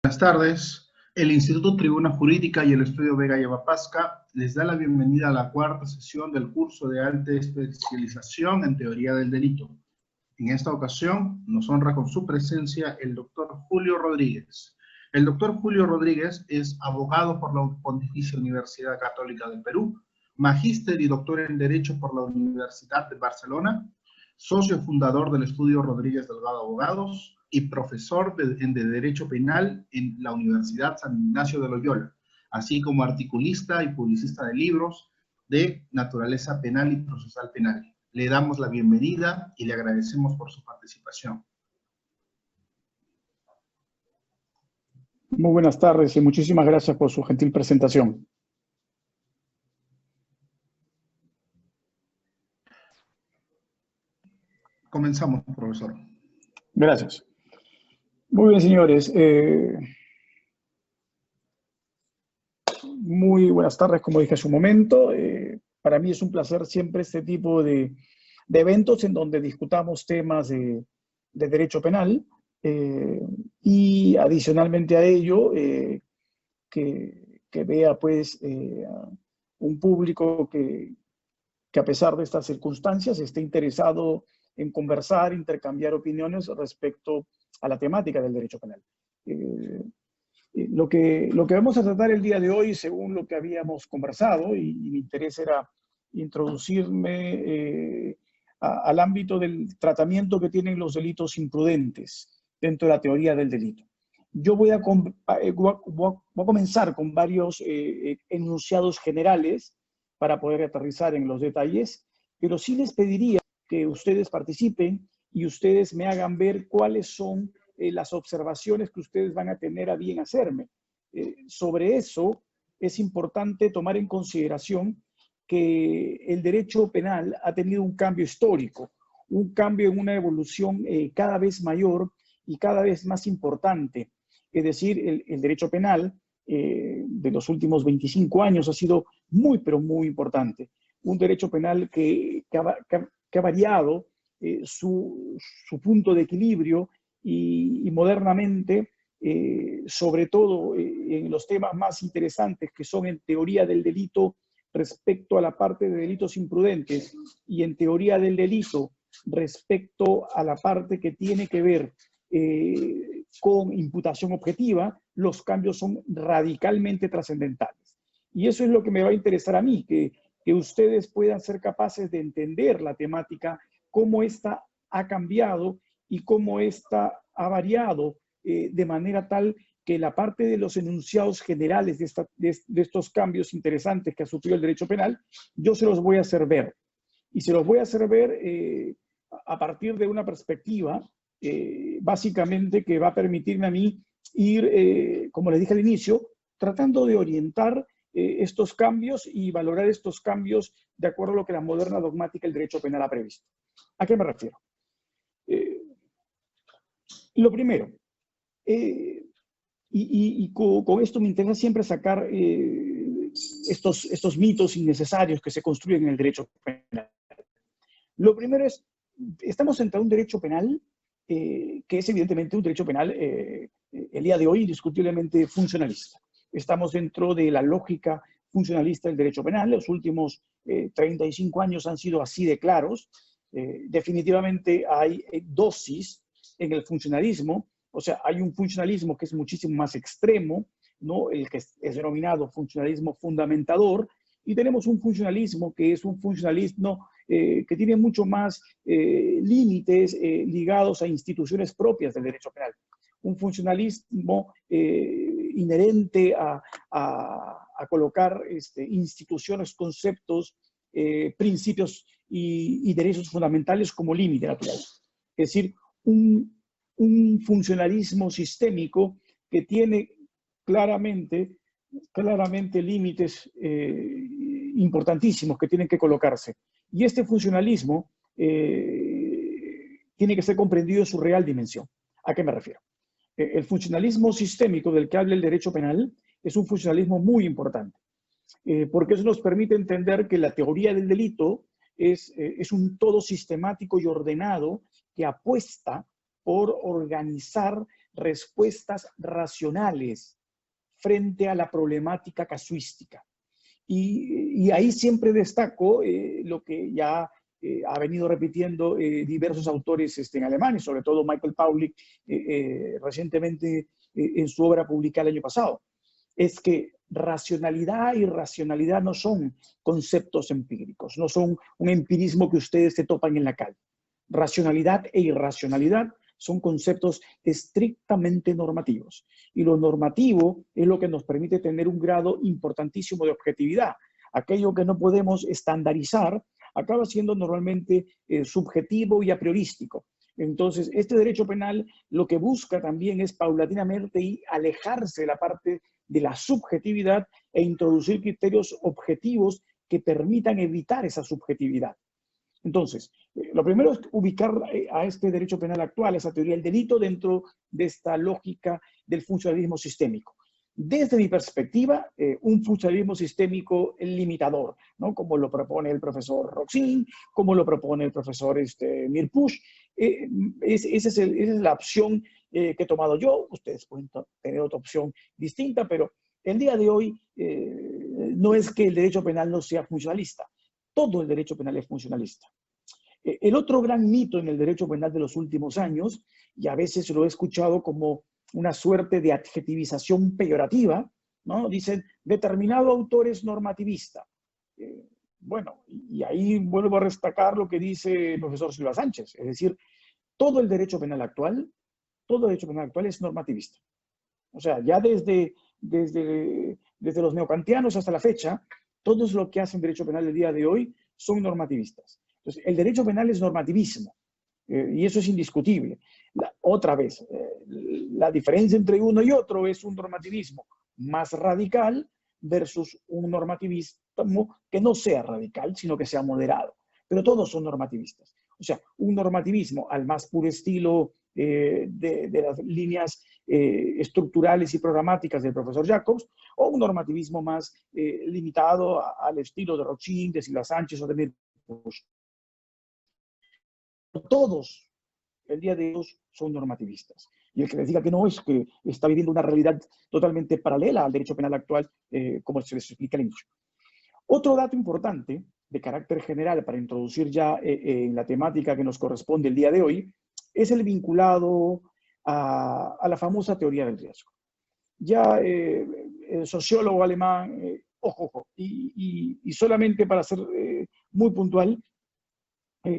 Buenas tardes. El Instituto Tribuna Jurídica y el Estudio Vega Yavapasca les da la bienvenida a la cuarta sesión del curso de alta especialización en teoría del delito. En esta ocasión nos honra con su presencia el doctor Julio Rodríguez. El doctor Julio Rodríguez es abogado por la Pontificia Universidad Católica del Perú, magíster y doctor en Derecho por la Universidad de Barcelona, socio fundador del Estudio Rodríguez Delgado Abogados y profesor de Derecho Penal en la Universidad San Ignacio de Loyola, así como articulista y publicista de libros de naturaleza penal y procesal penal. Le damos la bienvenida y le agradecemos por su participación. Muy buenas tardes y muchísimas gracias por su gentil presentación. Comenzamos, profesor. Gracias. Muy bien, señores. Muy buenas tardes, como dije hace un momento. Para mí es un placer siempre este tipo de eventos en donde discutamos temas de derecho penal y adicionalmente a ello que vea pues un público que a pesar de estas circunstancias esté interesado en conversar, intercambiar opiniones respecto a la temática del derecho penal. Lo que vamos a tratar el día de hoy, según lo que habíamos conversado, y mi interés era introducirme al ámbito del tratamiento que tienen los delitos imprudentes dentro de la teoría del delito. Yo voy a comenzar con varios enunciados generales para poder aterrizar en los detalles, pero sí les pediría que ustedes participen y ustedes me hagan ver cuáles son las observaciones que ustedes van a tener a bien hacerme. Sobre eso es importante tomar en consideración que el derecho penal ha tenido un cambio histórico, un cambio en una evolución cada vez mayor y cada vez más importante. Es decir, el derecho penal de los últimos 25 años ha sido muy, pero muy importante. Un derecho penal que ha variado su punto de equilibrio y modernamente, sobre todo en los temas más interesantes que son en teoría del delito respecto a la parte de delitos imprudentes y en teoría del delito respecto a la parte que tiene que ver con imputación objetiva, los cambios son radicalmente trascendentales. Y eso es lo que me va a interesar a mí, que ustedes puedan ser capaces de entender la temática, cómo ésta ha cambiado y cómo ésta ha variado de manera tal que la parte de los enunciados generales de estos cambios interesantes que ha sufrido el derecho penal, yo se los voy a hacer ver. Y se los voy a hacer ver a partir de una perspectiva básicamente que va a permitirme a mí ir, como les dije al inicio, tratando de orientar estos cambios y valorar estos cambios de acuerdo a lo que la moderna dogmática del derecho penal ha previsto. ¿A qué me refiero? Lo primero, con esto me interesa siempre sacar estos mitos innecesarios que se construyen en el derecho penal. Lo primero es, estamos ante un derecho penal que es evidentemente un derecho penal el día de hoy indiscutiblemente funcionalista. Estamos dentro de la lógica funcionalista del derecho penal. Los últimos 35 años han sido así de claros. Definitivamente hay dosis en el funcionalismo. O sea, hay un funcionalismo que es muchísimo más extremo, ¿no? El que es denominado funcionalismo fundamentador, y tenemos un funcionalismo que es un funcionalismo que tiene mucho más límites ligados a instituciones propias del derecho penal. Un funcionalismo inherente a colocar instituciones, conceptos, principios y derechos fundamentales como límite natural. Es decir, un funcionalismo sistémico que tiene claramente límites importantísimos que tienen que colocarse. Y este funcionalismo tiene que ser comprendido en su real dimensión. ¿A qué me refiero? El funcionalismo sistémico del que habla el derecho penal es un funcionalismo muy importante, porque eso nos permite entender que la teoría del delito es un todo sistemático y ordenado que apuesta por organizar respuestas racionales frente a la problemática casuística. Y ahí siempre destaco lo que ya ha venido repitiendo diversos autores en Alemania, sobre todo Michael Paulik recientemente en su obra publicada el año pasado. Es que racionalidad y irracionalidad no son conceptos empíricos, no son un empirismo que ustedes se topan en la calle. Racionalidad e irracionalidad son conceptos estrictamente normativos. Y lo normativo es lo que nos permite tener un grado importantísimo de objetividad. Aquello que no podemos estandarizar acaba siendo normalmente subjetivo y a priorístico. Entonces, este derecho penal lo que busca también es paulatinamente alejarse de la parte de la subjetividad e introducir criterios objetivos que permitan evitar esa subjetividad. Entonces, lo primero es ubicar a este derecho penal actual, esa teoría del delito, dentro de esta lógica del funcionalismo sistémico. Desde mi perspectiva, un funcionalismo sistémico limitador, ¿no? Como lo propone el profesor Roxin, como lo propone el profesor Mirpuch. Esa es la opción que he tomado yo. Ustedes pueden tener otra opción distinta, pero el día de hoy no es que el derecho penal no sea funcionalista. Todo el derecho penal es funcionalista. El otro gran mito en el derecho penal de los últimos años, y a veces lo he escuchado como una suerte de adjetivización peyorativa, ¿no? Dicen, determinado autor es normativista. Bueno, y ahí vuelvo a destacar lo que dice el profesor Silva Sánchez, es decir, todo el derecho penal actual es normativista. O sea, ya desde los neocantianos hasta la fecha, todos lo que hacen derecho penal el día de hoy son normativistas. Entonces, el derecho penal es normativismo, y eso es indiscutible. Otra vez, la diferencia entre uno y otro es un normativismo más radical versus un normativismo que no sea radical, sino que sea moderado. Pero todos son normativistas. O sea, un normativismo al más puro estilo de las líneas estructurales y programáticas del profesor Jacobs, o un normativismo más limitado al estilo de Roxin, de Silva Sánchez o de Mirpuch. Todos, el día de hoy, son normativistas. Y el que les diga que no, es que está viviendo una realidad totalmente paralela al derecho penal actual, como se les explica al inicio. Otro dato importante, de carácter general, para introducir ya en la temática que nos corresponde el día de hoy, es el vinculado a la famosa teoría del riesgo. Ya el sociólogo alemán, ojo, y solamente para ser muy puntual,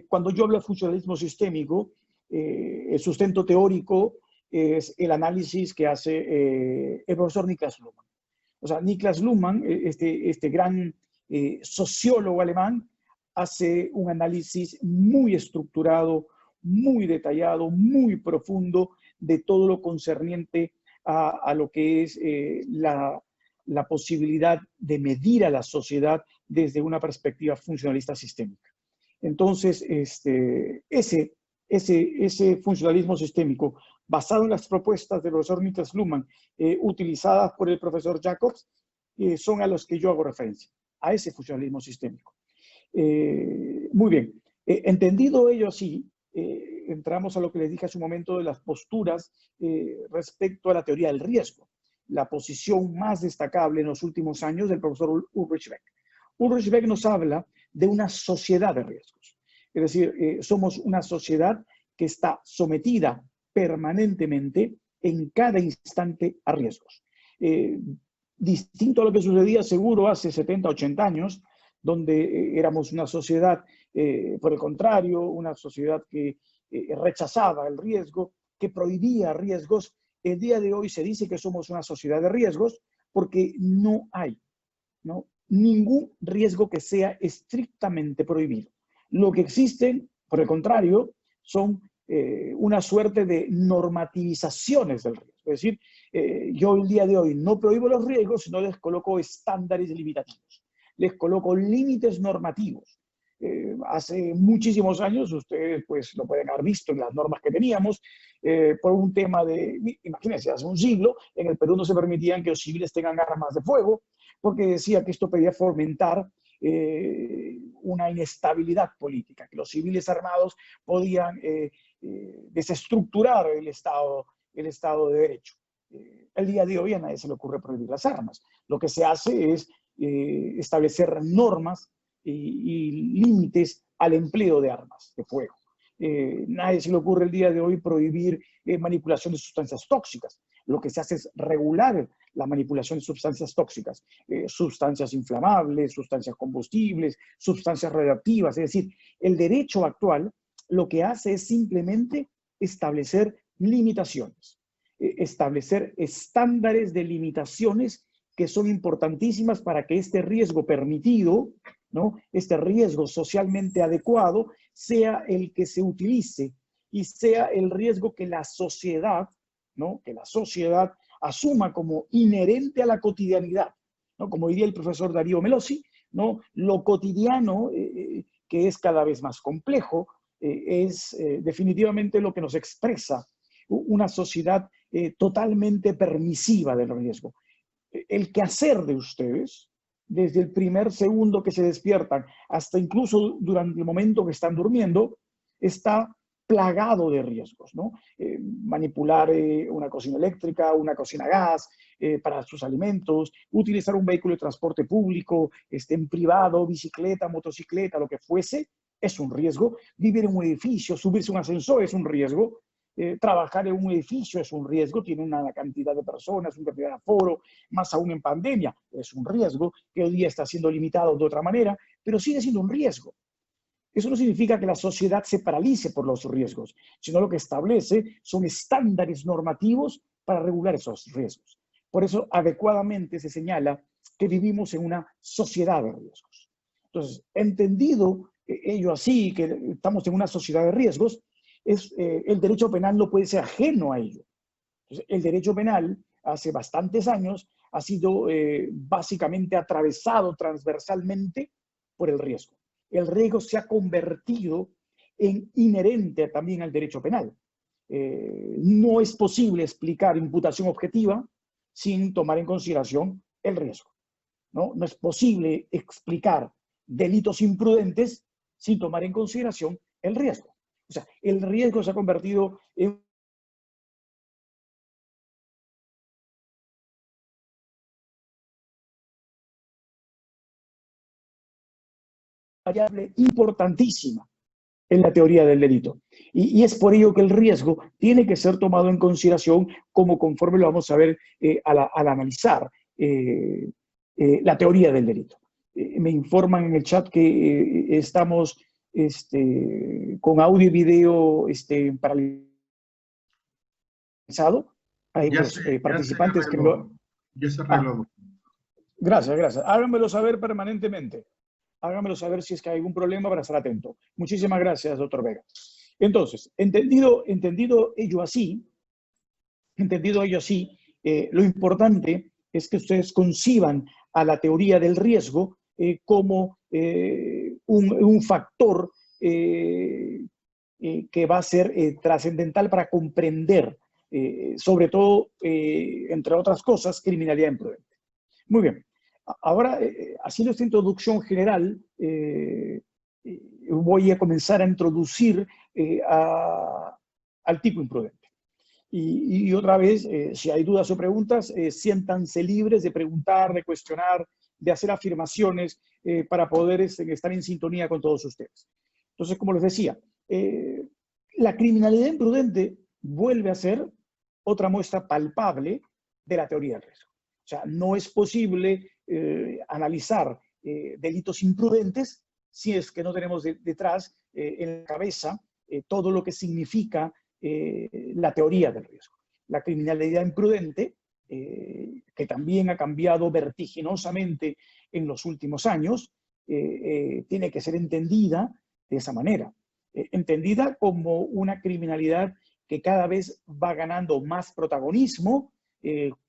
cuando yo hablo de funcionalismo sistémico, el sustento teórico es el análisis que hace el profesor Niklas Luhmann. O sea, Niklas Luhmann, este gran sociólogo alemán, hace un análisis muy estructurado, muy detallado, muy profundo de todo lo concerniente a lo que es la posibilidad de medir a la sociedad desde una perspectiva funcionalista sistémica. Entonces, ese funcionalismo sistémico, basado en las propuestas del profesor Niklas Luhmann, utilizadas por el profesor Jacobs, son a los que yo hago referencia, a ese funcionalismo sistémico. Muy bien, entendido ello así, entramos a lo que les dije hace un momento de las posturas respecto a la teoría del riesgo, la posición más destacable en los últimos años del profesor Ulrich Beck. Ulrich Beck nos habla de una sociedad de riesgos. Es decir, somos una sociedad que está sometida permanentemente en cada instante a riesgos. Distinto a lo que sucedía seguro hace 70, 80 años, donde éramos una sociedad, por el contrario, una sociedad que rechazaba el riesgo, que prohibía riesgos. El día de hoy se dice que somos una sociedad de riesgos porque no hay, ¿no?, ningún riesgo que sea estrictamente prohibido. Lo que existen, por el contrario, son una suerte de normativizaciones del riesgo. Es decir, yo el día de hoy no prohíbo los riesgos, sino les coloco estándares limitativos. Les coloco límites normativos. Hace muchísimos años, ustedes pues lo pueden haber visto en las normas que teníamos, por un tema de, imagínense, hace un siglo, en el Perú no se permitían que los civiles tengan armas de fuego, porque decía que esto podía fomentar una inestabilidad política, que los civiles armados podían desestructurar el Estado el Estado de Derecho. El día de hoy a nadie se le ocurre prohibir las armas. Lo que se hace es establecer normas y límites al empleo de armas de fuego. Nadie se le ocurre el día de hoy prohibir manipulación de sustancias tóxicas. Lo que se hace es regular la manipulación de sustancias tóxicas, sustancias inflamables, sustancias combustibles, sustancias radioactivas. Es decir, el derecho actual lo que hace es simplemente establecer limitaciones, establecer estándares de limitaciones que son importantísimas para que este riesgo permitido, ¿no?, este riesgo socialmente adecuado, sea el que se utilice y sea el riesgo que la sociedad, ¿no?, que la sociedad asuma como inherente a la cotidianidad, ¿no? Como diría el profesor Darío Melosi, ¿no?, lo cotidiano, que es cada vez más complejo, es definitivamente lo que nos expresa una sociedad totalmente permisiva del riesgo. El quehacer de ustedes, desde el primer segundo que se despiertan hasta incluso durante el momento que están durmiendo, está plagado de riesgos, ¿no? Manipular una cocina eléctrica, una cocina a gas para sus alimentos, utilizar un vehículo de transporte público, en privado, bicicleta, motocicleta, lo que fuese, es un riesgo. Vivir en un edificio, subirse a un ascensor es un riesgo. Trabajar en un edificio es un riesgo, tiene una cantidad de personas, una cantidad de aforo, más aún en pandemia, es un riesgo que hoy día está siendo limitado de otra manera, pero sigue siendo un riesgo. Eso no significa que la sociedad se paralice por los riesgos, sino lo que establece son estándares normativos para regular esos riesgos. Por eso, adecuadamente se señala que vivimos en una sociedad de riesgos. Entonces, entendido ello así, que estamos en una sociedad de riesgos, el derecho penal no puede ser ajeno a ello. Entonces, el derecho penal, hace bastantes años, ha sido básicamente atravesado transversalmente por el riesgo. El riesgo se ha convertido en inherente también al derecho penal. No es posible explicar imputación objetiva sin tomar en consideración el riesgo, ¿no? No es posible explicar delitos imprudentes sin tomar en consideración el riesgo. O sea, el riesgo se ha convertido en variable importantísima en la teoría del delito. Y es por ello que el riesgo tiene que ser tomado en consideración, como conforme lo vamos a ver al analizar la teoría del delito. Me informan en el chat que estamos con audio y video paralizado. Hay los participantes que lo... Ya se arregló. Gracias, gracias. Háganmelo saber permanentemente. Háganmelo saber si es que hay algún problema para estar atento. Muchísimas gracias, doctor Vega. Entonces, entendido ello así, lo importante es que ustedes conciban a la teoría del riesgo como un factor que va a ser trascendental para comprender, sobre todo, entre otras cosas, criminalidad imprudente. Muy bien. Ahora, haciendo esta introducción general, voy a comenzar a introducir al tipo imprudente. Y otra vez, si hay dudas o preguntas, siéntanse libres de preguntar, de cuestionar, de hacer afirmaciones para poder estar en sintonía con todos ustedes. Entonces, como les decía, la criminalidad imprudente vuelve a ser otra muestra palpable de la teoría del riesgo. O sea, no es posible analizar delitos imprudentes si es que no tenemos detrás en la cabeza todo lo que significa la teoría del riesgo. La criminalidad imprudente, que también ha cambiado vertiginosamente en los últimos años, tiene que ser entendida de esa manera. Entendida como una criminalidad que cada vez va ganando más protagonismo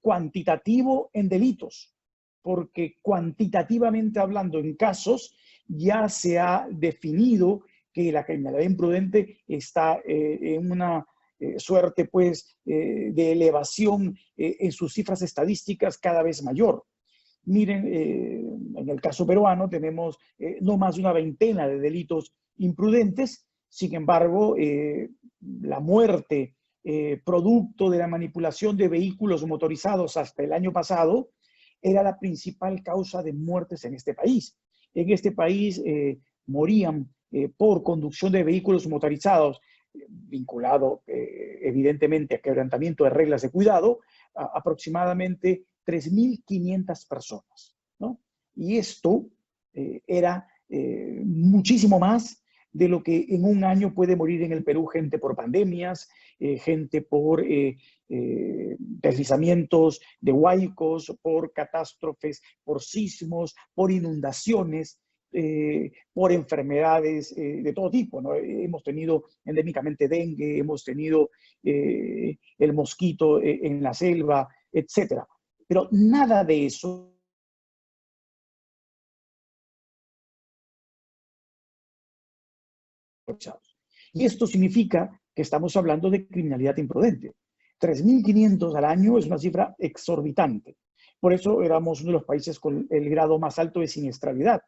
cuantitativo en delitos, porque cuantitativamente hablando en casos ya se ha definido que la criminalidad imprudente está en una suerte pues de elevación en sus cifras estadísticas cada vez mayor. Miren, en el caso peruano tenemos no más de una veintena de delitos imprudentes. Sin embargo, la muerte producto de la manipulación de vehículos motorizados hasta el año pasado, era la principal causa de muertes en este país. En este país morían por conducción de vehículos motorizados, vinculado evidentemente a quebrantamiento de reglas de cuidado, aproximadamente 3.500 personas, ¿no? Y esto era muchísimo más de lo que en un año puede morir en el Perú gente por pandemias, gente por deslizamientos de huaicos, por catástrofes, por sismos, por inundaciones, por enfermedades de todo tipo, ¿no? Hemos tenido endémicamente dengue, hemos tenido el mosquito en la selva, etcétera. Pero nada de eso y esto significa que estamos hablando de criminalidad imprudente. 3.500 al año es una cifra exorbitante. Por eso éramos uno de los países con el grado más alto de siniestralidad.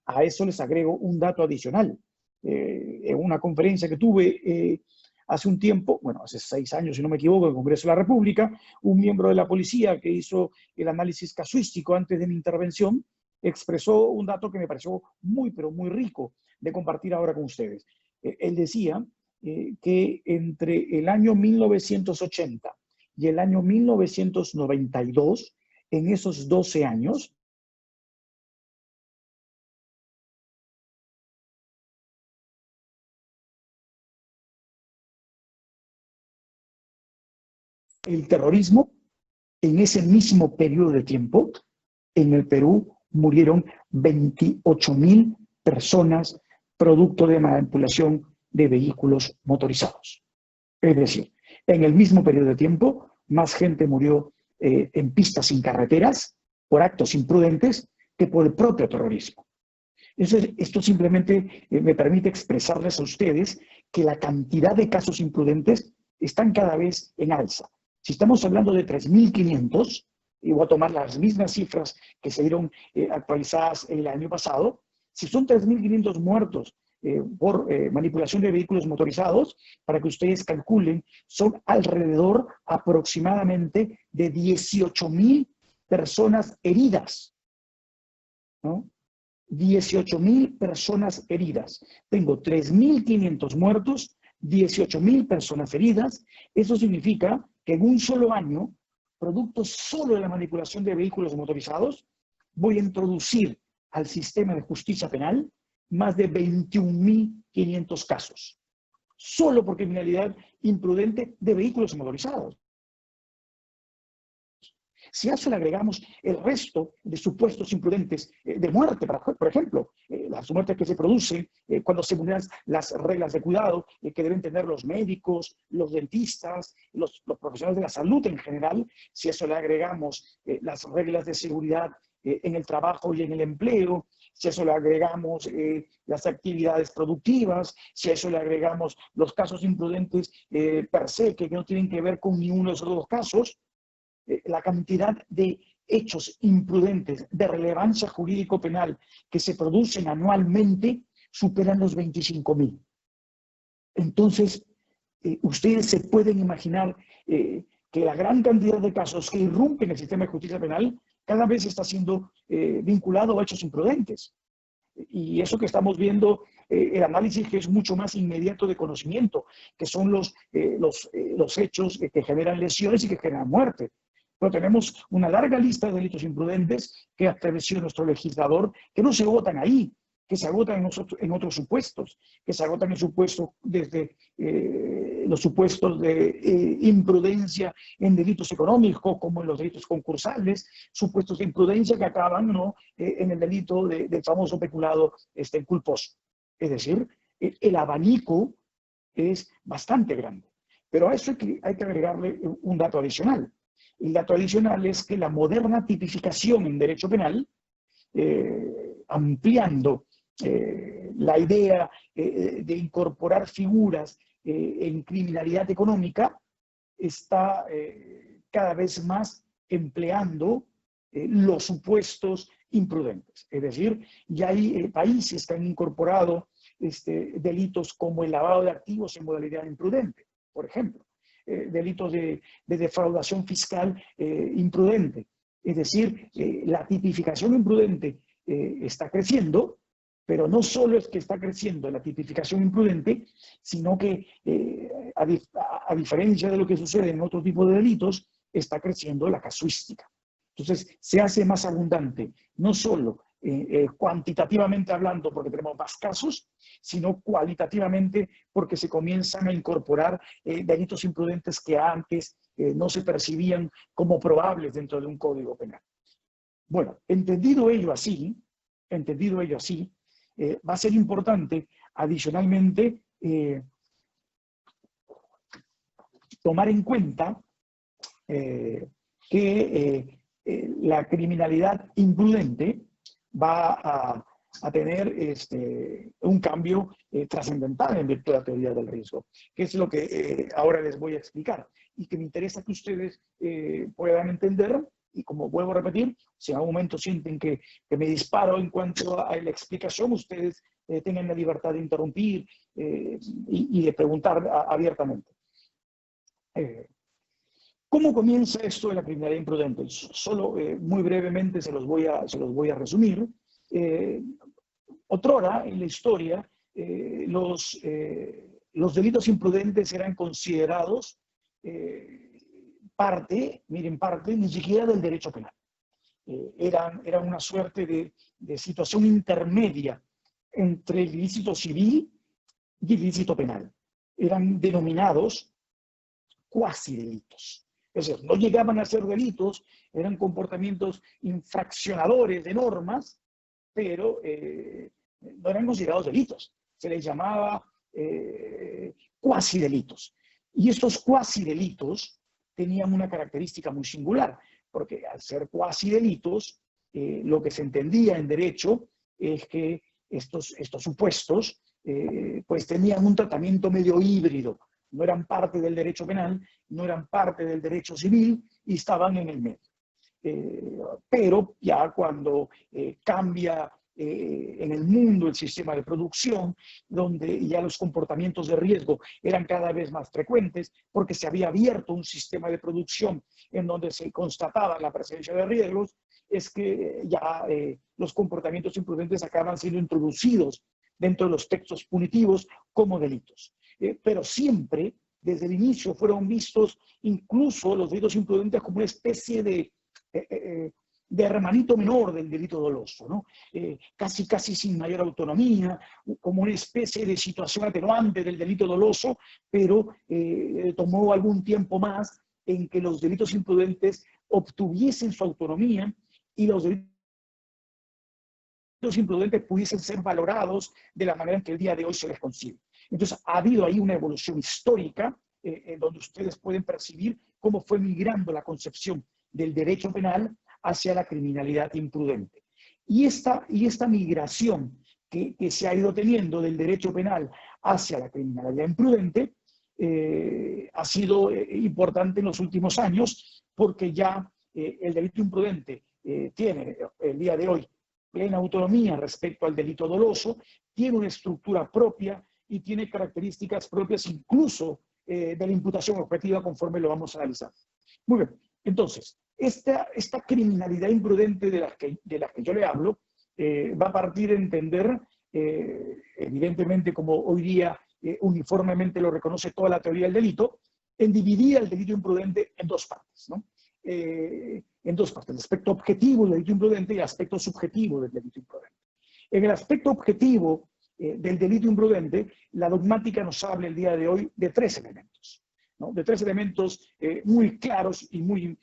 A eso les agrego un dato adicional. En una conferencia que tuve hace un tiempo, bueno, hace 6 años, si no me equivoco, en el Congreso de la República, un miembro de la policía que hizo el análisis casuístico antes de mi intervención expresó un dato que me pareció muy, pero muy rico de compartir ahora con ustedes. Él decía que entre el año 1980 y el año 1992, en esos 12 años, el terrorismo, en ese mismo periodo de tiempo, en el Perú murieron 28.000 personas producto de manipulación de vehículos motorizados. Es decir, en el mismo periodo de tiempo, más gente murió en pistas sin carreteras por actos imprudentes que por el propio terrorismo. Esto simplemente me permite expresarles a ustedes que la cantidad de casos imprudentes están cada vez en alza. Si estamos hablando de 3.500, y voy a tomar las mismas cifras que se dieron actualizadas el año pasado, si son 3.500 muertos por manipulación de vehículos motorizados, para que ustedes calculen, son alrededor aproximadamente de 18.000 personas heridas, ¿no? 18.000 personas heridas. Tengo 3.500 muertos, 18.000 personas heridas. Eso significa que en un solo año, producto solo de la manipulación de vehículos motorizados, voy a introducir al sistema de justicia penal más de 21.500 casos, solo por criminalidad imprudente de vehículos motorizados. Si a eso le agregamos el resto de supuestos imprudentes de muerte, por ejemplo, las muertes que se producen cuando se vulneran las reglas de cuidado que deben tener los médicos, los dentistas, los profesionales de la salud en general, si a eso le agregamos las reglas de seguridad en el trabajo y en el empleo, si a eso le agregamos las actividades productivas, si a eso le agregamos los casos imprudentes per se, que no tienen que ver con ni uno de esos dos casos, la cantidad de hechos imprudentes de relevancia jurídico-penal que se producen anualmente superan los 25.000. Entonces, ustedes se pueden imaginar que la gran cantidad de casos que irrumpen el sistema de justicia penal cada vez está siendo vinculado a hechos imprudentes. Y eso que estamos viendo, el análisis que es mucho más inmediato de conocimiento, que son los hechos que generan lesiones y que generan muerte. Pero tenemos una larga lista de delitos imprudentes que ha establecido nuestro legislador, que no se agotan ahí, que se agotan en otros supuestos, que se agotan en supuestos desde los supuestos de imprudencia en delitos económicos, como en los delitos concursales, supuestos de imprudencia que acaban, ¿no?, en el delito del famoso peculado culposo. Es decir, el abanico es bastante grande. Pero a eso hay que agregarle un dato adicional. El dato adicional es que la moderna tipificación en derecho penal, ampliando la idea de incorporar figuras en criminalidad económica, está cada vez más empleando los supuestos imprudentes. Es decir, ya hay países que han incorporado delitos como el lavado de activos en modalidad imprudente, por ejemplo. delitos de defraudación fiscal imprudente. Es decir, la tipificación imprudente está creciendo, pero no solo es que está creciendo la tipificación imprudente, sino que a diferencia de lo que sucede en otro tipo de delitos, está creciendo la casuística. Entonces, se hace más abundante, no solo cuantitativamente hablando porque tenemos más casos, sino cualitativamente porque se comienzan a incorporar delitos imprudentes que antes no se percibían como probables dentro de un código penal. Bueno, entendido ello así, va a ser importante adicionalmente tomar en cuenta que la criminalidad imprudente va a tener un cambio trascendental en virtud de la teoría del riesgo, que es lo que ahora les voy a explicar y que me interesa que ustedes puedan entender. Y como vuelvo a repetir, si en algún momento sienten que me disparo en cuanto a la explicación, ustedes tengan la libertad de interrumpir y de preguntar abiertamente. ¿Cómo comienza esto de la criminalidad imprudente? Solo muy brevemente se los voy a resumir. Otrora, en la historia, los delitos imprudentes eran considerados parte, ni siquiera del derecho penal. Eran una suerte de situación intermedia entre el ilícito civil y el ilícito penal. Eran denominados cuasi delitos. Es decir, no llegaban a ser delitos, eran comportamientos infraccionadores de normas, pero no eran considerados delitos. Se les llamaba cuasi delitos. Y estos cuasi delitos tenían una característica muy singular, porque al ser cuasi delitos, lo que se entendía en derecho es que estos supuestos pues tenían un tratamiento medio híbrido. No eran parte del derecho penal, no eran parte del derecho civil y estaban en el medio. Pero ya cuando cambia en el mundo el sistema de producción, donde ya los comportamientos de riesgo eran cada vez más frecuentes, porque se había abierto un sistema de producción en donde se constataba la presencia de riesgos, es que ya los comportamientos imprudentes acaban siendo introducidos dentro de los textos punitivos como delitos. Pero siempre, desde el inicio, fueron vistos incluso los delitos imprudentes como una especie de hermanito menor del delito doloso, ¿no? Casi sin mayor autonomía, como una especie de situación atenuante del delito doloso, pero tomó algún tiempo más en que los delitos imprudentes obtuviesen su autonomía y los delitos imprudentes pudiesen ser valorados de la manera en que el día de hoy se les concibe. Entonces, ha habido ahí una evolución histórica en donde ustedes pueden percibir cómo fue migrando la concepción del derecho penal hacia la criminalidad imprudente. Y esta migración que se ha ido teniendo del derecho penal hacia la criminalidad imprudente ha sido importante en los últimos años, porque ya el delito imprudente tiene el día de hoy plena autonomía respecto al delito doloso, tiene una estructura propia y tiene características propias incluso de la imputación objetiva, conforme lo vamos a analizar. Muy bien, entonces, esta criminalidad imprudente de la que yo le hablo va a partir de entender, evidentemente como hoy día uniformemente lo reconoce toda la teoría del delito, en dividir el delito imprudente en dos partes, ¿no? En dos partes, el aspecto objetivo del delito imprudente y el aspecto subjetivo del delito imprudente. En el aspecto objetivo del delito imprudente, la dogmática nos habla el día de hoy de tres elementos, ¿no? De tres elementos muy claros y muy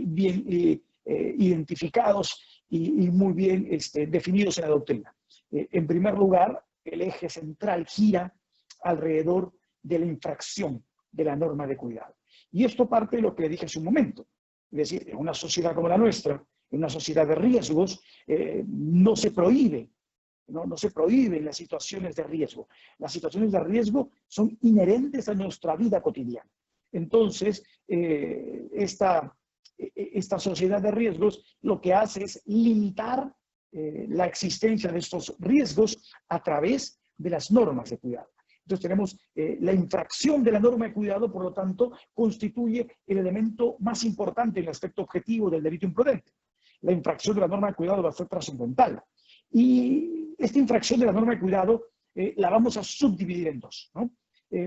bien identificados y muy bien definidos en la doctrina. En primer lugar, el eje central gira alrededor de la infracción de la norma de cuidado. Y esto parte de lo que le dije hace un momento. Es decir, en una sociedad como la nuestra, en una sociedad de riesgos, no se prohíben las situaciones de riesgo. Las situaciones de riesgo son inherentes a nuestra vida cotidiana. Entonces, esta sociedad de riesgos lo que hace es limitar la existencia de estos riesgos a través de las normas de cuidado. Entonces tenemos la infracción de la norma de cuidado, por lo tanto, constituye el elemento más importante en el aspecto objetivo del delito imprudente. La infracción de la norma de cuidado va a ser trascendental. Y esta infracción de la norma de cuidado la vamos a subdividir en dos, ¿no?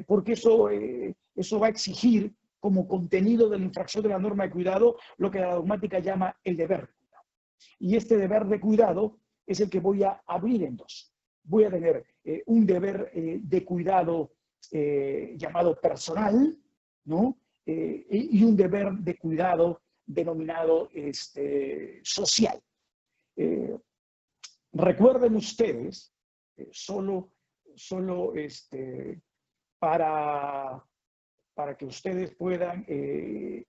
Porque eso va a exigir como contenido de la infracción de la norma de cuidado lo que la dogmática llama el deber de cuidado. Y este deber de cuidado es el que voy a abrir en dos. Voy a tener un deber de cuidado llamado personal, ¿no? Y un deber de cuidado denominado social. Recuerden ustedes, solo para que ustedes puedan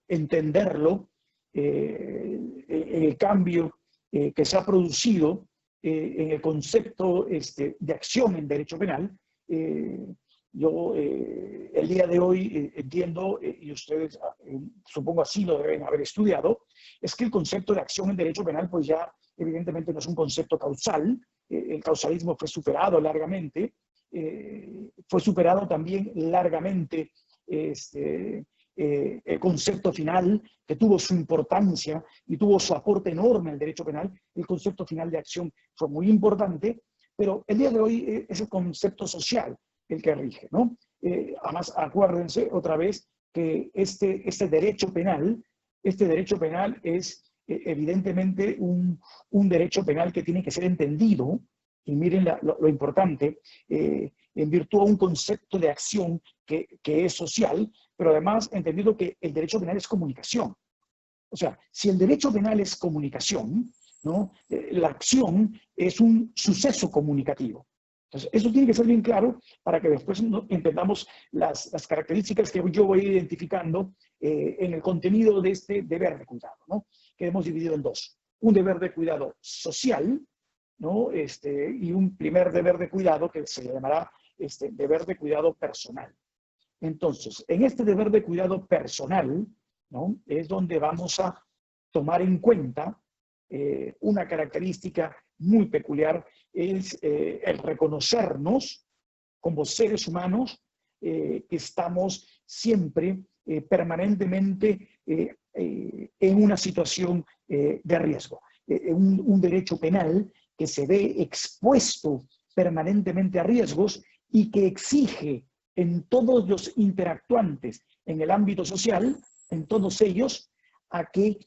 entenderlo, el cambio que se ha producido en el concepto de acción en derecho penal. Yo el día de hoy entiendo, y ustedes supongo así lo deben haber estudiado, es que el concepto de acción en derecho penal pues ya evidentemente no es un concepto causal. El causalismo fue superado largamente, fue superado también largamente el concepto final, que tuvo su importancia y tuvo su aporte enorme al derecho penal. El concepto final de acción fue muy importante, pero el día de hoy es el concepto social el que rige, ¿no? Además, acuérdense otra vez que este derecho penal es evidentemente un derecho penal que tiene que ser entendido, y miren lo importante, en virtud de un concepto de acción que es social, pero además entendido que el derecho penal es comunicación. O sea, si el derecho penal es comunicación, ¿no? La acción es un suceso comunicativo. Entonces, eso tiene que ser bien claro para que después entendamos las características que yo voy identificando en el contenido de este deber de cuidado, ¿no? Que hemos dividido en dos. Un deber de cuidado social, ¿no? Y un primer deber de cuidado que se llamará deber de cuidado personal. Entonces, en este deber de cuidado personal, ¿no? Es donde vamos a tomar en cuenta una característica muy peculiar, es el reconocernos como seres humanos que estamos siempre, permanentemente en una situación de riesgo. Un derecho penal que se ve expuesto permanentemente a riesgos y que exige en todos los interactuantes en el ámbito social, en todos ellos, a que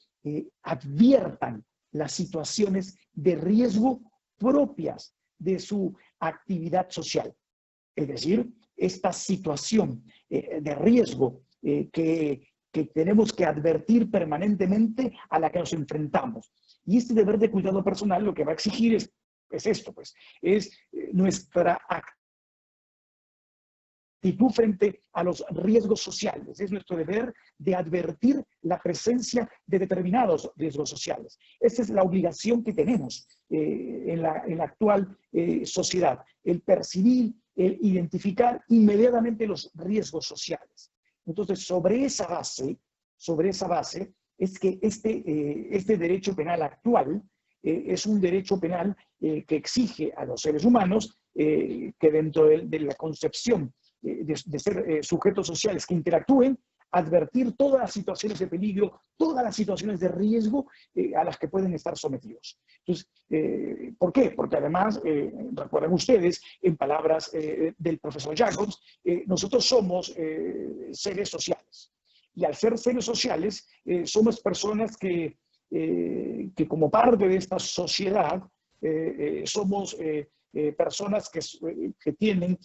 adviertan las situaciones de riesgo propias de su actividad social. Es decir, esta situación de riesgo que tenemos que advertir permanentemente a la que nos enfrentamos. Y este deber de cuidado personal lo que va a exigir es esto, pues, es nuestra actitud frente a los riesgos sociales. Es nuestro deber de advertir la presencia de determinados riesgos sociales. Esa es la obligación que tenemos en la actual sociedad, el percibir, el identificar inmediatamente los riesgos sociales. Entonces, sobre esa base es que este derecho penal actual es un derecho penal que exige a los seres humanos que dentro de la concepción de ser sujetos sociales que interactúen, advertir todas las situaciones de peligro, todas las situaciones de riesgo a las que pueden estar sometidos. Entonces, ¿por qué? Porque además, recuerden ustedes, en palabras del profesor Jacobs, nosotros somos seres sociales. Y al ser seres sociales, somos personas que como parte de esta sociedad, somos personas que tienen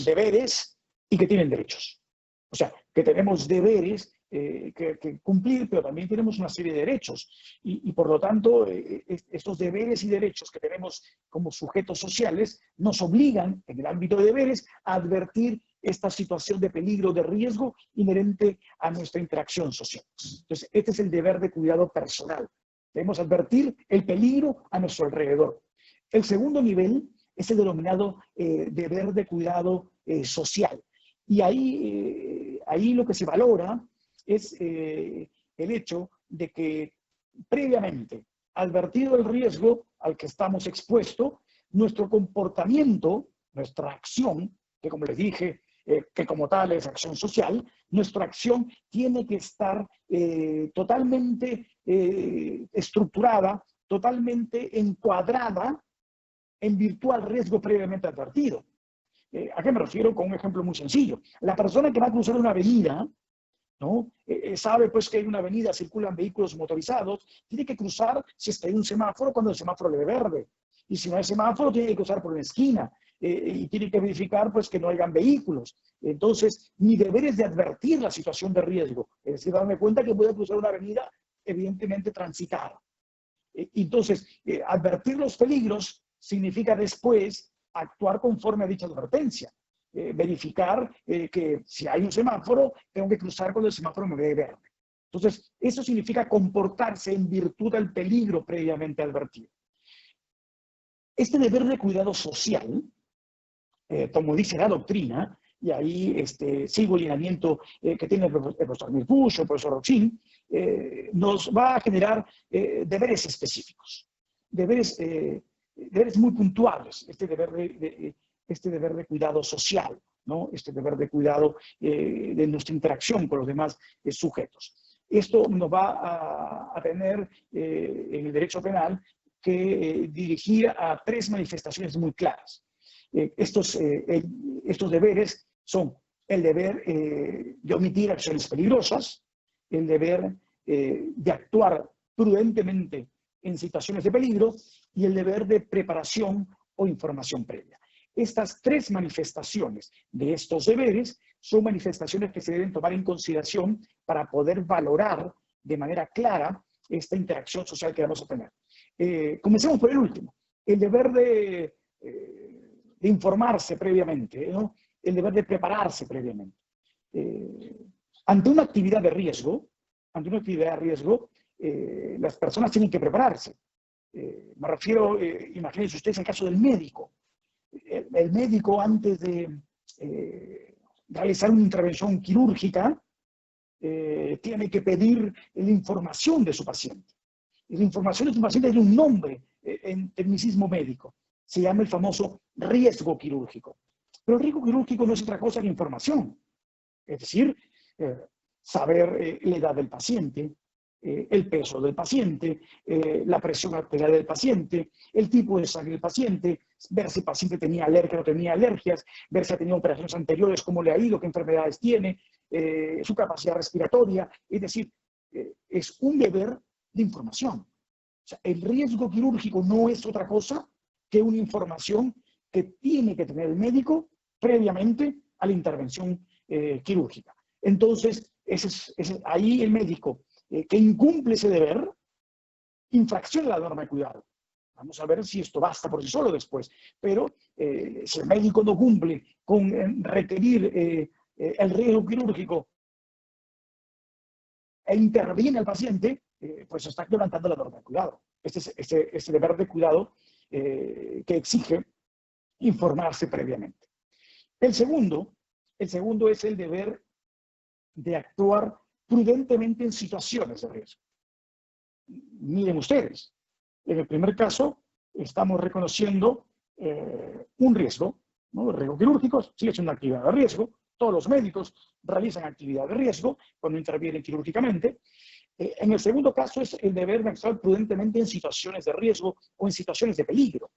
deberes y que tienen derechos. O sea, que tenemos deberes que cumplir, pero también tenemos una serie de derechos. Y por lo tanto, estos deberes y derechos que tenemos como sujetos sociales nos obligan, en el ámbito de deberes, a advertir esta situación de peligro, de riesgo inherente a nuestra interacción social. Entonces, este es el deber de cuidado personal. Debemos advertir el peligro a nuestro alrededor. El segundo nivel es el denominado deber de cuidado social. Y ahí lo que se valora es el hecho de que previamente, advertido el riesgo al que estamos expuestos, nuestro comportamiento, nuestra acción, que como les dije, que como tal es acción social, nuestra acción tiene que estar totalmente estructurada, totalmente encuadrada en virtud al riesgo previamente advertido. ¿A qué me refiero? Con un ejemplo muy sencillo. La persona que va a cruzar una avenida, ¿no? Sabe pues que hay una avenida, circulan vehículos motorizados, tiene que cruzar si está en un semáforo cuando el semáforo le dé verde. Y si no hay semáforo, tiene que cruzar por una esquina. Y tiene que verificar pues que no hayan vehículos. Entonces, mi deber es de advertir la situación de riesgo. Es decir, darme cuenta que voy a cruzar una avenida evidentemente transitada. Entonces, advertir los peligros significa después actuar conforme a dicha advertencia. Verificar que si hay un semáforo, tengo que cruzar cuando el semáforo me dé verde. Entonces, eso significa comportarse en virtud del peligro previamente advertido. Este deber de cuidado social, como dice la doctrina, y ahí sigo el lineamiento que tiene el profesor Mirpucho, el profesor Roxin, nos va a generar deberes específicos, deberes muy puntuales, este deber de cuidado social, ¿no? Este deber de cuidado de nuestra interacción con los demás sujetos. Esto nos va a tener en el derecho penal que dirigir a 3 manifestaciones muy claras. Estos deberes son el deber de omitir acciones peligrosas, el deber de actuar prudentemente en situaciones de peligro y el deber de preparación o información previa. Estas 3 manifestaciones de estos deberes son manifestaciones que se deben tomar en consideración para poder valorar de manera clara esta interacción social que vamos a tener. Comencemos por el último, el deber de informarse previamente, ¿no? El deber de prepararse previamente. Ante una actividad de riesgo, las personas tienen que prepararse. Me refiero, imagínense ustedes en el caso del médico. El médico antes de realizar una intervención quirúrgica tiene que pedir la información de su paciente. Y la información de su paciente tiene un nombre en tecnicismo médico. Se llama el famoso riesgo quirúrgico. Pero el riesgo quirúrgico no es otra cosa que información. Es decir, saber la edad del paciente, el peso del paciente, la presión arterial del paciente, el tipo de sangre del paciente, ver si el paciente tenía alergia o no tenía alergias, ver si ha tenido operaciones anteriores, cómo le ha ido, qué enfermedades tiene, su capacidad respiratoria. Es decir, es un deber de información. O sea, el riesgo quirúrgico no es otra cosa que una información que tiene que tener el médico previamente a la intervención quirúrgica. Entonces, ahí el médico que incumple ese deber, infracciona la norma de cuidado. Vamos a ver si esto basta por sí solo después. Pero si el médico no cumple con requerir el riesgo quirúrgico e interviene al paciente, pues está quebrantando la norma de cuidado. Este deber de cuidado que exige informarse previamente. El segundo es el deber de actuar prudentemente en situaciones de riesgo. Miren ustedes, en el primer caso estamos reconociendo un riesgo, ¿no? El riesgo quirúrgico sigue siendo una actividad de riesgo. Todos los médicos realizan actividad de riesgo cuando intervienen quirúrgicamente. En el segundo caso es el deber de actuar prudentemente en situaciones de riesgo o en situaciones de peligro.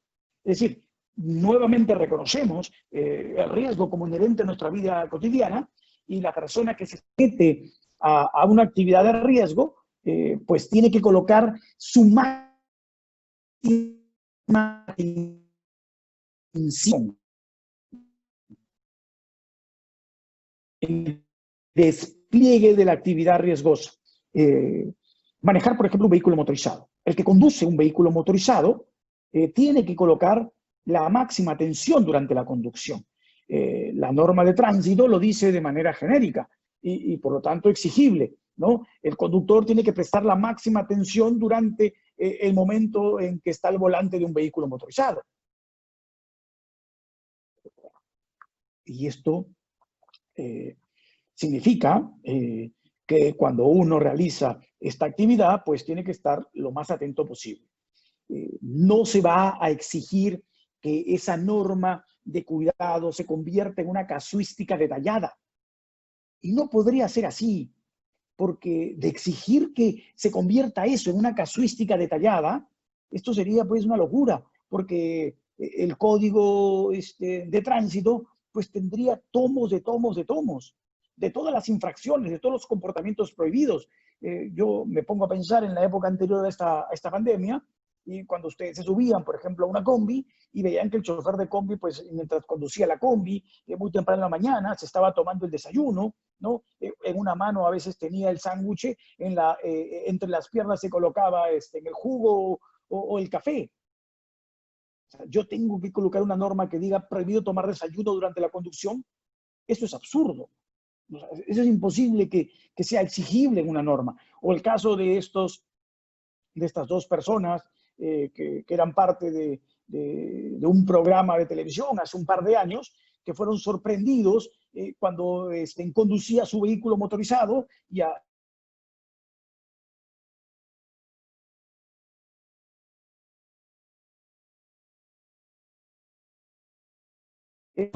Es decir, nuevamente reconocemos el riesgo como inherente a nuestra vida cotidiana y la persona que se somete a una actividad de riesgo, pues tiene que colocar su máxima atención en el despliegue de la actividad riesgosa. Manejar, por ejemplo, un vehículo motorizado. El que conduce un vehículo motorizado tiene que colocar la máxima atención durante la conducción. La norma de tránsito lo dice de manera genérica y por lo tanto exigible, ¿no? El conductor tiene que prestar la máxima atención durante el momento en que está al volante de un vehículo motorizado. Y esto significa que cuando uno realiza esta actividad, pues tiene que estar lo más atento posible. No se va a exigir que esa norma de cuidado se convierte en una casuística detallada. Y no podría ser así, porque de exigir que se convierta eso en una casuística detallada, esto sería pues una locura, porque el código de tránsito pues tendría tomos de tomos de tomos, de todas las infracciones, de todos los comportamientos prohibidos. Yo me pongo a pensar en la época anterior a esta pandemia, y cuando ustedes se subían, por ejemplo, a una combi y veían que el chofer de combi, pues mientras conducía la combi, muy temprano en la mañana, se estaba tomando el desayuno, ¿no? En una mano a veces tenía el sándwich, entre las piernas se colocaba en el jugo o el café. O sea, yo tengo que colocar una norma que diga prohibido tomar desayuno durante la conducción. Eso es absurdo. O sea, eso es imposible que sea exigible en una norma. O el caso de estas dos personas que eran parte de un programa de televisión hace un par de años, que fueron sorprendidos cuando conducía su vehículo motorizado y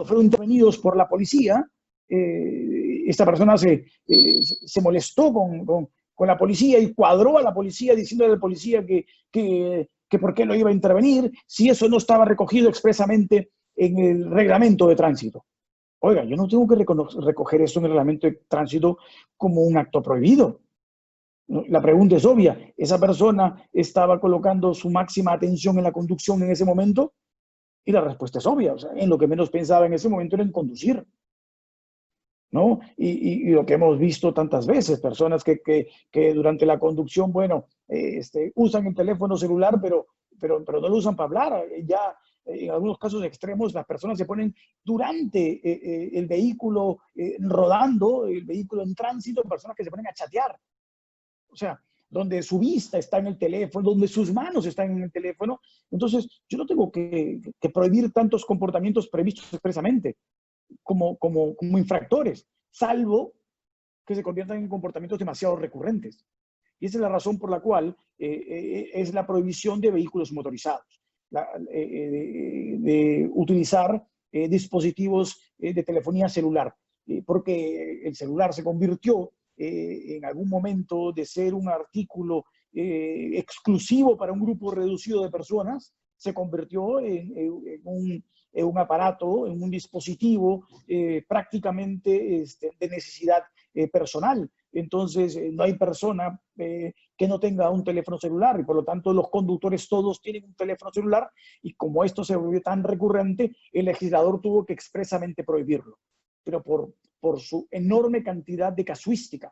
fueron intervenidos por la policía. Esta persona se molestó con la policía y cuadró a la policía diciéndole al policía que por qué no iba a intervenir si eso no estaba recogido expresamente en el reglamento de tránsito. Oiga, yo no tengo que recoger eso en el reglamento de tránsito como un acto prohibido. La pregunta es obvia. ¿Esa persona estaba colocando su máxima atención en la conducción en ese momento? Y la respuesta es obvia. O sea, en lo que menos pensaba en ese momento era en conducir, ¿no? Y lo que hemos visto tantas veces, personas que durante la conducción, bueno, usan el teléfono celular, pero no lo usan para hablar. Ya en algunos casos extremos, las personas se ponen durante el vehículo rodando, el vehículo en tránsito, personas que se ponen a chatear. O sea, donde su vista está en el teléfono, donde sus manos están en el teléfono. Entonces, yo no tengo que prohibir tantos comportamientos previstos expresamente como infractores, salvo que se conviertan en comportamientos demasiado recurrentes. Y esa es la razón por la cual es la prohibición de vehículos motorizados, de utilizar dispositivos de telefonía celular, porque el celular se convirtió en algún momento de ser un artículo exclusivo para un grupo reducido de personas, se convirtió en un aparato, en un dispositivo prácticamente de necesidad personal. Entonces, no hay persona que no tenga un teléfono celular y por lo tanto los conductores todos tienen un teléfono celular y como esto se volvió tan recurrente, el legislador tuvo que expresamente prohibirlo, pero por su enorme cantidad de casuística.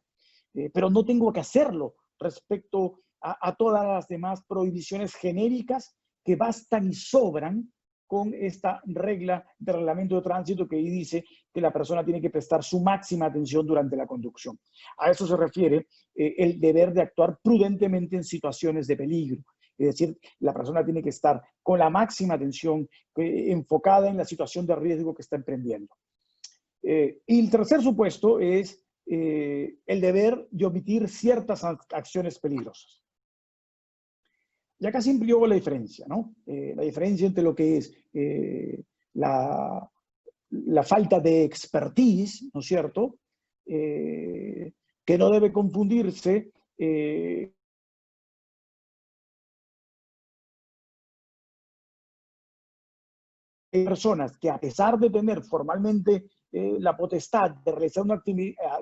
Pero no tengo que hacerlo respecto a todas las demás prohibiciones genéricas que bastan y sobran con esta regla de reglamento de tránsito que dice que la persona tiene que prestar su máxima atención durante la conducción. A eso se refiere el deber de actuar prudentemente en situaciones de peligro. Es decir, la persona tiene que estar con la máxima atención enfocada en la situación de riesgo que está emprendiendo. Y el tercer supuesto es el deber de omitir ciertas acciones peligrosas. Y acá siempre yo hago la diferencia, ¿no? La diferencia entre lo que es la falta de expertise, ¿no es cierto? Que no debe confundirse personas que a pesar de tener formalmente la potestad de realizar una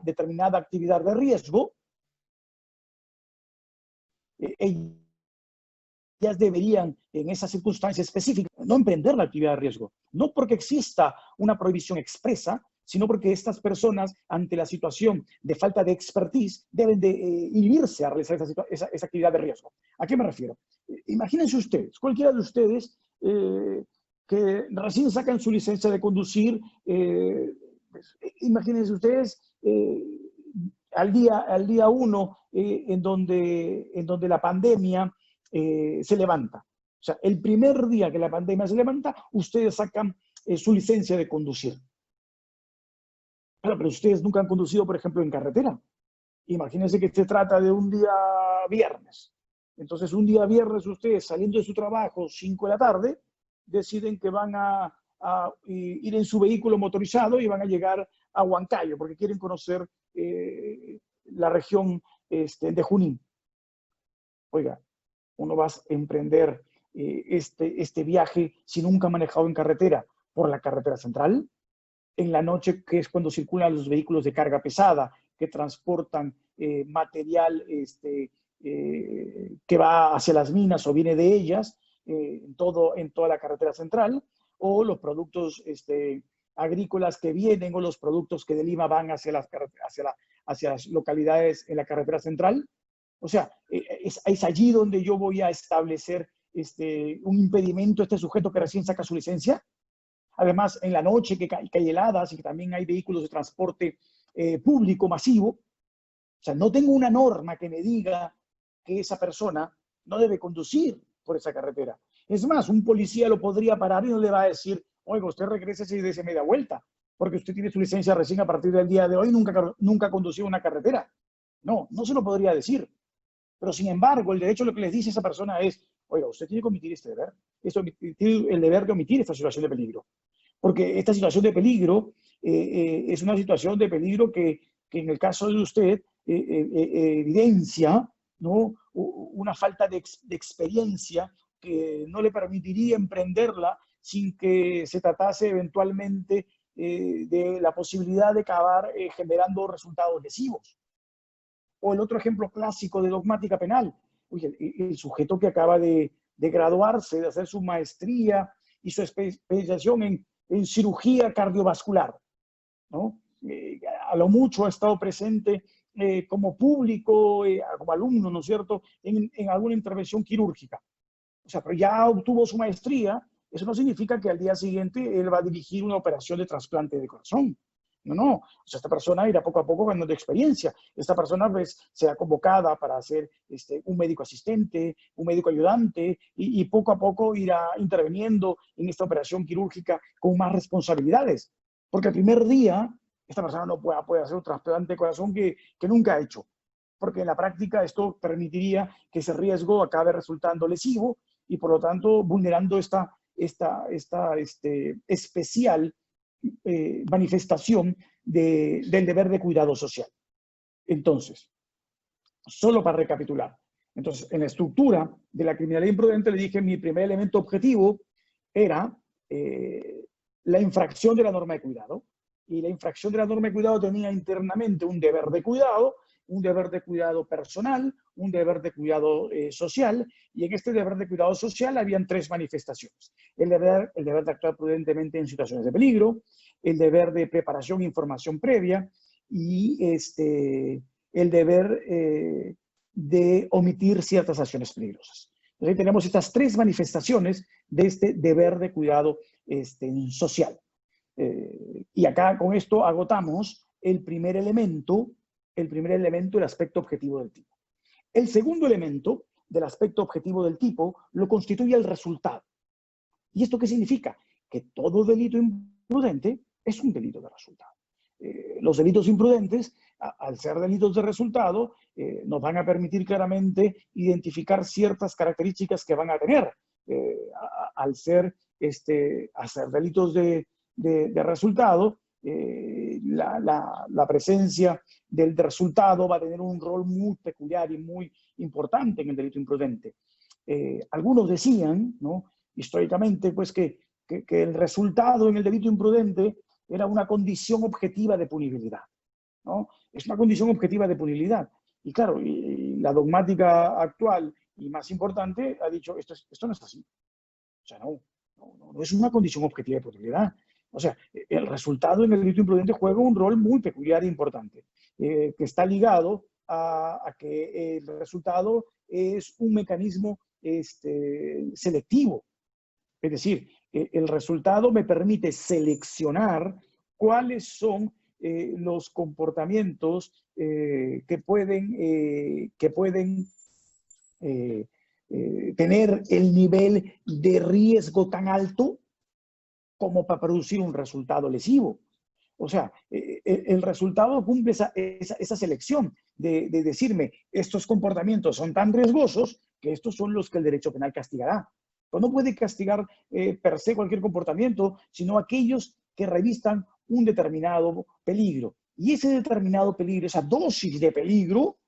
determinada actividad de riesgo, ellas deberían, en esas circunstancias específicas, no emprender la actividad de riesgo. No porque exista una prohibición expresa, sino porque estas personas, ante la situación de falta de expertise, deben de inhibirse a realizar esa actividad de riesgo. ¿A qué me refiero? Imagínense ustedes, cualquiera de ustedes que recién sacan su licencia de conducir, pues, imagínense ustedes al día 1 en donde la pandemia se levanta. O sea, el primer día que la pandemia se levanta, ustedes sacan su licencia de conducir. Claro, pero ustedes nunca han conducido, por ejemplo, en carretera. Imagínense que se trata de un día viernes. Entonces, un día viernes ustedes saliendo de su trabajo, 5 de la tarde, deciden que van a a ir en su vehículo motorizado y van a llegar a Huancayo porque quieren conocer la región de Junín. Oiga, uno va a emprender este viaje si nunca ha manejado en carretera por la carretera central, en la noche, que es cuando circulan los vehículos de carga pesada que transportan material que va hacia las minas o viene de ellas, en toda la carretera central, o los productos agrícolas que vienen, o los productos que de Lima van hacia las localidades en la carretera central. O sea, es allí donde yo voy a establecer un impedimento a este sujeto que recién saca su licencia. Además, en la noche que hay heladas y que también hay vehículos de transporte público masivo. O sea, no tengo una norma que me diga que esa persona no debe conducir por esa carretera. Es más, un policía lo podría parar y no le va a decir, oiga, usted regrese y dése media vuelta, porque usted tiene su licencia recién a partir del día de hoy, nunca ha conducido una carretera. No, no se lo podría decir. Pero sin embargo, el derecho lo que les dice a esa persona es, oiga, usted tiene que omitir este deber. Tiene el deber de omitir esta situación de peligro. Porque esta situación de peligro es una situación de peligro que en el caso de usted evidencia, ¿no?, una falta de experiencia que no le permitiría emprenderla sin que se tratase eventualmente de la posibilidad de acabar generando resultados lesivos. O el otro ejemplo clásico de dogmática penal, oye, el sujeto que acaba de graduarse, de hacer su maestría y su especialización en cirugía cardiovascular, ¿no? A lo mucho ha estado presente como público, como alumno, ¿no es cierto?, en alguna intervención quirúrgica. O sea, pero ya obtuvo su maestría, eso no significa que al día siguiente él va a dirigir una operación de trasplante de corazón. No, no. O sea, esta persona irá poco a poco ganando experiencia. Esta persona, pues, será convocada para ser un médico asistente, un médico ayudante, y poco a poco irá interviniendo en esta operación quirúrgica con más responsabilidades. Porque el primer día, esta persona no puede hacer un trasplante de corazón que nunca ha hecho. Porque en la práctica esto permitiría que ese riesgo acabe resultando lesivo y, por lo tanto, vulnerando esta especial manifestación del deber de cuidado social. Entonces, solo para recapitular. Entonces, en la estructura de la criminalidad imprudente le dije mi primer elemento objetivo era la infracción de la norma de cuidado. Y la infracción de la norma de cuidado tenía internamente un deber de cuidado personal, un deber de cuidado social, y en este deber de cuidado social habían tres manifestaciones. El deber de actuar prudentemente en situaciones de peligro, el deber de preparación e información previa, y el deber de omitir ciertas acciones peligrosas. Entonces ahí tenemos estas tres manifestaciones de este deber de cuidado social. Y acá con esto agotamos el primer elemento, el aspecto objetivo del tipo. El segundo elemento del aspecto objetivo del tipo lo constituye el resultado. ¿Y esto qué significa? Que todo delito imprudente es un delito de resultado. Los delitos imprudentes, al ser delitos de resultado, nos van a permitir claramente identificar ciertas características que van a tener. Al ser delitos de resultado, la presencia del resultado va a tener un rol muy peculiar y muy importante en el delito imprudente. Algunos decían, ¿no?, históricamente, pues que el resultado en el delito imprudente era una condición objetiva de punibilidad, ¿no? Es una condición objetiva de punibilidad. Y claro, y la dogmática actual y más importante ha dicho, esto no es así. O sea, no es una condición objetiva de punibilidad. O sea, el resultado en el delito imprudente juega un rol muy peculiar e importante, que está ligado a que el resultado es un mecanismo selectivo. Es decir, el resultado me permite seleccionar cuáles son los comportamientos que pueden tener el nivel de riesgo tan alto como para producir un resultado lesivo. O sea, el resultado cumple esa selección de decirme, estos comportamientos son tan riesgosos que estos son los que el derecho penal castigará. Pero no puede castigar per se cualquier comportamiento, sino aquellos que revistan un determinado peligro. Y ese determinado peligro, esa dosis de peligro,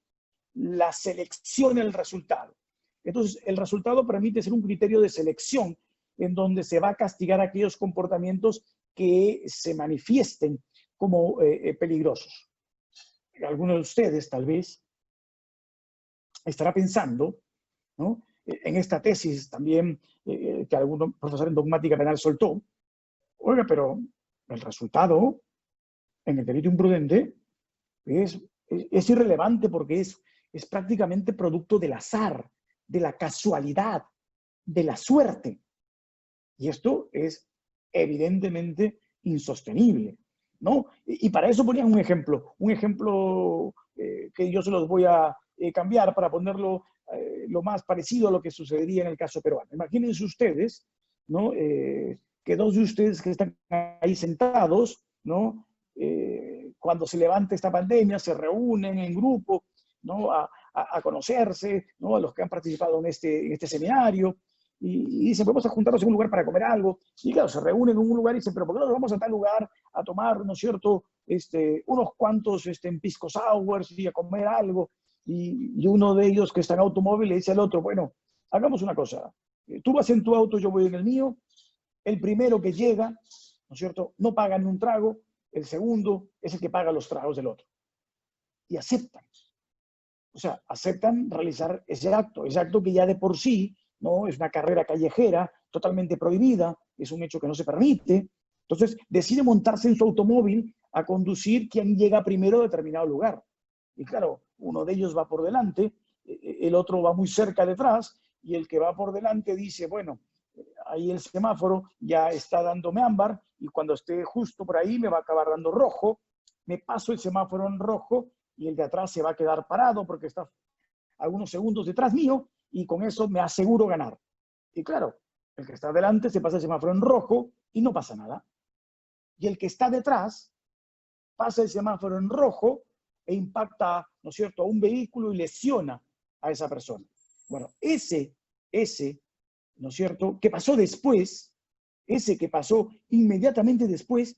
la selecciona el resultado. Entonces, el resultado permite ser un criterio de selección en donde se va a castigar aquellos comportamientos que se manifiesten como peligrosos. Algunos de ustedes, tal vez, estará pensando, ¿no?, en esta tesis también que algún profesor en dogmática penal soltó. Oiga, pero el resultado en el delito imprudente es irrelevante porque es prácticamente producto del azar, de la casualidad, de la suerte. Y esto es evidentemente insostenible, ¿no? Y para eso ponían un ejemplo que yo se los voy a cambiar para ponerlo lo más parecido a lo que sucedería en el caso peruano. Imagínense ustedes, ¿no?, que dos de ustedes que están ahí sentados, ¿no?, cuando se levanta esta pandemia, se reúnen en grupo, ¿no?, a conocerse, ¿no?, a los que han participado en este seminario, y dicen, vamos a juntarnos en un lugar para comer algo. Y claro, se reúnen en un lugar y dicen, pero ¿por qué no nos vamos a tal lugar a tomar, ¿no es cierto?, unos cuantos pisco sours y a comer algo? Y uno de ellos que está en automóvil le dice al otro, bueno, hagamos una cosa. Tú vas en tu auto, yo voy en el mío. El primero que llega, ¿no es cierto?, no paga ni un trago. El segundo es el que paga los tragos del otro. Y aceptan. O sea, aceptan realizar ese acto que ya de por sí, ¿no?, es una carrera callejera, totalmente prohibida, es un hecho que no se permite. Entonces, decide montarse en su automóvil a conducir quien llega primero a determinado lugar. Y claro, uno de ellos va por delante, el otro va muy cerca detrás, y el que va por delante dice, bueno, ahí el semáforo ya está dándome ámbar, y cuando esté justo por ahí me va a acabar dando rojo, me paso el semáforo en rojo, y el de atrás se va a quedar parado porque está algunos segundos detrás mío, y con eso me aseguro ganar. Y claro, el que está delante se pasa el semáforo en rojo y no pasa nada. Y el que está detrás pasa el semáforo en rojo e impacta, ¿no es cierto?, a un vehículo y lesiona a esa persona. Bueno, ese, ¿no es cierto?, que pasó después, ese que pasó inmediatamente después,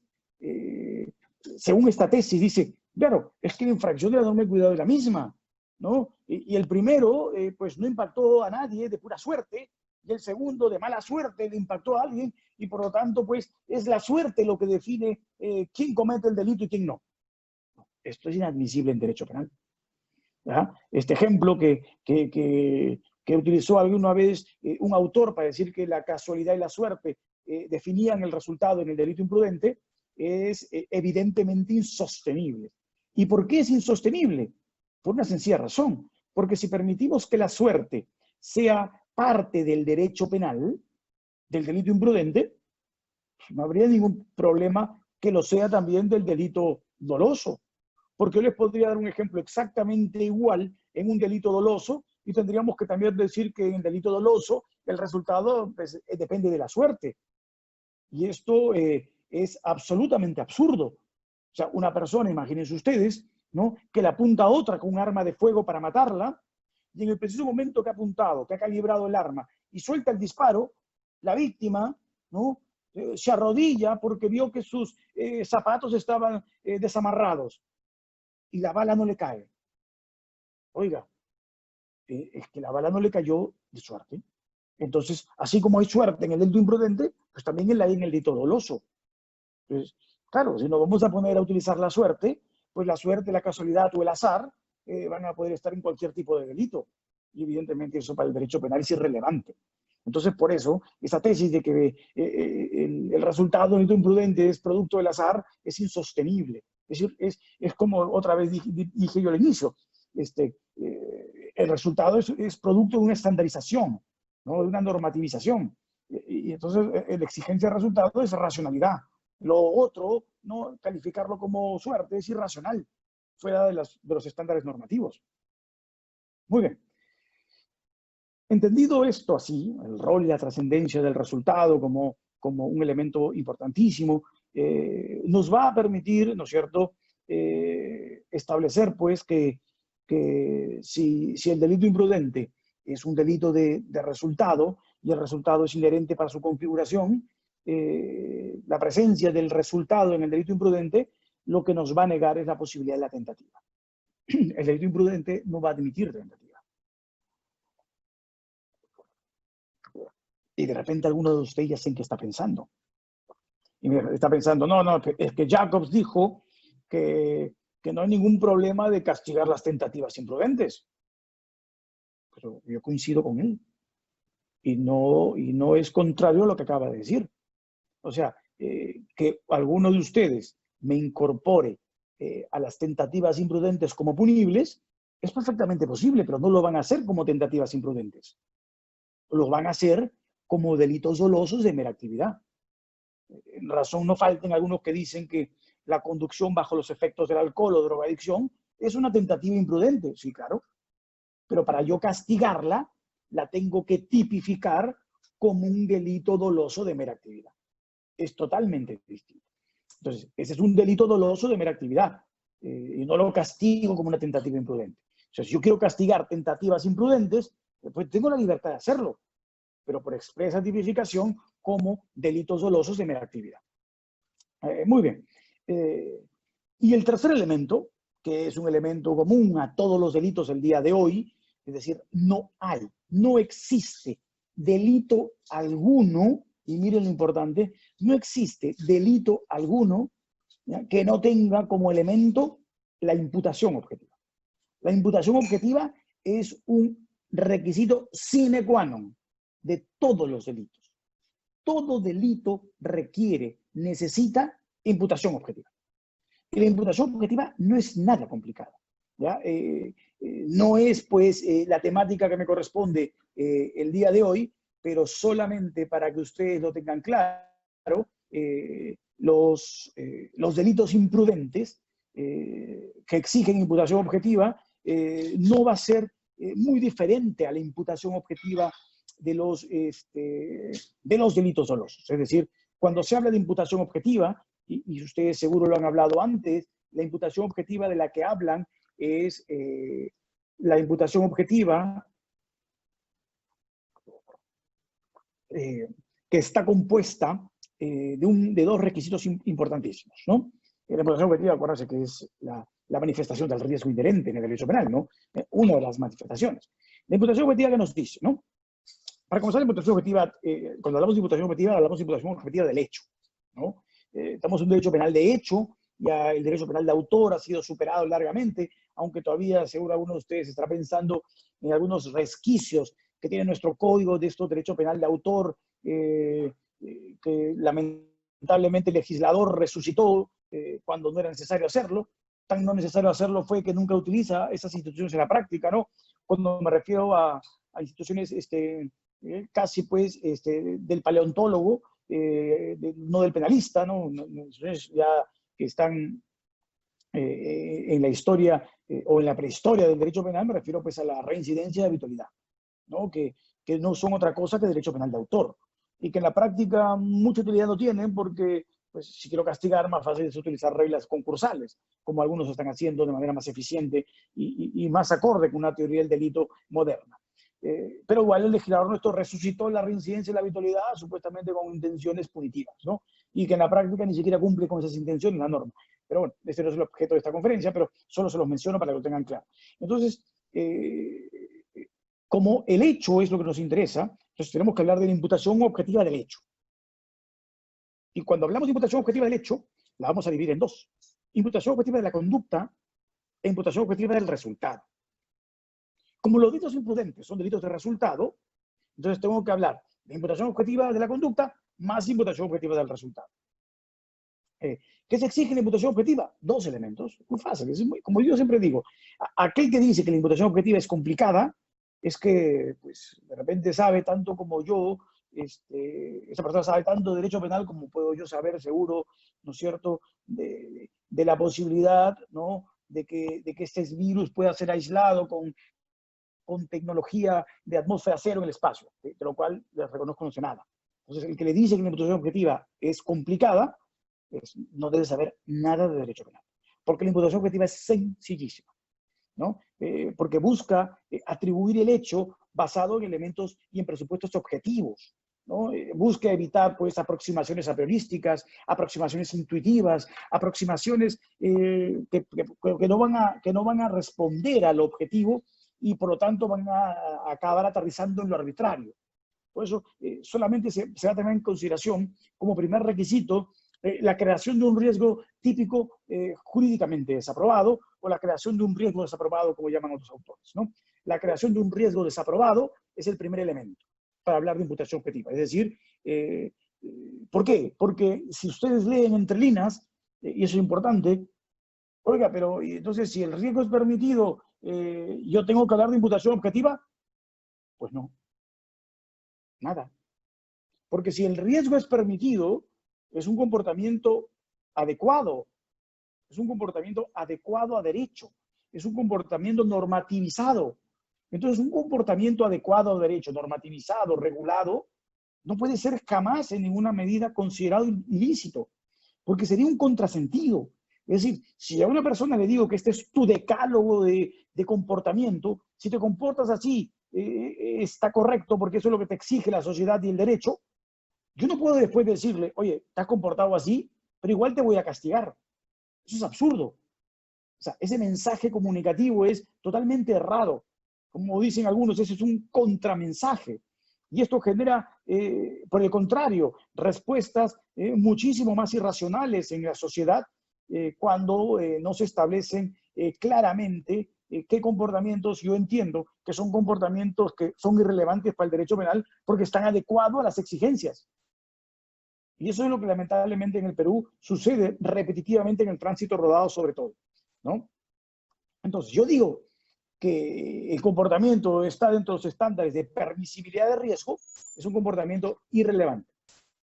según esta tesis, dice, claro, es que la infracción de la norma de cuidado es la misma, ¿no? Y el primero, pues no impactó a nadie de pura suerte, y el segundo de mala suerte le impactó a alguien, y por lo tanto, pues es la suerte lo que define quién comete el delito y quién no. Esto es inadmisible en derecho penal. ¿Ya? Este ejemplo que utilizó alguna vez un autor para decir que la casualidad y la suerte definían el resultado en el delito imprudente es evidentemente insostenible. ¿Y por qué es insostenible? Por una sencilla razón. Porque si permitimos que la suerte sea parte del derecho penal, del delito imprudente, no habría ningún problema que lo sea también del delito doloso. Porque yo les podría dar un ejemplo exactamente igual en un delito doloso y tendríamos que también decir que en el delito doloso el resultado pues, depende de la suerte. Y esto es absolutamente absurdo. O sea, una persona, imagínense ustedes, ¿no?, que le apunta a otra con un arma de fuego para matarla, y en el preciso momento que ha apuntado, que ha calibrado el arma y suelta el disparo, la víctima, ¿no?, se arrodilla porque vio que sus zapatos estaban desamarrados y la bala no le cae. Oiga, es que la bala no le cayó de suerte. Entonces, así como hay suerte en el delito imprudente, pues también la hay en el delito doloso. Entonces, claro, si nos vamos a poner a utilizar la suerte, pues la suerte, la casualidad o el azar van a poder estar en cualquier tipo de delito. Y evidentemente eso para el derecho penal es irrelevante. Entonces, por eso, esa tesis de que el resultado del delito imprudente es producto del azar es insostenible. Es decir, es como otra vez dije yo al inicio, el resultado es producto de una estandarización, ¿no?, de una normativización. Y entonces la exigencia de resultado es racionalidad. Lo otro, no calificarlo como suerte, es irracional, fuera de los estándares normativos. Muy bien. Entendido esto así, el rol y la trascendencia del resultado como un elemento importantísimo, nos va a permitir, ¿no es cierto?, establecer, pues, que si el delito imprudente es un delito de resultado, y el resultado es inherente para su configuración, la presencia del resultado en el delito imprudente lo que nos va a negar es la posibilidad de la tentativa. El delito imprudente no va a admitir tentativa. Y de repente alguno de ustedes ya sé en qué está pensando. Y mira, está pensando, no, es que Jacobs dijo que no hay ningún problema de castigar las tentativas imprudentes. Pero yo coincido con él. Y no es contrario a lo que acaba de decir. O sea, que alguno de ustedes me incorpore a las tentativas imprudentes como punibles es perfectamente posible, pero no lo van a hacer como tentativas imprudentes. Lo van a hacer como delitos dolosos de mera actividad. En razón no falten algunos que dicen que la conducción bajo los efectos del alcohol o drogadicción es una tentativa imprudente. Sí, claro. Pero para yo castigarla, la tengo que tipificar como un delito doloso de mera actividad. Es totalmente distinto. Entonces, ese es un delito doloso de mera actividad y no lo castigo como una tentativa imprudente. O sea, si yo quiero castigar tentativas imprudentes, pues tengo la libertad de hacerlo, pero por expresa tipificación como delitos dolosos de mera actividad. Muy bien. Y el tercer elemento, que es un elemento común a todos los delitos del día de hoy, es decir, no existe delito alguno, y miren lo importante, no existe delito alguno, ¿ya?, que no tenga como elemento la imputación objetiva. La imputación objetiva es un requisito sine qua non de todos los delitos. Todo delito necesita imputación objetiva. Y la imputación objetiva no es nada complicada, ¿ya? No es, pues, la temática que me corresponde el día de hoy, pero solamente para que ustedes lo tengan claro, los delitos imprudentes que exigen imputación objetiva no va a ser muy diferente a la imputación objetiva de los delitos dolosos. Es decir, cuando se habla de imputación objetiva, y ustedes seguro lo han hablado antes, la imputación objetiva de la que hablan es la imputación objetiva que está compuesta de dos requisitos importantísimos, ¿no? La imputación objetiva, acuérdense que es la manifestación del riesgo inherente en el derecho penal, ¿no? Una de las manifestaciones. La imputación objetiva que nos dice, ¿no? Para comenzar, la imputación objetiva, cuando hablamos de imputación objetiva, hablamos de imputación objetiva del hecho, ¿no? Estamos en un derecho penal de hecho, ya el derecho penal de autor ha sido superado largamente, aunque todavía seguro alguno de ustedes estará pensando en algunos resquicios que tiene nuestro código de estos derecho penal de autor, que lamentablemente el legislador resucitó cuando no era necesario hacerlo. Tan no necesario hacerlo fue que nunca utiliza esas instituciones en la práctica, ¿no? Cuando me refiero a instituciones casi pues del paleontólogo, no del penalista, ¿no? Ya que están en la historia o en la prehistoria del derecho penal, me refiero pues a la reincidencia de habitualidad, ¿no? Que no son otra cosa que derecho penal de autor, y que en la práctica mucha utilidad no tienen porque, pues, si quiero castigar, más fácil es utilizar reglas concursales, como algunos están haciendo de manera más eficiente y más acorde con una teoría del delito moderna. Pero igual el legislador nuestro resucitó la reincidencia y la habitualidad supuestamente con intenciones punitivas, ¿no? Y que en la práctica ni siquiera cumple con esas intenciones la norma. Pero bueno, este no es el objeto de esta conferencia, pero solo se los menciono para que lo tengan claro. Entonces, como el hecho es lo que nos interesa, entonces tenemos que hablar de la imputación objetiva del hecho. Y cuando hablamos de imputación objetiva del hecho, la vamos a dividir en dos. Imputación objetiva de la conducta e imputación objetiva del resultado. Como los delitos imprudentes son delitos de resultado, entonces tengo que hablar de imputación objetiva de la conducta más imputación objetiva del resultado. ¿Qué se exige en la imputación objetiva? Dos elementos. Muy fácil. Como yo siempre digo, aquel que dice que la imputación objetiva es complicada es que, pues, de repente sabe tanto como yo, esa persona sabe tanto de derecho penal como puedo yo saber, seguro, ¿no es cierto?, de la posibilidad, ¿no?, de que este virus pueda ser aislado con tecnología de atmósfera cero en el espacio, de lo cual les reconozco no sé nada. Entonces, el que le dice que la imputación objetiva es complicada, no debe saber nada de derecho penal, porque la imputación objetiva es sencillísima, ¿no? Porque busca atribuir el hecho basado en elementos y en presupuestos objetivos, ¿no? Busca evitar pues aproximaciones a priorísticas, aproximaciones intuitivas, aproximaciones que no van a responder al objetivo y por lo tanto van a acabar aterrizando en lo arbitrario. Por eso solamente se va a tener en consideración como primer requisito la creación de un riesgo típico jurídicamente desaprobado o la creación de un riesgo desaprobado, como llaman otros autores, ¿no? La creación de un riesgo desaprobado es el primer elemento para hablar de imputación objetiva. Es decir, ¿por qué? Porque si ustedes leen entre líneas, y eso es importante, oiga, pero entonces si el riesgo es permitido, ¿yo tengo que hablar de imputación objetiva? Pues no, nada. Porque si el riesgo es permitido, es un comportamiento adecuado, es un comportamiento adecuado a derecho, es un comportamiento normativizado. Entonces, un comportamiento adecuado a derecho, normativizado, regulado, no puede ser jamás en ninguna medida considerado ilícito, porque sería un contrasentido. Es decir, si a una persona le digo que este es tu decálogo de comportamiento, si te comportas así, está correcto porque eso es lo que te exige la sociedad y el derecho, yo no puedo después decirle, oye, te has comportado así, pero igual te voy a castigar. Eso es absurdo. O sea, ese mensaje comunicativo es totalmente errado. Como dicen algunos, ese es un contramensaje. Y esto genera, por el contrario, respuestas muchísimo más irracionales en la sociedad cuando no se establecen claramente qué comportamientos yo entiendo que son comportamientos que son irrelevantes para el derecho penal porque están adecuados a las exigencias. Y eso es lo que lamentablemente en el Perú sucede repetitivamente en el tránsito rodado sobre todo, ¿no? Entonces, yo digo que el comportamiento está dentro de los estándares de permisibilidad de riesgo, es un comportamiento irrelevante.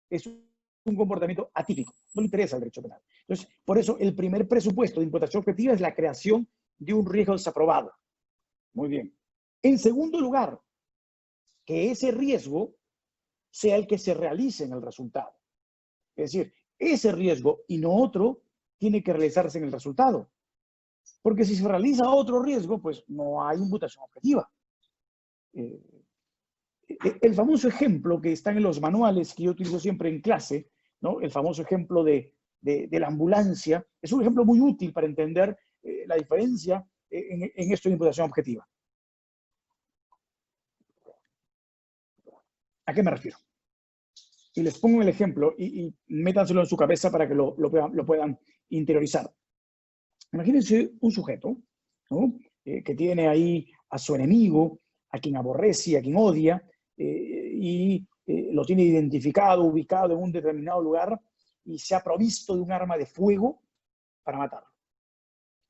Es un comportamiento atípico. No le interesa el derecho penal. Entonces, por eso el primer presupuesto de imputación objetiva es la creación de un riesgo desaprobado. Muy bien. En segundo lugar, que ese riesgo sea el que se realice en el resultado. Es decir, ese riesgo y no otro tiene que realizarse en el resultado. Porque si se realiza otro riesgo, pues no hay imputación objetiva. El famoso ejemplo que está en los manuales que yo utilizo siempre en clase, ¿no? El famoso ejemplo de la ambulancia, es un ejemplo muy útil para entender la diferencia en esto de imputación objetiva. ¿A qué me refiero? Y les pongo el ejemplo y métanselo en su cabeza para que lo puedan interiorizar. Imagínense un sujeto, ¿no? Que tiene ahí a su enemigo, a quien aborrece, a quien odia, y lo tiene identificado, ubicado en un determinado lugar y se ha provisto de un arma de fuego para matarlo.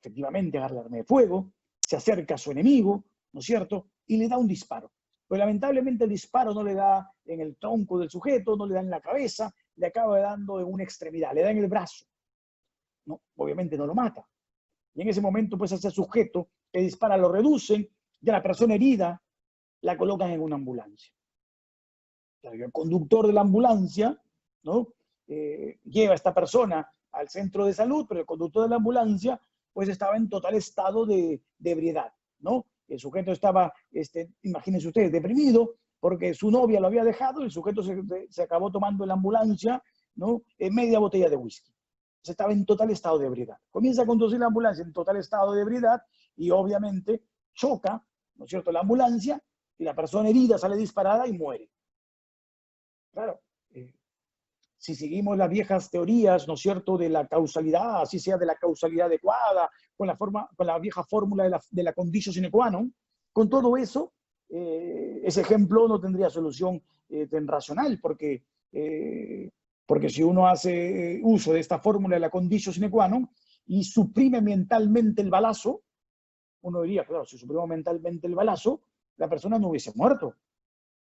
Efectivamente, agarra el arma de fuego, se acerca a su enemigo, ¿no es cierto? Y le da un disparo. Pero lamentablemente el disparo no le da en el tronco del sujeto, no le da en la cabeza, le acaba dando en una extremidad, le da en el brazo. No, obviamente no lo mata. Y en ese momento, pues, a ese sujeto que dispara lo reducen y a la persona herida la colocan en una ambulancia. El conductor de la ambulancia, ¿no? Lleva a esta persona al centro de salud, pero el conductor de la ambulancia, pues, estaba en total estado de ebriedad, ¿no? El sujeto estaba, imagínense ustedes, deprimido porque su novia lo había dejado y el sujeto se acabó tomando en la ambulancia, ¿no? Media botella de whisky. Se estaba en total estado de ebriedad. Comienza a conducir la ambulancia en total estado de ebriedad y obviamente choca, ¿no es cierto?, la ambulancia y la persona herida sale disparada y muere. Claro, si seguimos las viejas teorías, ¿no es cierto?, de la causalidad, así sea de la causalidad adecuada, con la vieja fórmula de la conditio sine qua non, con todo eso, ese ejemplo no tendría solución tan racional, porque si uno hace uso de esta fórmula de la conditio sine qua non y suprime mentalmente el balazo, uno diría, claro, si suprimo mentalmente el balazo, la persona no hubiese muerto.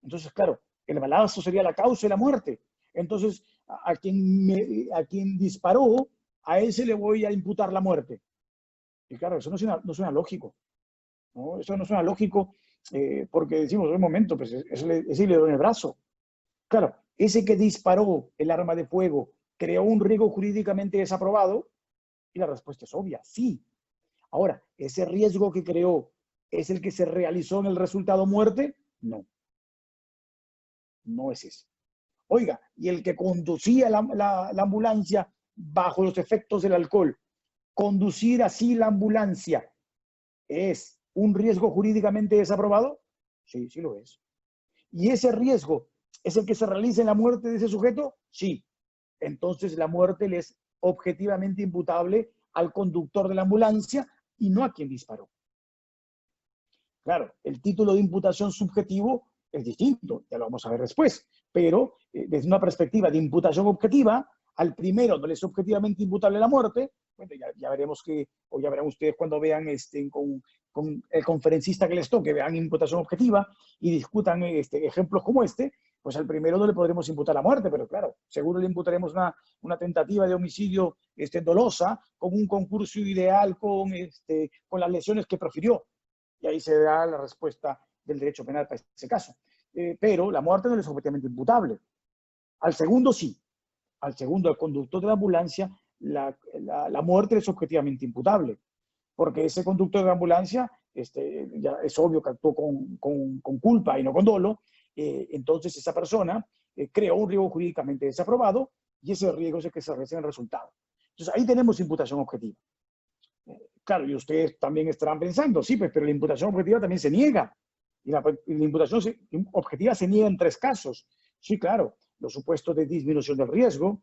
Entonces, claro, el balazo sería la causa de la muerte. Entonces, a quien disparó, a ese le voy a imputar la muerte. Y claro, eso no suena lógico, ¿no? Eso no suena lógico porque decimos, un momento, pues ese le doy el brazo. Claro, ese que disparó el arma de fuego creó un riesgo jurídicamente desaprobado y la respuesta es obvia, sí. Ahora, ese riesgo que creó es el que se realizó en el resultado muerte, No, no es ese. Oiga, y el que conducía la ambulancia bajo los efectos del alcohol, conducir así la ambulancia, ¿es un riesgo jurídicamente desaprobado? Sí, sí lo es. ¿Y ese riesgo es el que se realiza en la muerte de ese sujeto? Sí. Entonces la muerte le es objetivamente imputable al conductor de la ambulancia y no a quien disparó. Claro, el título de imputación subjetivo es distinto, ya lo vamos a ver después, pero desde una perspectiva de imputación objetiva, al primero no le es objetivamente imputable la muerte. Bueno, ya veremos o ya verán ustedes cuando vean con el conferencista que les toque, vean imputación objetiva y discutan ejemplos como este, pues al primero no le podremos imputar la muerte, pero claro, seguro le imputaremos una tentativa de homicidio dolosa, con un concurso ideal, con las lesiones que profirió. Y ahí se da la respuesta del derecho penal para ese caso. Pero la muerte no es objetivamente imputable. Al segundo sí. Al segundo, al conductor de la ambulancia, la muerte es objetivamente imputable. Porque ese conductor de la ambulancia, ya es obvio que actuó con culpa y no con dolo. Entonces esa persona creó un riesgo jurídicamente desaprobado y ese riesgo es el que se realiza en el resultado. Entonces ahí tenemos imputación objetiva. Claro, y ustedes también estarán pensando, sí, pues, pero la imputación objetiva también se niega. Y la imputación objetiva se niega en 3 casos. Sí, claro, los supuestos de disminución del riesgo,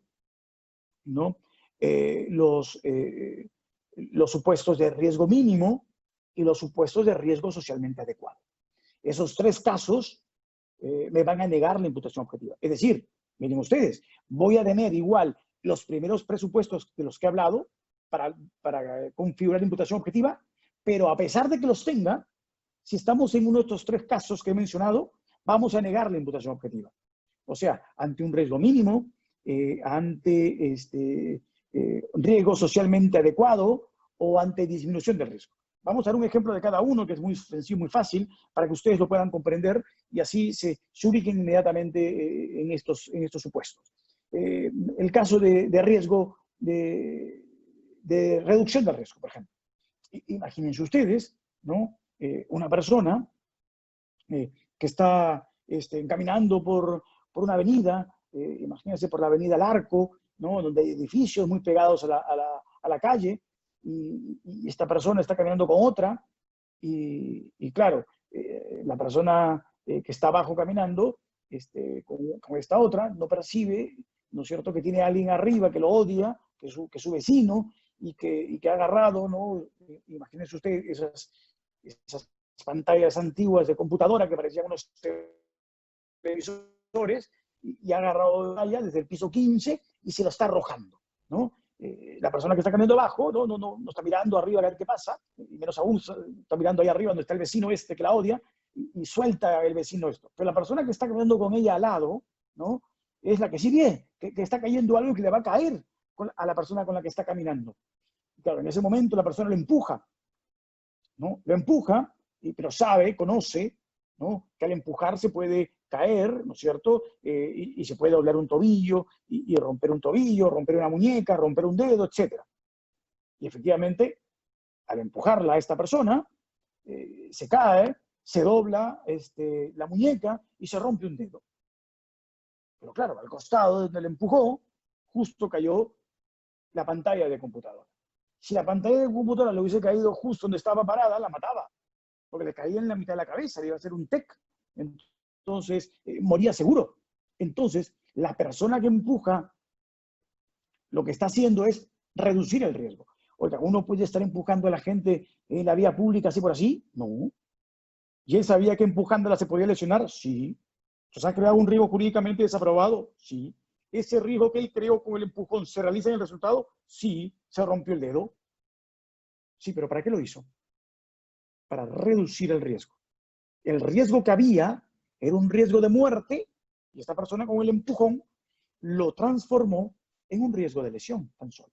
¿no? Los supuestos de riesgo mínimo y los supuestos de riesgo socialmente adecuado. Esos 3 casos me van a negar la imputación objetiva. Es decir, miren ustedes, voy a tener igual los primeros presupuestos de los que he hablado, para configurar la imputación objetiva, pero a pesar de que los tenga, si estamos en uno de estos 3 casos que he mencionado, vamos a negar la imputación objetiva. O sea, ante un riesgo mínimo, ante riesgo socialmente adecuado o ante disminución del riesgo. Vamos a dar un ejemplo de cada uno que es muy sencillo, muy fácil, para que ustedes lo puedan comprender y así se ubiquen inmediatamente en estos supuestos. El caso de riesgo de reducción del riesgo, por ejemplo. Imagínense ustedes, ¿no? Una persona que está caminando por una avenida, imagínense por la avenida Larco, ¿no? Donde hay edificios muy pegados a la calle, y esta persona está caminando con otra, y claro, la persona que está abajo caminando con esta otra no percibe, ¿no es cierto?, que tiene a alguien arriba que lo odia, que es su vecino, y que ha agarrado, ¿no? Imagínense usted esas pantallas antiguas de computadora que parecían unos televisores, y ha agarrado allá desde el piso 15 y se lo está arrojando, ¿no? La persona que está caminando abajo no está mirando arriba a ver qué pasa, y menos aún está mirando ahí arriba donde está el vecino que la odia, y suelta el vecino esto. Pero la persona que está caminando con ella al lado, ¿no?, es la que sí ve que está cayendo algo que le va a caer a la persona con la que está caminando. Claro, en ese momento la persona lo empuja, ¿no? Lo empuja, pero conoce, ¿no?, que al empujar se puede caer, ¿no es cierto?, y se puede doblar un tobillo, y romper un tobillo, romper una muñeca, romper un dedo, etc. Y efectivamente, al empujarla a esta persona, se cae, se dobla la muñeca y se rompe un dedo. Pero claro, al costado donde le empujó, justo cayó la pantalla de computadora. Si la pantalla de computadora le hubiese caído justo donde estaba parada, la mataba, porque le caía en la mitad de la cabeza, le iba a hacer un TEC. Entonces, moría seguro. Entonces, la persona que empuja, lo que está haciendo es reducir el riesgo. Oiga, ¿uno puede estar empujando a la gente en la vía pública así por así? No. ¿Y él sabía que empujándola se podía lesionar? Sí. ¿Se ha creado un riesgo jurídicamente desaprobado? Sí. ¿Ese riesgo que él creó con el empujón se realiza en el resultado? Sí. ¿Se rompió el dedo? Sí, pero ¿para qué lo hizo? Para reducir el riesgo. El riesgo que había era un riesgo de muerte, y esta persona con el empujón lo transformó en un riesgo de lesión tan solo.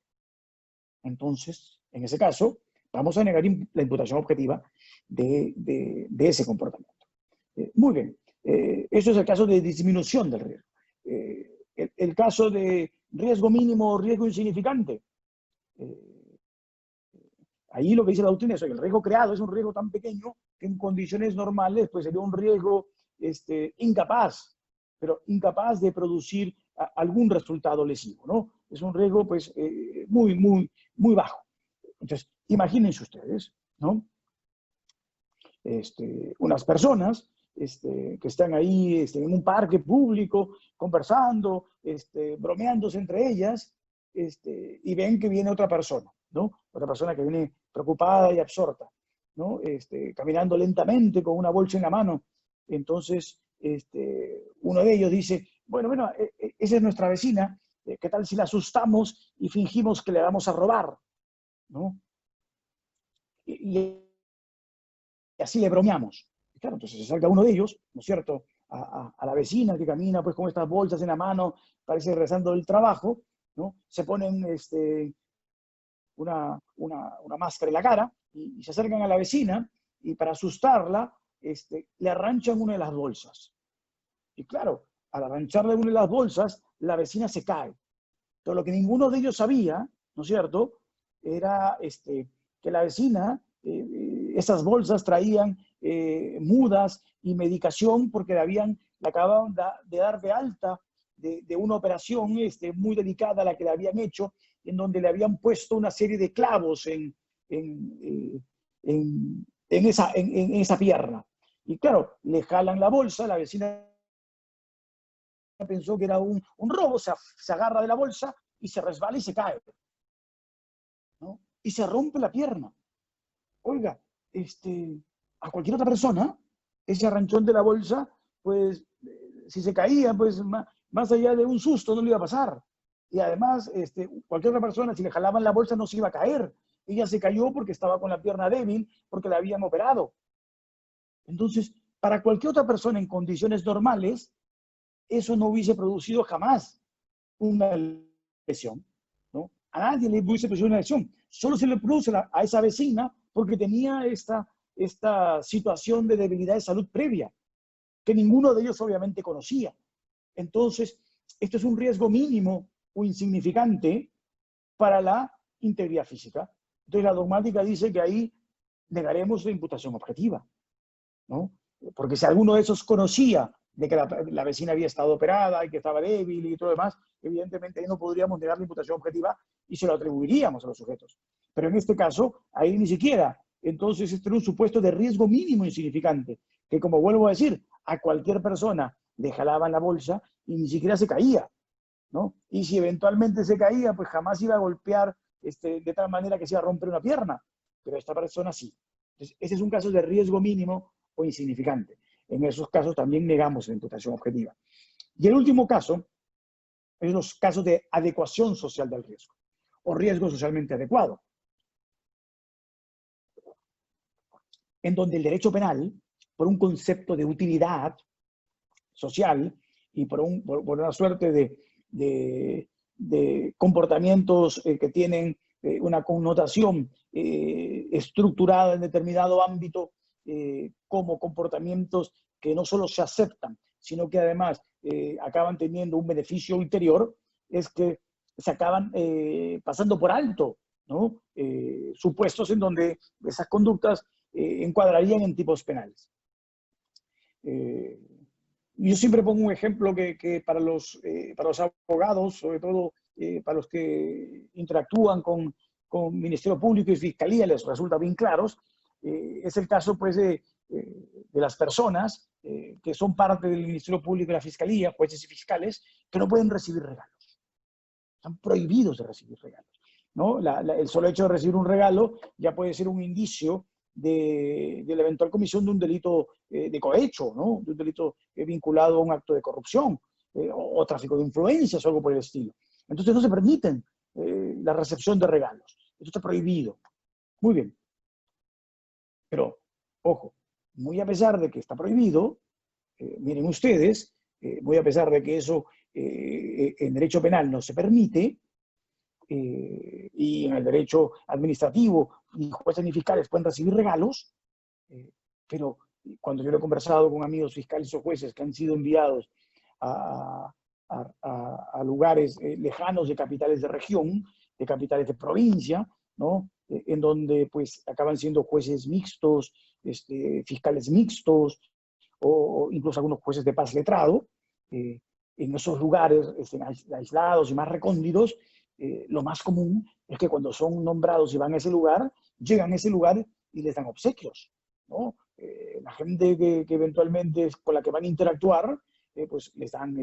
Entonces, en ese caso, vamos a negar la imputación objetiva de ese comportamiento. Muy bien. Eso es el caso de disminución del riesgo. El caso de riesgo mínimo o riesgo insignificante. Ahí lo que dice la doctrina es que el riesgo creado es un riesgo tan pequeño que en condiciones normales pues sería un riesgo incapaz, pero incapaz de producir algún resultado lesivo, ¿no? Es un riesgo, pues, muy bajo. Entonces, imagínense ustedes, ¿no? Unas personas que están ahí en un parque público, conversando, bromeándose entre ellas, y ven que viene otra persona, ¿no? Otra persona que viene preocupada y absorta, ¿no? Caminando lentamente con una bolsa en la mano. Entonces, uno de ellos dice, bueno, esa es nuestra vecina, ¿qué tal si la asustamos y fingimos que le vamos a robar? ¿No? Y así le bromeamos. Y claro, entonces se salga uno de ellos, ¿no es cierto?, a la vecina que camina pues con estas bolsas en la mano, parece rezando del trabajo, ¿no? Se ponen una máscara en la cara y se acercan a la vecina y para asustarla le arranchan una de las bolsas. Y claro, al arrancharle una de las bolsas, la vecina se cae. Pero lo que ninguno de ellos sabía, ¿no es cierto?, era que la vecina, esas bolsas traían mudas y medicación porque le acababan de dar de alta de una operación muy delicada a la que le habían hecho, en donde le habían puesto una serie de clavos en esa pierna. Y claro, le jalan la bolsa, la vecina pensó que era un robo, se agarra de la bolsa y se resbala y se cae, ¿no? Y se rompe la pierna. Oiga, a cualquier otra persona, ese arranchón de la bolsa, pues, si se caía, pues, más allá de un susto no le iba a pasar. Y además, cualquier otra persona, si le jalaban la bolsa, no se iba a caer. Ella se cayó porque estaba con la pierna débil, porque la habían operado. Entonces, para cualquier otra persona en condiciones normales, eso no hubiese producido jamás una lesión, ¿no? A nadie le hubiese producido una lesión. Solo se le produce a esa vecina porque tenía esta situación de debilidad de salud previa, que ninguno de ellos obviamente conocía. Entonces, esto es un riesgo mínimo o insignificante para la integridad física. Entonces, la dogmática dice que ahí negaremos la imputación objetiva, ¿no? Porque si alguno de esos conocía de que la vecina había estado operada y que estaba débil y todo lo demás, evidentemente ahí no podríamos negar la imputación objetiva y se lo atribuiríamos a los sujetos. Pero en este caso, ahí ni siquiera. Entonces, este era un supuesto de riesgo mínimo insignificante, que como vuelvo a decir, a cualquier persona le jalaban la bolsa y ni siquiera se caía, ¿no? Y si eventualmente se caía, pues jamás iba a golpear de tal manera que se iba a romper una pierna, pero esta persona sí. Entonces, ese es un caso de riesgo mínimo o insignificante. En esos casos también negamos la imputación objetiva. Y el último caso es los casos de adecuación social del riesgo o riesgo socialmente adecuado, en donde el derecho penal, por un concepto de utilidad social y por una suerte de comportamientos que tienen una connotación estructurada en determinado ámbito, como comportamientos que no solo se aceptan, sino que además acaban teniendo un beneficio ulterior, es que se acaban pasando por alto, ¿no? Supuestos en donde esas conductas encuadrarían en tipos penales. Yo siempre pongo un ejemplo que para los abogados, sobre todo para los que interactúan con Ministerio Público y Fiscalía, les resulta bien claros, es el caso pues, de las personas que son parte del Ministerio Público y la Fiscalía, jueces y fiscales, que no pueden recibir regalos. Están prohibidos de recibir regalos, ¿no? El solo hecho de recibir un regalo ya puede ser un indicio de la eventual comisión de un delito de cohecho, ¿no? De un delito vinculado a un acto de corrupción o tráfico de influencias o algo por el estilo. Entonces no se permiten la recepción de regalos. Esto está prohibido. Muy bien. Pero, ojo, muy a pesar de que está prohibido, miren ustedes, muy a pesar de que eso en derecho penal no se permite, y en el derecho administrativo ni jueces ni fiscales pueden recibir regalos, pero cuando yo he conversado con amigos fiscales o jueces que han sido enviados a lugares lejanos de capitales de región, de capitales de provincia, ¿no? En donde pues acaban siendo jueces mixtos, fiscales mixtos, o incluso algunos jueces de paz letrado, en esos lugares aislados y más recónditos, lo más común es que cuando son nombrados y van a ese lugar, llegan a ese lugar y les dan obsequios, ¿no? La gente que eventualmente es con la que van a interactuar, pues les dan,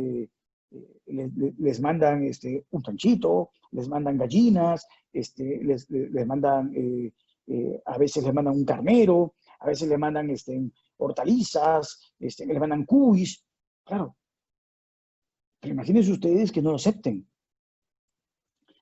les mandan un chanchito, les mandan gallinas, les mandan, a veces les mandan un carnero, a veces les mandan hortalizas, les mandan cuis. Claro, pero imagínense ustedes que no lo acepten.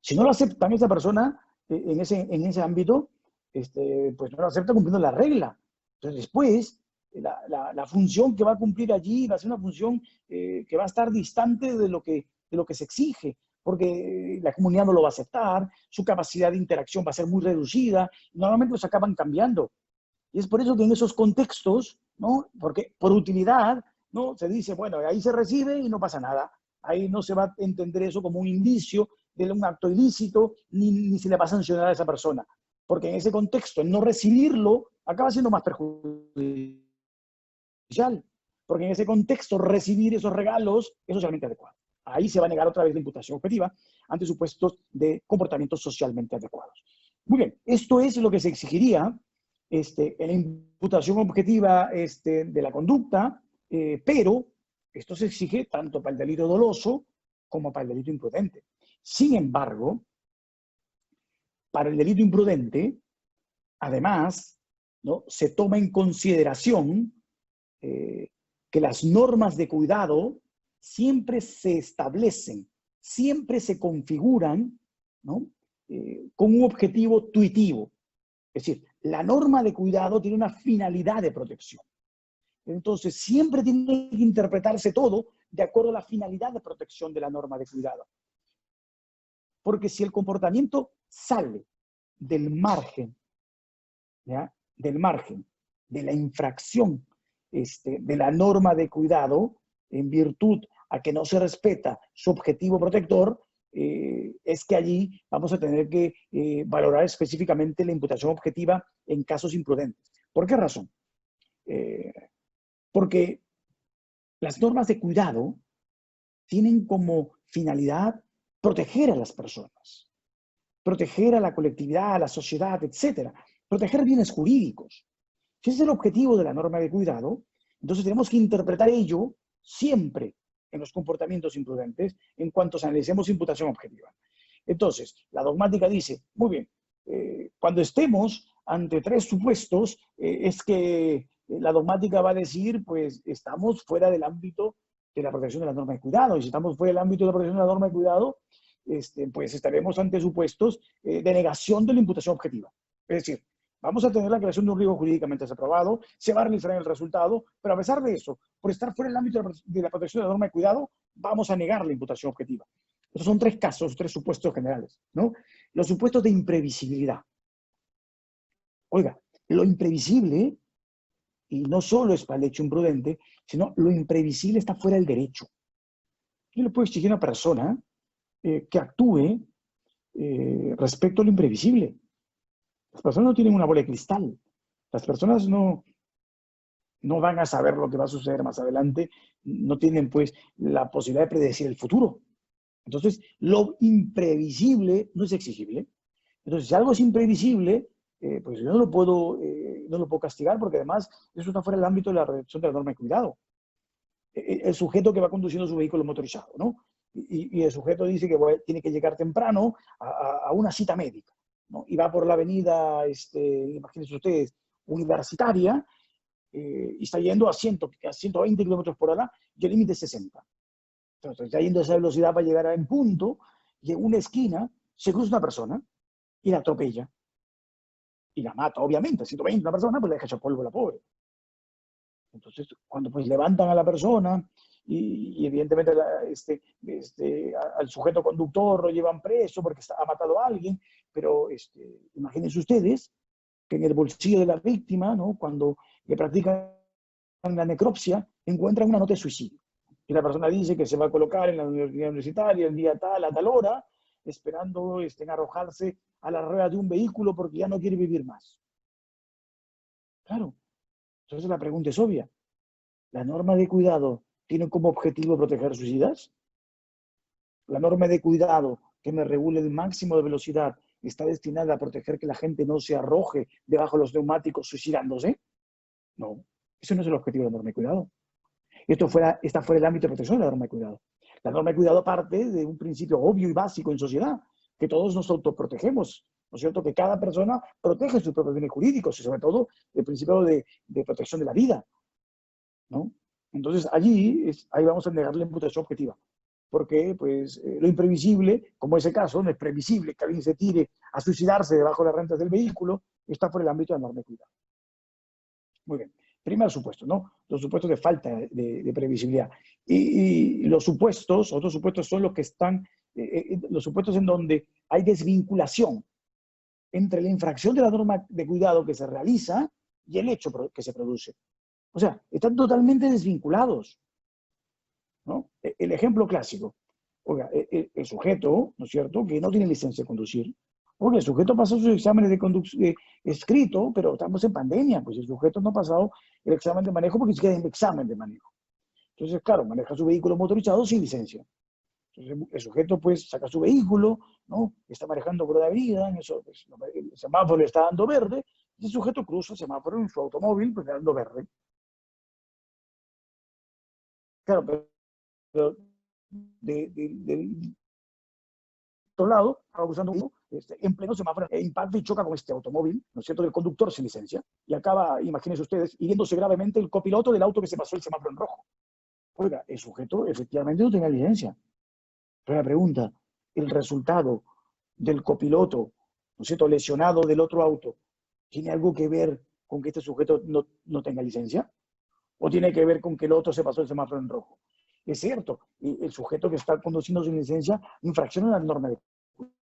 Si no lo aceptan esa persona en ese ámbito, pues no lo acepta cumpliendo la regla. Entonces después, la función que va a cumplir allí va a ser una función que va a estar distante de lo que se exige, porque la comunidad no lo va a aceptar, su capacidad de interacción va a ser muy reducida, y normalmente los acaban cambiando. Y es por eso que en esos contextos, ¿no? Porque por utilidad, ¿no? Se dice, bueno, ahí se recibe y no pasa nada. Ahí no se va a entender eso como un indicio de un acto ilícito, ni se le va a sancionar a esa persona. Porque en ese contexto, el no recibirlo acaba siendo más perjudicial. Porque en ese contexto, recibir esos regalos es socialmente adecuado. Ahí se va a negar otra vez la imputación objetiva ante supuestos de comportamientos socialmente adecuados. Muy bien, esto es lo que se exigiría en la imputación objetiva de la conducta, pero esto se exige tanto para el delito doloso como para el delito imprudente. Sin embargo, para el delito imprudente, además, ¿no?, se toma en consideración que las normas de cuidado siempre se establecen, siempre se configuran, ¿no?, con un objetivo tuitivo. Es decir, la norma de cuidado tiene una finalidad de protección. Entonces, siempre tiene que interpretarse todo de acuerdo a la finalidad de protección de la norma de cuidado. Porque si el comportamiento sale del margen, ¿ya?, del margen de la infracción de la norma de cuidado, en virtud a que no se respeta su objetivo protector, es que allí vamos a tener que valorar específicamente la imputación objetiva en casos imprudentes. ¿Por qué razón? Porque las normas de cuidado tienen como finalidad proteger a las personas, proteger a la colectividad, a la sociedad, etc. Proteger bienes jurídicos. Si ese es el objetivo de la norma de cuidado, entonces tenemos que interpretar ello siempre en los comportamientos imprudentes en cuanto analicemos imputación objetiva. Entonces, la dogmática dice, muy bien, cuando estemos ante tres supuestos, es que la dogmática va a decir, pues estamos fuera del ámbito de la protección de la norma de cuidado, y si estamos fuera del ámbito de la protección de la norma de cuidado, pues estaremos ante supuestos de negación de la imputación objetiva. Es decir, vamos a tener la creación de un riesgo jurídicamente desaprobado, se va a realizar en el resultado, pero a pesar de eso, por estar fuera del ámbito de la protección de la norma de cuidado, vamos a negar la imputación objetiva. Estos son tres casos, tres supuestos generales, ¿no? Los supuestos de imprevisibilidad. Oiga, lo imprevisible, y no solo es para el hecho imprudente, sino lo imprevisible está fuera del derecho. Yo le puedo exigir a una persona que actúe respecto a lo imprevisible. Las personas no tienen una bola de cristal. Las personas no van a saber lo que va a suceder más adelante, no tienen pues la posibilidad de predecir el futuro. Entonces, lo imprevisible no es exigible. Entonces, si algo es imprevisible, pues yo no lo puedo castigar, porque además eso está fuera del ámbito de la redacción de la norma de cuidado. El sujeto que va conduciendo su vehículo motorizado, ¿no? Y el sujeto dice que tiene que llegar temprano a una cita médica, ¿no? Y va por la avenida, imagínense ustedes, Universitaria, y está yendo a 120 kilómetros por hora, y el límite es 60. Entonces, está yendo a esa velocidad para llegar en punto, y en una esquina se cruza una persona y la atropella. Y la mata, obviamente. 120 una persona, pues le deja hecho polvo a la pobre. Entonces, cuando pues levantan a la persona y evidentemente al sujeto conductor lo llevan preso porque ha matado a alguien, pero imagínense ustedes que en el bolsillo de la víctima, ¿no?, cuando le practican la necropsia, encuentran una nota de suicidio. Y la persona dice que se va a colocar en la universidad universitaria el día tal, a tal hora, esperando arrojarse a la rueda de un vehículo porque ya no quiere vivir más. Claro. Entonces la pregunta es obvia. ¿La norma de cuidado tiene como objetivo proteger suicidas? ¿La norma de cuidado que me regule el máximo de velocidad está destinada a proteger que la gente no se arroje debajo de los neumáticos suicidándose? No, eso no es el objetivo de la norma de cuidado. Está fuera del ámbito de protección de la norma de cuidado. La norma de cuidado parte de un principio obvio y básico en sociedad, que todos nos autoprotegemos, ¿no es cierto? Que cada persona protege sus propios bienes jurídicos y sobre todo el principio de protección de la vida, ¿no? Entonces ahí vamos a negar la imputación objetiva, porque pues lo imprevisible, como ese caso, no es previsible que alguien se tire a suicidarse debajo de las rentas del vehículo, está fuera del ámbito de la norma de cuidado. Muy bien. Primer supuesto, ¿no? Los supuestos de falta de previsibilidad. Y los supuestos, otros supuestos son los que están, los supuestos en donde hay desvinculación entre la infracción de la norma de cuidado que se realiza y el hecho que se produce. O sea, están totalmente desvinculados, ¿no? El ejemplo clásico. Oiga, el sujeto, ¿no es cierto?, que no tiene licencia de conducir. Oiga, el sujeto pasó sus exámenes de conducción escrito, pero estamos en pandemia, pues el sujeto no ha pasado el examen de manejo porque se queda en el examen de manejo. Entonces, claro, maneja su vehículo motorizado sin licencia. Entonces, el sujeto, pues, saca su vehículo, ¿no? Está manejando por la avenida, en eso, pues, el semáforo le está dando verde, y el sujeto cruza el semáforo en su automóvil, pues, dando verde. Claro, pero del otro lado, estaba cruzando uno, en pleno semáforo, impacta y choca con este automóvil, ¿no es cierto?, del conductor sin licencia, y acaba, imagínense ustedes, hiriéndose gravemente el copiloto del auto que se pasó el semáforo en rojo. Oiga, el sujeto efectivamente no tenía licencia. Pero la pregunta, ¿el resultado del copiloto, ¿no es cierto?, lesionado del otro auto, tiene algo que ver con que este sujeto no tenga licencia? ¿O tiene que ver con que el otro se pasó el semáforo en rojo? Es cierto, el sujeto que está conduciendo sin licencia infracciona la norma de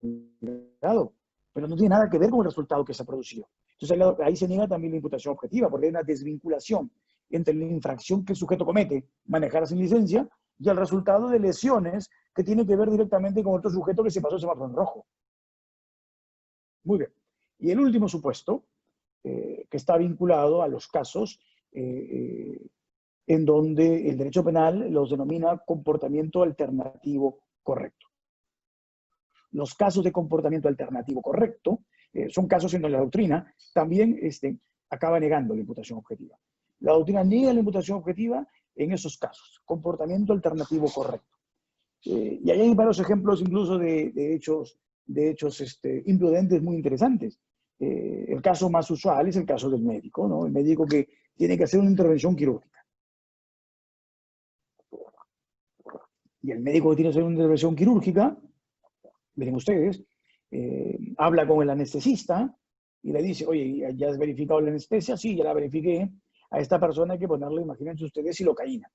cuidado, pero no tiene nada que ver con el resultado que se ha producido. Entonces ahí se niega también la imputación objetiva, porque hay una desvinculación entre la infracción que el sujeto comete, manejar sin licencia, y el resultado de lesiones que tiene que ver directamente con otro sujeto que se pasó el semáforo en rojo. Muy bien. Y el último supuesto, que está vinculado a los casos en donde el derecho penal los denomina comportamiento alternativo correcto. Los casos de comportamiento alternativo correcto son casos en donde la doctrina también acaba negando la imputación objetiva. La doctrina niega la imputación objetiva en esos casos, comportamiento alternativo correcto. Y ahí hay varios ejemplos incluso de hechos imprudentes muy interesantes. El caso más usual es el caso del médico, ¿no? El médico que tiene que hacer una intervención quirúrgica. Y el médico que tiene que hacer una intervención quirúrgica, miren ustedes, habla con el anestesista y le dice, oye, ¿ya has verificado la anestesia? Sí, ya la verifiqué. A esta persona hay que ponerle, imagínense ustedes, silocaína,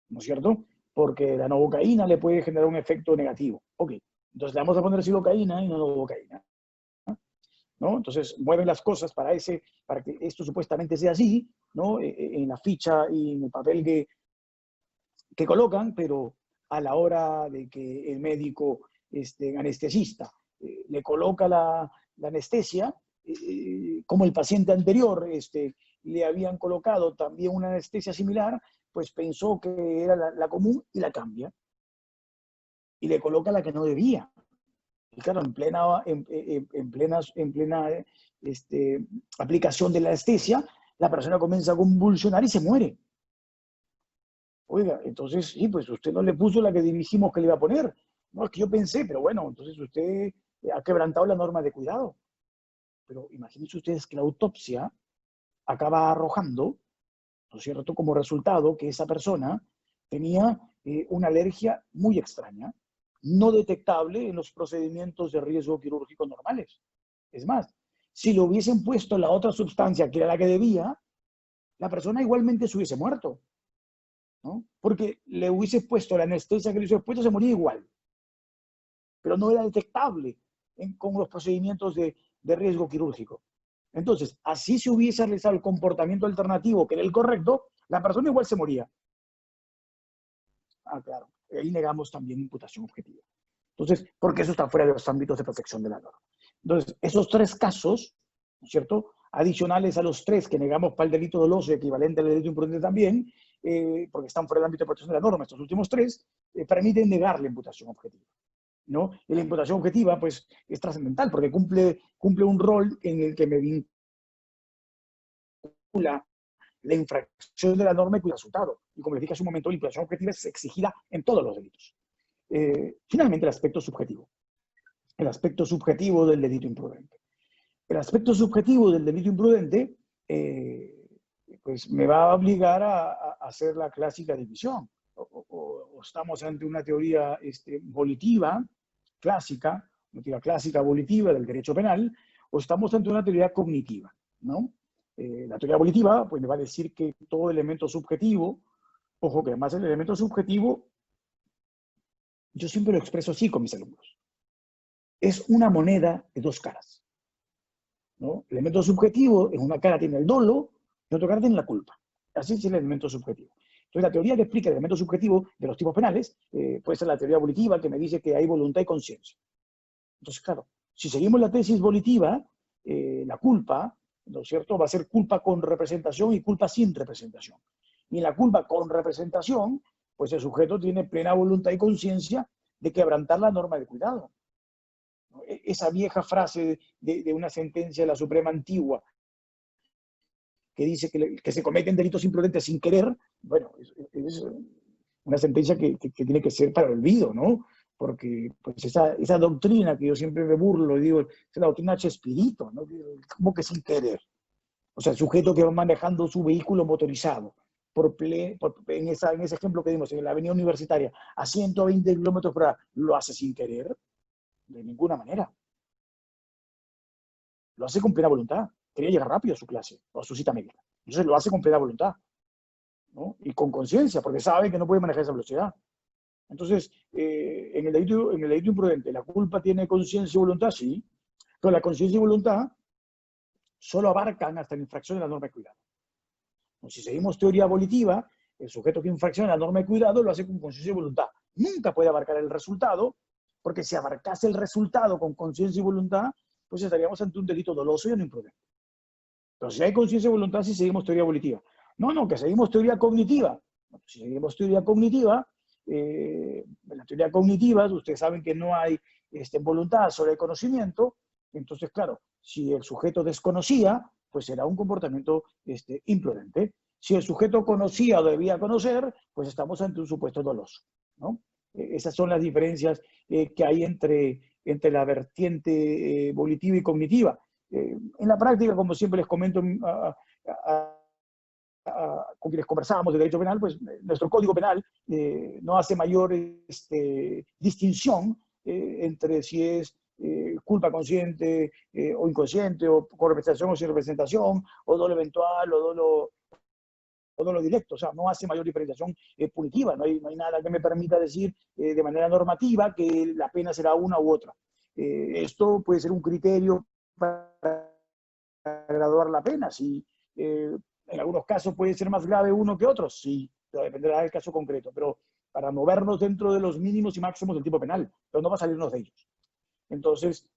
¿no es cierto? Porque la novocaína le puede generar un efecto negativo. Ok, entonces le vamos a poner silocaína y no novocaína, ¿no? Entonces mueven las cosas para que esto supuestamente sea así, ¿no? En la ficha y en el papel que colocan, pero a la hora de que el médico anestesista le coloca la anestesia, como el paciente anterior le habían colocado también una anestesia similar, pues pensó que era la común y la cambia. Y le coloca la que no debía. Y claro, en plena aplicación de la anestesia, la persona comienza a convulsionar y se muere. Oiga, entonces, sí, pues usted no le puso la que dijimos que le iba a poner. No, es que yo pensé, pero bueno, entonces usted ha quebrantado la norma de cuidado. Pero imagínense ustedes que la autopsia acaba arrojando, ¿no es cierto?, como resultado que esa persona tenía una alergia muy extraña, no detectable en los procedimientos de riesgo quirúrgico normales. Es más, si le hubiesen puesto la otra sustancia que era la que debía, la persona igualmente se hubiese muerto, ¿no? Porque le hubiese puesto la anestesia que le hubiese puesto, se moría igual. Pero no era detectable con los procedimientos de riesgo quirúrgico. Entonces, así se hubiese realizado el comportamiento alternativo, que era el correcto, la persona igual se moría. Ah, claro. Ahí negamos también imputación objetiva. Entonces, porque eso está fuera de los ámbitos de protección de la norma. Entonces, esos tres casos, ¿no es cierto?, adicionales a los tres que negamos para el delito doloso y equivalente al delito imprudente también, porque están fuera del ámbito de protección de la norma, estos últimos tres, permiten negar la imputación objetiva, ¿no? Y la imputación objetiva, pues, es trascendental, porque cumple un rol en el que me vincula la infracción de la norma y cuyo resultado. Y como les dije hace un momento, la imputación objetiva es exigida en todos los delitos. Finalmente, el aspecto subjetivo. El aspecto subjetivo del delito imprudente. El aspecto subjetivo del delito imprudente, pues me va a obligar a hacer la clásica división. O estamos ante una teoría volitiva, clásica, una teoría clásica volitiva del derecho penal, o estamos ante una teoría cognitiva, ¿no? La teoría volitiva, pues me va a decir que todo elemento subjetivo, ojo que además el elemento subjetivo, yo siempre lo expreso así con mis alumnos, es una moneda de dos caras, ¿no? El elemento subjetivo en una cara tiene el dolo, y en otra cara tiene la culpa. Así es el elemento subjetivo. Entonces, la teoría que explica el elemento subjetivo de los tipos penales puede ser la teoría volitiva, que me dice que hay voluntad y conciencia. Entonces, claro, si seguimos la tesis volitiva, la culpa, ¿no es cierto?, va a ser culpa con representación y culpa sin representación. Y en la culpa con representación, pues el sujeto tiene plena voluntad y conciencia de quebrantar la norma de cuidado. Esa vieja frase de una sentencia de la Suprema antigua que dice que se cometen delitos imprudentes sin querer, bueno, es una sentencia que tiene que ser para el olvido, ¿no? Porque pues esa doctrina que yo siempre me burlo, digo, es la doctrina Chespirito, ¿no? Como que sin querer. O sea, el sujeto que va manejando su vehículo motorizado, en ese ejemplo que dimos, en la avenida Universitaria, a 120 kilómetros por hora, ¿lo hace sin querer? De ninguna manera. Lo hace con plena voluntad. Quería llegar rápido a su clase o a su cita médica. Entonces lo hace con plena voluntad, ¿no? Y con conciencia, porque sabe que no puede manejar esa velocidad. Entonces, en el delito imprudente, ¿la culpa tiene conciencia y voluntad? Sí. Pero la conciencia y voluntad solo abarcan hasta la infracción de la norma de cuidado. Si seguimos teoría volitiva, el sujeto que infracciona la norma de cuidado lo hace con conciencia y voluntad. Nunca puede abarcar el resultado, porque si abarcase el resultado con conciencia y voluntad, pues estaríamos ante un delito doloso y no imprudente. Pero si hay conciencia y voluntad, si seguimos teoría volitiva. No, que seguimos teoría cognitiva. Si seguimos teoría cognitiva, en la teoría cognitiva, ustedes saben que no hay voluntad sobre el conocimiento. Entonces, claro, si el sujeto desconocía, pues será un comportamiento imprudente. Si el sujeto conocía o debía conocer, pues estamos ante un supuesto doloso, ¿no? Esas son las diferencias que hay entre la vertiente volitiva y cognitiva. En la práctica, como siempre les comento con quienes conversábamos de derecho penal, pues nuestro código penal no hace mayor distinción entre si es culpa consciente o inconsciente, o con representación o sin representación, o dolo eventual, o dolo directo. O sea, no hace mayor diferenciación punitiva. No hay nada que me permita decir de manera normativa que la pena será una u otra. Esto puede ser un criterio para graduar la pena. Si en algunos casos puede ser más grave uno que otros, sí, pero dependerá del caso concreto. Pero para movernos dentro de los mínimos y máximos del tipo penal, pero no va a salirnos de ellos. Entonces,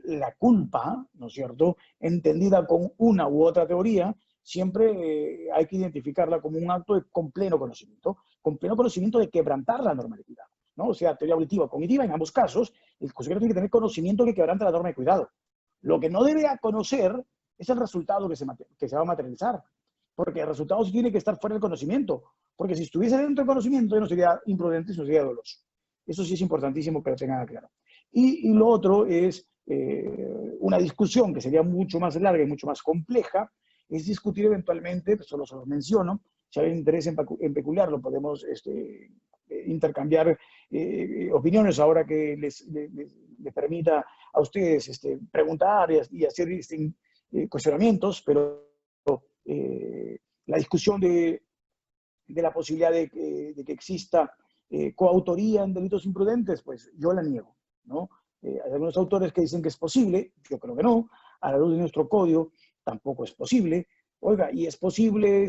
la culpa, ¿no es cierto?, entendida con una u otra teoría, siempre hay que identificarla como un acto con pleno conocimiento de quebrantar la norma de cuidado, ¿no? O sea, teoría volitiva o cognitiva, en ambos casos, el sujeto tiene que tener conocimiento que quebranta la norma de cuidado. Lo que no debe conocer es el resultado que se va a materializar, porque el resultado sí tiene que estar fuera del conocimiento, porque si estuviese dentro del conocimiento, ya no sería imprudente, sino sería doloso. Eso sí es importantísimo que lo tengan claro. Y lo otro es una discusión que sería mucho más larga y mucho más compleja, es discutir eventualmente, pues solo se los menciono, si hay interés en peculiarlo, podemos intercambiar opiniones ahora que les permita a ustedes preguntar y hacer cuestionamientos, pero la discusión de la posibilidad de que exista coautoría en delitos imprudentes, pues yo la niego, ¿no? Hay algunos autores que dicen que es posible, yo creo que no, a la luz de nuestro código tampoco es posible. Oiga, y es posible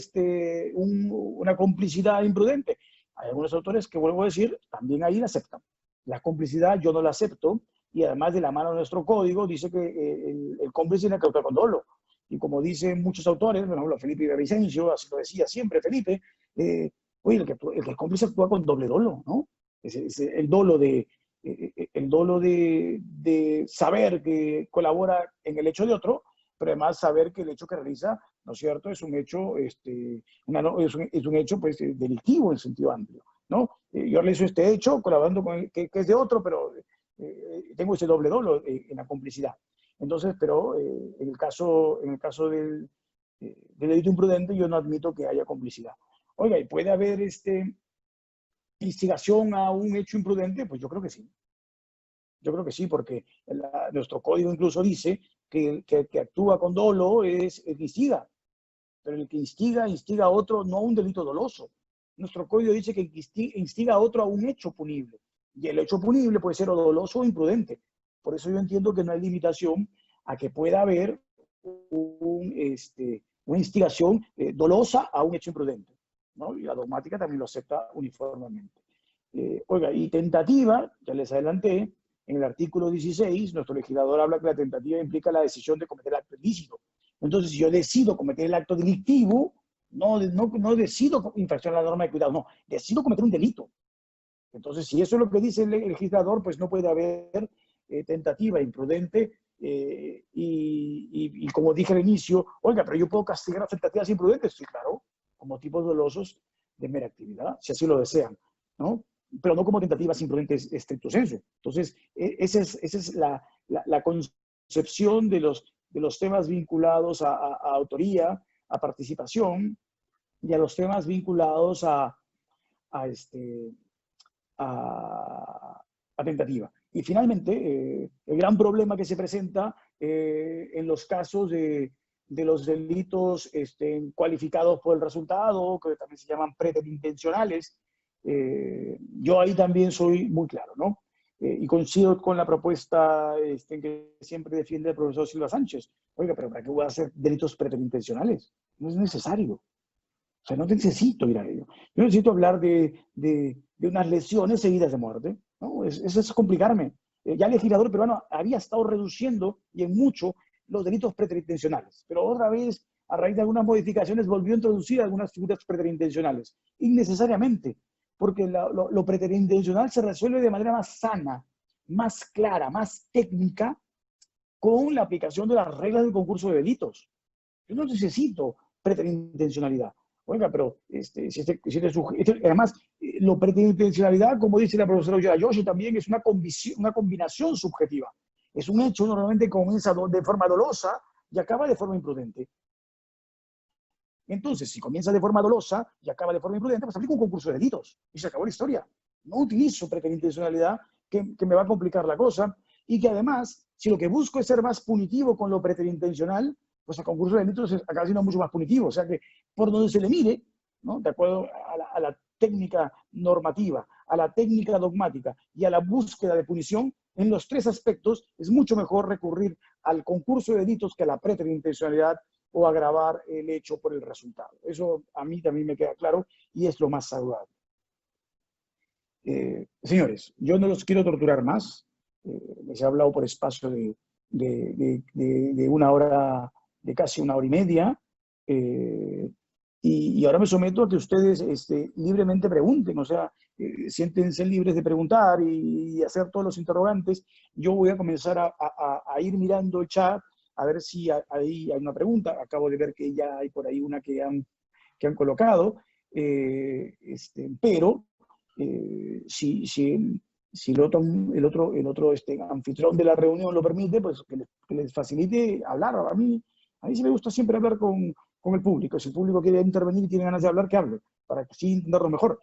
una complicidad imprudente. Hay algunos autores que, vuelvo a decir, también ahí la aceptan. La complicidad yo no la acepto, y además de la mano de nuestro código dice que el cómplice tiene que actuar con dolo. Y como dicen muchos autores, por ejemplo, Felipe Villavicencio, así lo decía siempre Felipe, oye, el que es cómplice actúa con doble dolo, ¿no? Es el dolo de saber que colabora en el hecho de otro, pero además saber que el hecho que realiza, ¿no es cierto?, es un hecho, es un hecho pues, delictivo en sentido amplio, ¿no? Yo realizo este hecho colaborando con que es de otro, pero tengo ese doble dolo en la complicidad. Entonces, pero en el caso del delito imprudente, yo no admito que haya complicidad. Oiga, ¿y puede haber instigación a un hecho imprudente? Pues yo creo que sí. Yo creo que sí, porque nuestro código incluso dice que el que actúa con dolo es el que instiga, pero el que instiga a otro no a un delito doloso. Nuestro código dice que instiga a otro a un hecho punible, y el hecho punible puede ser o doloso o imprudente. Por eso yo entiendo que no hay limitación a que pueda haber una instigación dolosa a un hecho imprudente, ¿no? Y la dogmática también lo acepta uniformemente. Oiga, y tentativa, ya les adelanté, en el artículo 16, nuestro legislador habla que la tentativa implica la decisión de cometer el acto ilícito. Entonces, si yo decido cometer el acto delictivo, no decido infraccionar la norma de cuidado, no, decido cometer un delito. Entonces, si eso es lo que dice el legislador, pues no puede haber tentativa imprudente. Y como dije al inicio, oiga, pero yo puedo castigar a tentativas imprudentes, sí, claro, como tipos dolosos de mera actividad, si así lo desean, ¿no? Pero no como tentativas imprudentes estricto sensu. Entonces, esa es la concepción de los temas vinculados a autoría, a participación, y a los temas vinculados a tentativa. Y finalmente, el gran problema que se presenta en los casos de los delitos cualificados por el resultado, que también se llaman preterintencionales, yo ahí también soy muy claro, ¿no? Y coincido con la propuesta que siempre defiende el profesor Silva Sánchez. Oiga, pero ¿para qué voy a hacer delitos preterintencionales? No es necesario. O sea, no necesito ir a ello. Yo necesito hablar de unas lesiones seguidas de muerte, ¿no? Eso es complicarme. Ya el legislador peruano había estado reduciendo, y en mucho, los delitos preterintencionales. Pero otra vez, a raíz de algunas modificaciones, volvió a introducir algunas figuras preterintencionales. Innecesariamente, porque lo preterintencional se resuelve de manera más sana, más clara, más técnica, con la aplicación de las reglas del concurso de delitos. Yo no necesito preterintencionalidad. Oiga, pero además, la preterintencionalidad, como dice la profesora Yoshi, también es una combinación subjetiva. Es un hecho, normalmente comienza de forma dolosa y acaba de forma imprudente. Entonces, si comienza de forma dolosa y acaba de forma imprudente, pues aplico un concurso de delitos y se acabó la historia. No utilizo preterintencionalidad, que me va a complicar la cosa, y que además, si lo que busco es ser más punitivo con lo preterintencional, pues el concurso de delitos acaba siendo mucho más punitivo. O sea que por donde se le mire, ¿no?, de acuerdo a la técnica normativa, a la técnica dogmática y a la búsqueda de punición, en los tres aspectos es mucho mejor recurrir al concurso de delitos que a la preterintencionalidad o agravar el hecho por el resultado. Eso a mí también me queda claro y es lo más saludable. Señores, yo no los quiero torturar más. Les he hablado por espacio de una hora, de casi una hora y media, y ahora me someto a que ustedes libremente pregunten, o sea, siéntense libres de preguntar y hacer todos los interrogantes. Yo voy a comenzar a ir mirando el chat, a ver si ahí hay una pregunta. Acabo de ver que ya hay por ahí una que han colocado, pero si el otro anfitrión de la reunión lo permite, pues que les facilite hablar. A mí sí me gusta siempre hablar con el público. Si el público quiere intervenir y tiene ganas de hablar, que hable, para que sí entenderlo mejor.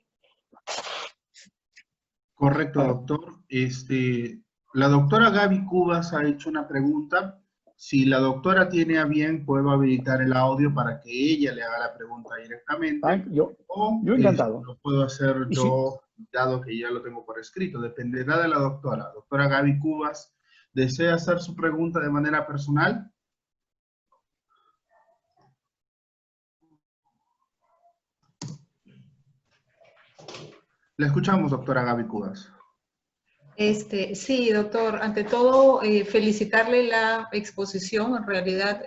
Correcto, doctor. La doctora Gaby Cubas ha hecho una pregunta. Si la doctora tiene a bien, puedo habilitar el audio para que ella le haga la pregunta directamente. Yo encantado. Lo puedo hacer yo, dado que ya lo tengo por escrito. Dependerá de la doctora. Doctora Gaby Cubas, ¿desea hacer su pregunta de manera personal? Le escuchamos, doctora Gaby Cubas. Sí, doctor. Ante todo, felicitarle la exposición. En realidad,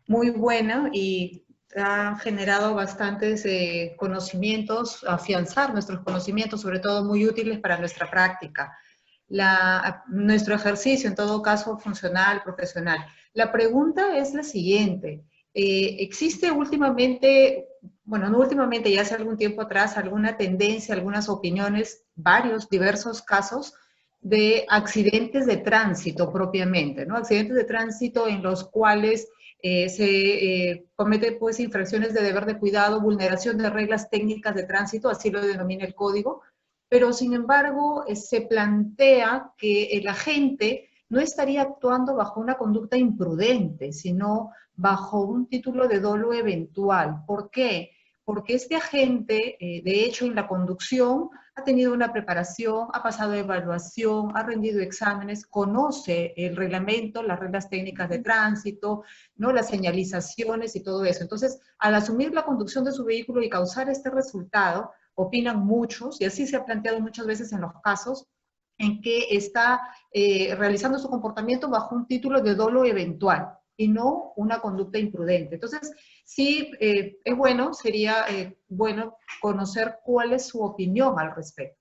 muy buena y ha generado bastantes conocimientos, afianzar nuestros conocimientos, sobre todo muy útiles para nuestra práctica. Nuestro ejercicio, en todo caso, funcional, profesional. La pregunta es la siguiente. ¿Existe últimamente, bueno, no últimamente, ya hace algún tiempo atrás, alguna tendencia, algunas opiniones, varios, diversos casos de accidentes de tránsito propiamente, ¿no? Accidentes de tránsito en los cuales se cometen pues infracciones de deber de cuidado, vulneración de reglas técnicas de tránsito, así lo denomina el código, pero sin embargo se plantea que el agente no estaría actuando bajo una conducta imprudente, sino bajo un título de dolo eventual. ¿Por qué? Porque este agente, de hecho, en la conducción ha tenido una preparación, ha pasado evaluación, ha rendido exámenes, conoce el reglamento, las reglas técnicas de tránsito, ¿no? Las señalizaciones y todo eso. Entonces, al asumir la conducción de su vehículo y causar este resultado, opinan muchos, y así se ha planteado muchas veces en los casos, en que está realizando su comportamiento bajo un título de dolo eventual y no una conducta imprudente. Entonces, sí, es bueno, sería bueno conocer cuál es su opinión al respecto.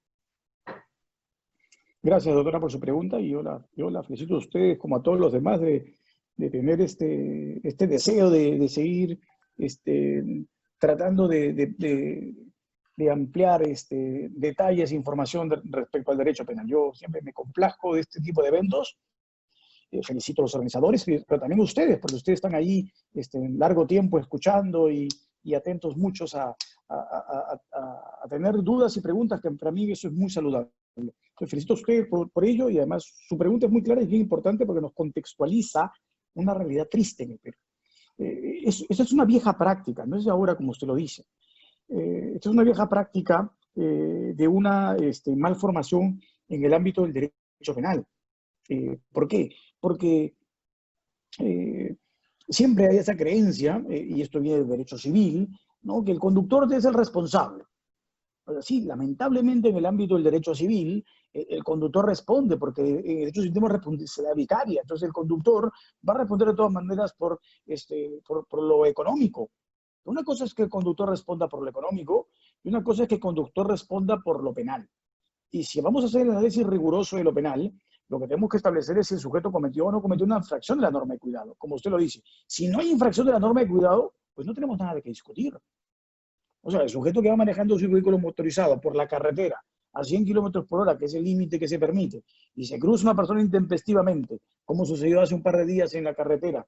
Gracias, doctora, por su pregunta, y yo la felicito a ustedes, como a todos los demás, de tener este deseo de seguir tratando de ampliar detalles e información respecto al derecho penal. Yo siempre me complazco de este tipo de eventos. Felicito a los organizadores, pero también a ustedes, porque ustedes están ahí en largo tiempo escuchando y atentos muchos a tener dudas y preguntas, que para mí eso es muy saludable. Entonces, felicito a ustedes por ello, y además su pregunta es muy clara y bien importante porque nos contextualiza una realidad triste en el Perú. Esa es una vieja práctica, no es de ahora como usted lo dice. Esta es una vieja práctica de una malformación en el ámbito del derecho penal. ¿Por qué? Porque siempre hay esa creencia, y esto viene del derecho civil, ¿no?, que el conductor es el responsable. Pero sí, lamentablemente en el ámbito del derecho civil, el conductor responde, porque en el derecho civil tenemos responsabilidad vicaria. Entonces el conductor va a responder de todas maneras por lo económico. Una cosa es que el conductor responda por lo económico y una cosa es que el conductor responda por lo penal. Y si vamos a hacer el análisis riguroso de lo penal, lo que tenemos que establecer es si el sujeto cometió o no cometió una infracción de la norma de cuidado. Como usted lo dice, si no hay infracción de la norma de cuidado, pues no tenemos nada de qué discutir. O sea, el sujeto que va manejando su vehículo motorizado por la carretera a 100 kilómetros por hora, que es el límite que se permite, y se cruza una persona intempestivamente, como sucedió hace un par de días en la carretera,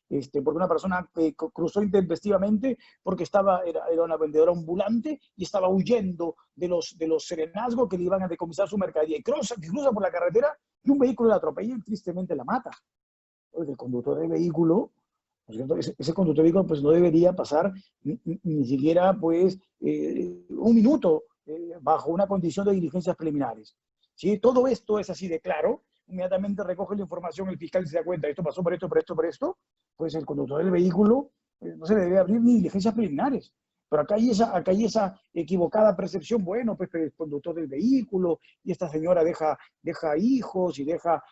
porque una persona cruzó intempestivamente porque era una vendedora ambulante y estaba huyendo de los serenazgos que le iban a decomisar su mercadería, y cruza por la carretera y un vehículo la atropella y tristemente la mata. Porque el conductor del vehículo, ese conductor del vehículo, pues no debería pasar ni siquiera pues un minuto bajo una condición de diligencias preliminares. ¿Sí? Todo esto es así de claro. Inmediatamente recoge la información el fiscal y se da cuenta, esto pasó por esto, por esto, por esto, pues el conductor del vehículo no se le debe abrir ni diligencias preliminares. Pero acá hay esa equivocada percepción, bueno, pues el conductor del vehículo, y esta señora deja hijos y deja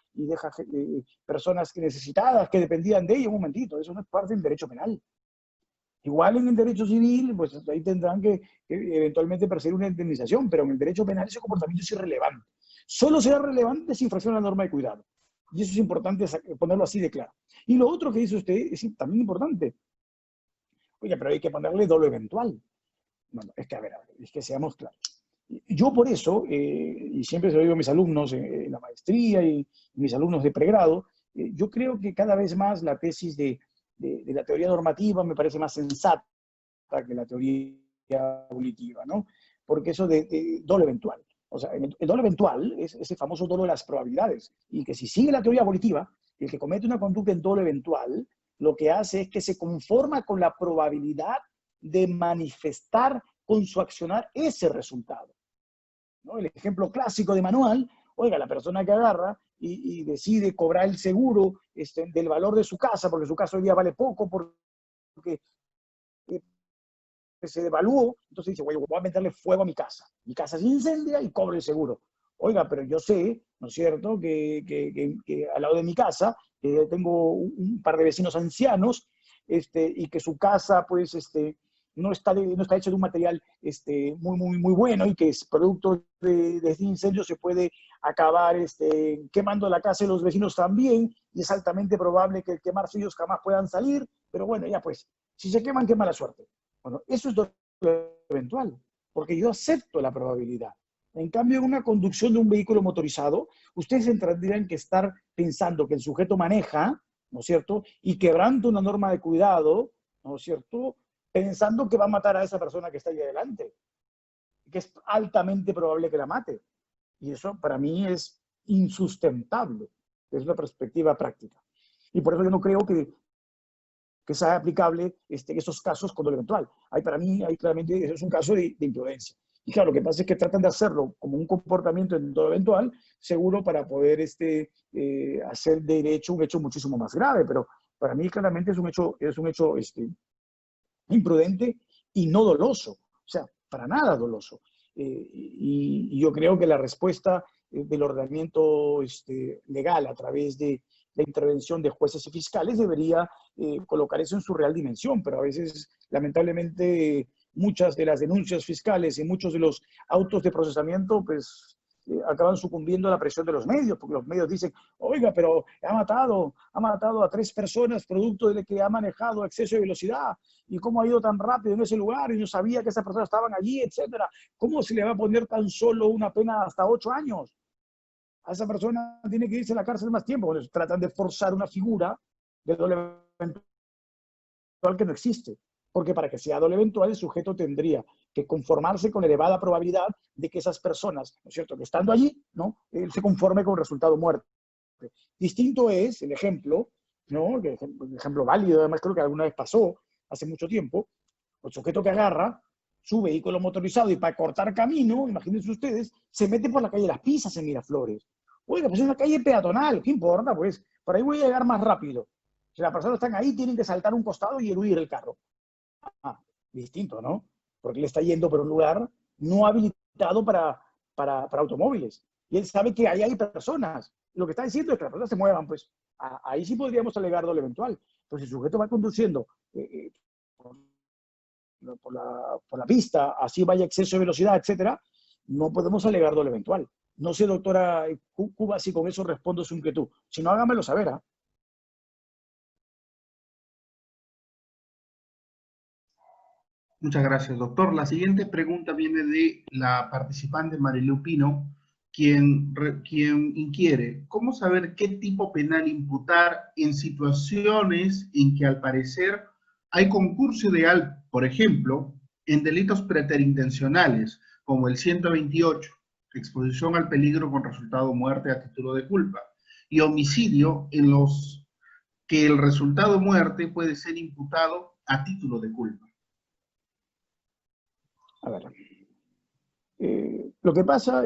personas necesitadas que dependían de ella. Un momentito, eso no es parte del derecho penal. Igual en el derecho civil, pues ahí tendrán que eventualmente perseguir una indemnización, pero en el derecho penal ese comportamiento es irrelevante. Solo será relevante si infracciona la norma de cuidado. Y eso es importante ponerlo así de claro. Y lo otro que dice usted es también importante. Oye, pero hay que ponerle dolo eventual. Bueno, es que, a ver, es que seamos claros. Yo por eso, y siempre se lo digo a mis alumnos en la maestría y mis alumnos de pregrado, yo creo que cada vez más la tesis de la teoría normativa me parece más sensata que la teoría volitiva, ¿no? Porque eso de dolo eventual. O sea, el dolo eventual es ese famoso dolo de las probabilidades. Y que si sigue la teoría volitiva, el que comete una conducta en dolo eventual, lo que hace es que se conforma con la probabilidad de manifestar con su accionar ese resultado, ¿no? El ejemplo clásico de manual, oiga, la persona que agarra y decide cobrar el seguro del valor de su casa, porque su casa hoy día vale poco, porque se devaluó, entonces dice, voy a meterle fuego a mi casa se incendia y cobro el seguro. Oiga, pero yo sé, ¿no es cierto?, que al lado de mi casa tengo un par de vecinos ancianos y que su casa, pues, no está hecha de un material muy bueno y que es producto de este incendio se puede acabar quemando la casa de los vecinos también, y es altamente probable que al quemarse ellos jamás puedan salir, pero bueno, ya pues, si se queman, qué mala suerte. Bueno, eso es lo eventual, porque yo acepto la probabilidad. En cambio, en una conducción de un vehículo motorizado, ustedes tendrían que estar pensando que el sujeto maneja, ¿no es cierto?, y quebrando una norma de cuidado, ¿no es cierto?, pensando que va a matar a esa persona que está ahí adelante, que es altamente probable que la mate. Y eso para mí es insustentable desde una perspectiva práctica. Y por eso yo no creo que sea aplicable esos casos con lo eventual. Para mí, claramente, eso es un caso de imprudencia. Y claro, lo que pasa es que tratan de hacerlo como un comportamiento en todo eventual, seguro para poder hacer de hecho un hecho muchísimo más grave. Pero para mí, claramente, es un hecho imprudente y no doloso. O sea, para nada doloso. Y yo creo que la respuesta del ordenamiento legal a través de la intervención de jueces y fiscales debería colocar eso en su real dimensión, pero a veces, lamentablemente, muchas de las denuncias fiscales y muchos de los autos de procesamiento, pues, acaban sucumbiendo a la presión de los medios, porque los medios dicen, oiga, pero ha matado a 3 personas producto de que ha manejado a exceso de velocidad, y cómo ha ido tan rápido en ese lugar, y no sabía que esas personas estaban allí, etcétera. ¿Cómo se le va a poner tan solo una pena hasta 8 años? A esa persona tiene que irse a la cárcel más tiempo. Bueno, tratan de forzar una figura de doble eventual que no existe. Porque para que sea doble eventual, el sujeto tendría que conformarse con elevada probabilidad de que esas personas, ¿no es cierto?, que estando allí, ¿no?, él se conforme con el resultado muerte. Distinto es el ejemplo, ¿no?, el ejemplo válido, además creo que alguna vez pasó, hace mucho tiempo, el sujeto que agarra su vehículo motorizado y para cortar camino, imagínense ustedes, se mete por la calle Las Pisas en Miraflores. Oiga, pues es una calle peatonal, ¿qué importa? Pues por ahí voy a llegar más rápido. Si las personas están ahí, tienen que saltar un costado y eludir el carro. Ah, distinto, ¿no? Porque él está yendo por un lugar no habilitado para automóviles. Y él sabe que ahí hay personas. Lo que está diciendo es que las personas se muevan, pues ahí sí podríamos alegar doble eventual. Pues si el sujeto va conduciendo por la pista, así vaya exceso de velocidad, etcétera, no podemos alegar doble eventual. No sé, doctora Cuba, si con eso respondo su inquietud. Si no, hágamelo saber, ¿ah? Muchas gracias, doctor. La siguiente pregunta viene de la participante Marilu Pino, quien inquiere, ¿cómo saber qué tipo penal imputar en situaciones en que al parecer hay concurso ideal, por ejemplo, en delitos preterintencionales, como el 128, exposición al peligro con resultado muerte a título de culpa, y homicidio en los que el resultado muerte puede ser imputado a título de culpa? A ver, lo que pasa,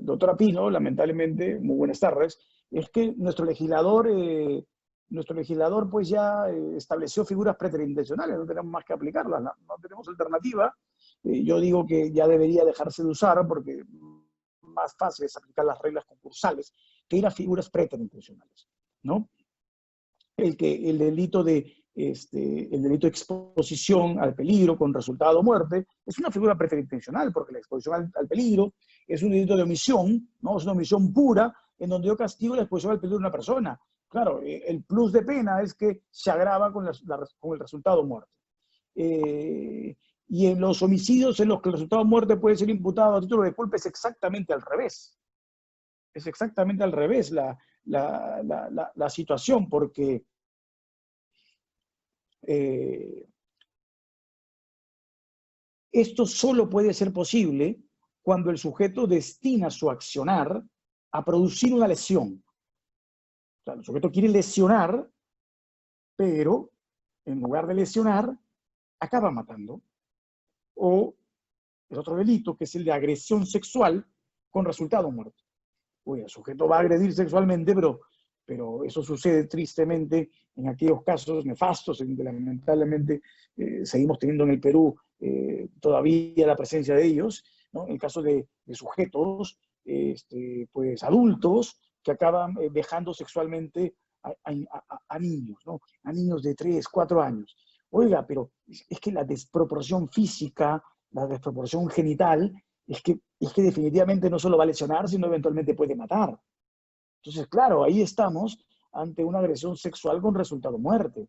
doctora Pino, lamentablemente, muy buenas tardes, es que nuestro legislador pues ya estableció figuras preterintencionales, no tenemos más que aplicarlas, no tenemos alternativa. Yo digo que ya debería dejarse de usar porque más fácil es aplicar las reglas concursales que ir a figuras preterintencionales, ¿no? El delito de exposición al peligro con resultado muerte es una figura preterintencional, porque la exposición al peligro es un delito de omisión, ¿no? Es una omisión pura, en donde yo castigo la exposición al peligro de una persona. Claro, el plus de pena es que se agrava con el resultado muerte. Y en los homicidios en los que el resultado muerte puede ser imputado a título de culpa es exactamente al revés. Es exactamente al revés la situación, porque esto solo puede ser posible cuando el sujeto destina su accionar a producir una lesión. O sea, el sujeto quiere lesionar, pero en lugar de lesionar, acaba matando. O el otro delito, que es el de agresión sexual con resultado muerte. Uy, el sujeto va a agredir sexualmente, pero eso sucede tristemente en aquellos casos nefastos en que lamentablemente seguimos teniendo en el Perú todavía la presencia de ellos, ¿no? En el caso de sujetos pues adultos que acaban dejando sexualmente a niños, ¿no? A niños de 3, 4 años. Oiga, pero es que la desproporción física, la desproporción genital, es que definitivamente no solo va a lesionar, sino eventualmente puede matar. Entonces, claro, ahí estamos ante una agresión sexual con resultado muerte.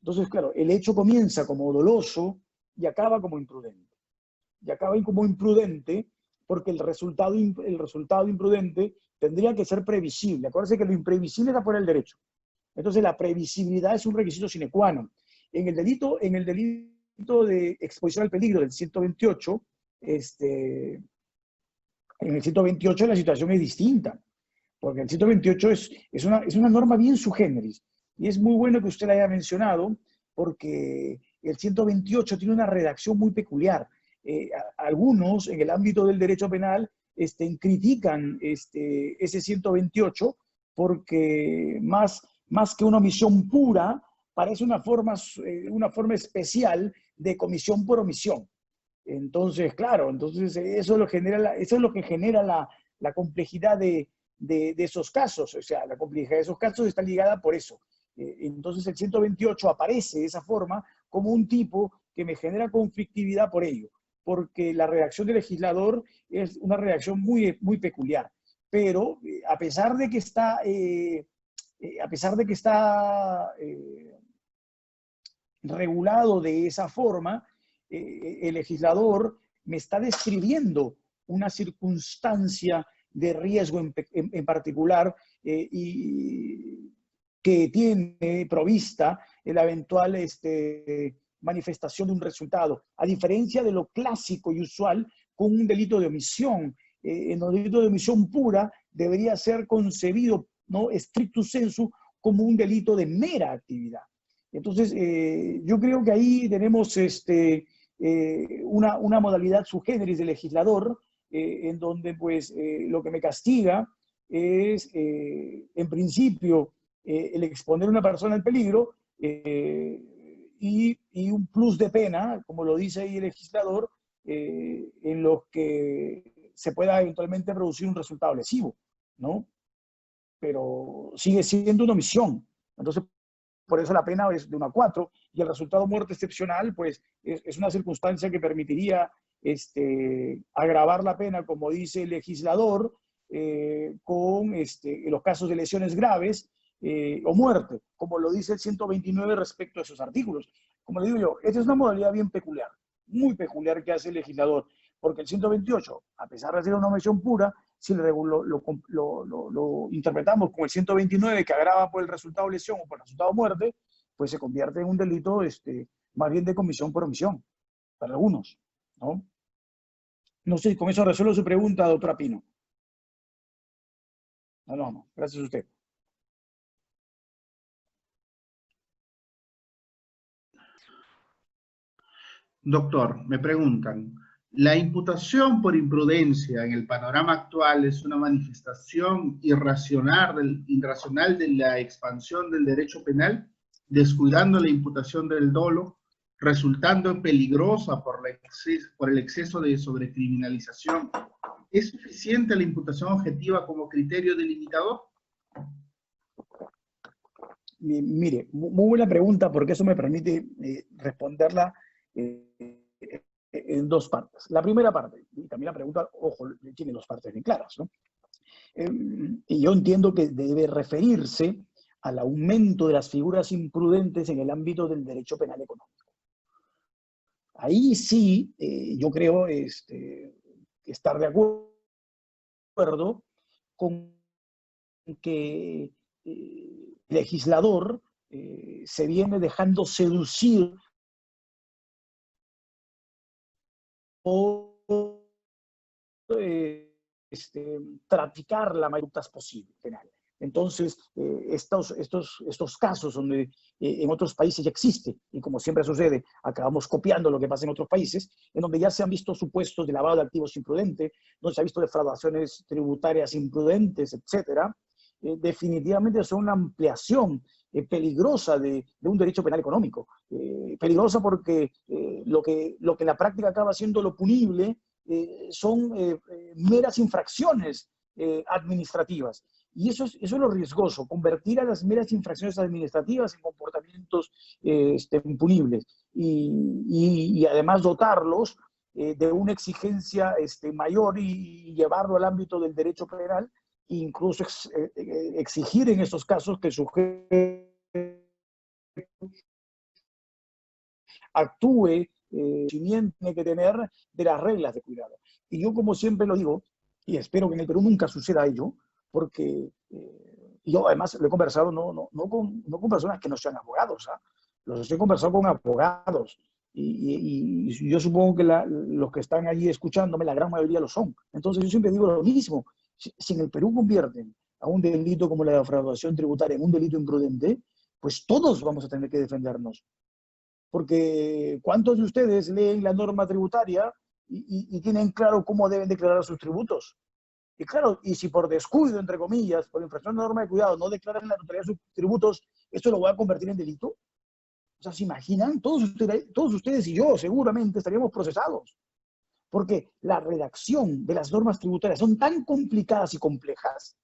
Entonces, claro, el hecho comienza como doloso y acaba como imprudente. Y acaba como imprudente porque el resultado imprudente tendría que ser previsible. Acuérdense que lo imprevisible está fuera del derecho. Entonces, la previsibilidad es un requisito sine qua non. En el delito de exposición al peligro del 128, en el 128 la situación es distinta, porque el 128 es una norma bien su generis. Y es muy bueno que usted la haya mencionado, porque el 128 tiene una redacción muy peculiar. Algunos en el ámbito del derecho penal critican ese 128 porque más que una omisión pura, parece una forma especial de comisión por omisión. Entonces, claro, eso es lo que genera la complejidad de esos casos. O sea, la complejidad de esos casos está ligada por eso. Entonces, el 128 aparece de esa forma como un tipo que me genera conflictividad por ello, porque la redacción del legislador es una redacción muy, muy peculiar. Pero a pesar de que está regulado de esa forma, el legislador me está describiendo una circunstancia de riesgo en particular y que tiene provista la eventual manifestación de un resultado, a diferencia de lo clásico y usual con un delito de omisión. En un delito de omisión pura debería ser concebido, ¿no?, stricto sensu, como un delito de mera actividad. Entonces, yo creo que ahí tenemos una modalidad sui generis del legislador, en donde pues lo que me castiga es, en principio, el exponer a una persona en peligro y un plus de pena, como lo dice ahí el legislador, en los que se pueda eventualmente producir un resultado lesivo, ¿no? Pero sigue siendo una omisión. Entonces, por eso la pena es de 1 a 4, y el resultado muerte excepcional, pues, es una circunstancia que permitiría agravar la pena, como dice el legislador, con los casos de lesiones graves o muerte, como lo dice el 129 respecto a esos artículos. Como le digo yo, esta es una modalidad bien peculiar, muy peculiar que hace el legislador, porque el 128, a pesar de ser una omisión pura, si lo interpretamos como el 129, que agrava por el resultado lesión o por el resultado muerte, pues se convierte en un delito más bien de comisión por omisión, para algunos, ¿no? No sé, con eso resuelvo su pregunta, doctora Pino. No, gracias a usted. Doctor, me preguntan, ¿la imputación por imprudencia en el panorama actual es una manifestación irracional de la expansión del derecho penal, descuidando la imputación del dolo, resultando peligrosa por el exceso de sobrecriminalización? ¿Es suficiente la imputación objetiva como criterio delimitador? Mire, muy buena pregunta, porque eso me permite responderla en 2 partes. La primera parte, y también la pregunta, ojo, tiene 2 partes bien claras, ¿no? Y yo entiendo que debe referirse al aumento de las figuras imprudentes en el ámbito del derecho penal económico. Ahí sí, yo creo estar de acuerdo con que el legislador se viene dejando seducir por traficar la mayor posible penal. Entonces, estos casos donde en otros países ya existe, y como siempre sucede, acabamos copiando lo que pasa en otros países, en donde ya se han visto supuestos de lavado de activos imprudente, donde se ha visto defraudaciones tributarias imprudentes, etcétera, definitivamente son una ampliación peligrosa de un derecho penal económico. Peligrosa porque lo que en la práctica acaba siendo lo punible son meras infracciones administrativas. Y eso es lo riesgoso, convertir a las meras infracciones administrativas en comportamientos impunibles y además dotarlos de una exigencia mayor y llevarlo al ámbito del derecho penal e incluso exigir en estos casos que el sujeto actúe, tiene que tener de las reglas de cuidado. Y yo, como siempre lo digo, y espero que en el Perú nunca suceda ello, porque yo además lo he conversado no con personas que no sean abogados, ¿ah? Los he conversado con abogados, y yo supongo que los que están allí escuchándome, la gran mayoría lo son. Entonces yo siempre digo lo mismo, si en el Perú convierten a un delito como la defraudación tributaria en un delito imprudente, pues todos vamos a tener que defendernos. Porque ¿cuántos de ustedes leen la norma tributaria y tienen claro cómo deben declarar sus tributos? Y claro, y si por descuido, entre comillas, por infracción de norma de cuidado, no declaran la totalidad de sus tributos, ¿esto lo va a convertir en delito? O sea, ¿se imaginan? Todos ustedes y yo seguramente estaríamos procesados. Porque la redacción de las normas tributarias son tan complicadas y complejas,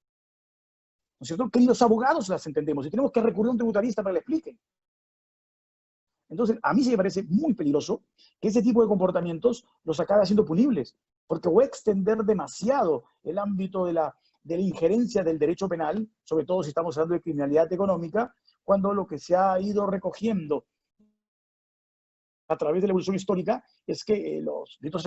¿no es cierto?, que ni los abogados las entendemos y tenemos que recurrir a un tributarista para que le explique. Entonces, a mí sí me parece muy peligroso que ese tipo de comportamientos los acabe haciendo punibles, porque voy a extender demasiado el ámbito de la injerencia del derecho penal, sobre todo si estamos hablando de criminalidad económica, cuando lo que se ha ido recogiendo a través de la evolución histórica es que los delitos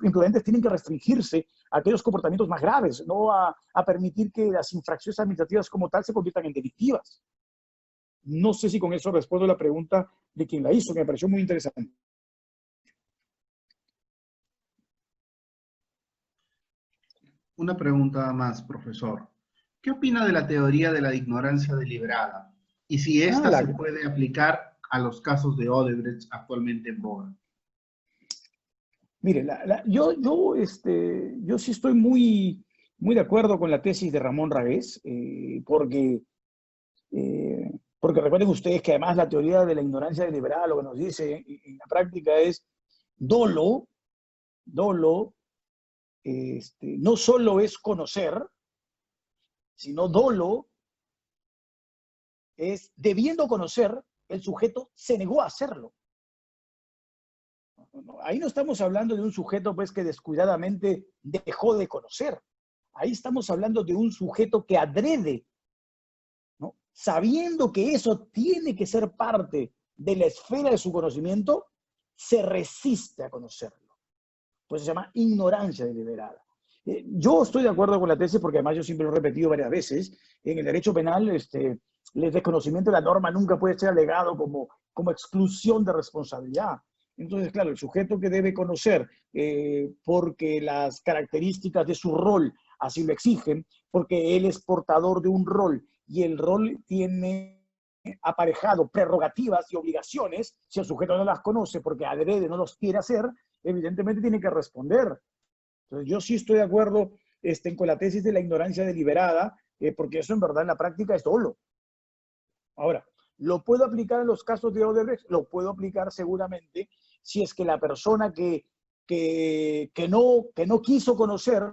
imprudentes tienen que restringirse a aquellos comportamientos más graves, no a permitir que las infracciones administrativas como tal se conviertan en delictivas. No sé si con eso respondo la pregunta de quien la hizo, que me pareció muy interesante. Una pregunta más, profesor. ¿Qué opina de la teoría de la ignorancia deliberada? Y si esta se puede aplicar a los casos de Odebrecht actualmente en boga. Mire, yo sí estoy muy de acuerdo con la tesis de Ramón Ragés, porque recuerden ustedes que además la teoría de la ignorancia deliberada lo que nos dice en la práctica es dolo, no solo es conocer, sino dolo es, debiendo conocer, el sujeto se negó a hacerlo. Ahí no estamos hablando de un sujeto pues, que descuidadamente dejó de conocer. Ahí estamos hablando de un sujeto que adrede, ¿no?, sabiendo que eso tiene que ser parte de la esfera de su conocimiento, se resiste a conocerlo. Pues se llama ignorancia deliberada. Yo estoy de acuerdo con la tesis porque además yo siempre lo he repetido varias veces. En el derecho penal, el desconocimiento de la norma nunca puede ser alegado como exclusión de responsabilidad. Entonces, claro, el sujeto que debe conocer porque las características de su rol así lo exigen, porque él es portador de un rol y el rol tiene aparejado prerrogativas y obligaciones, si el sujeto no las conoce porque adrede no los quiere hacer, evidentemente tiene que responder. Entonces, yo sí estoy de acuerdo con la tesis de la ignorancia deliberada, porque eso en verdad en la práctica es dolo. Ahora, ¿lo puedo aplicar en los casos de Odebrecht? Lo puedo aplicar seguramente si es que la persona que no quiso conocer,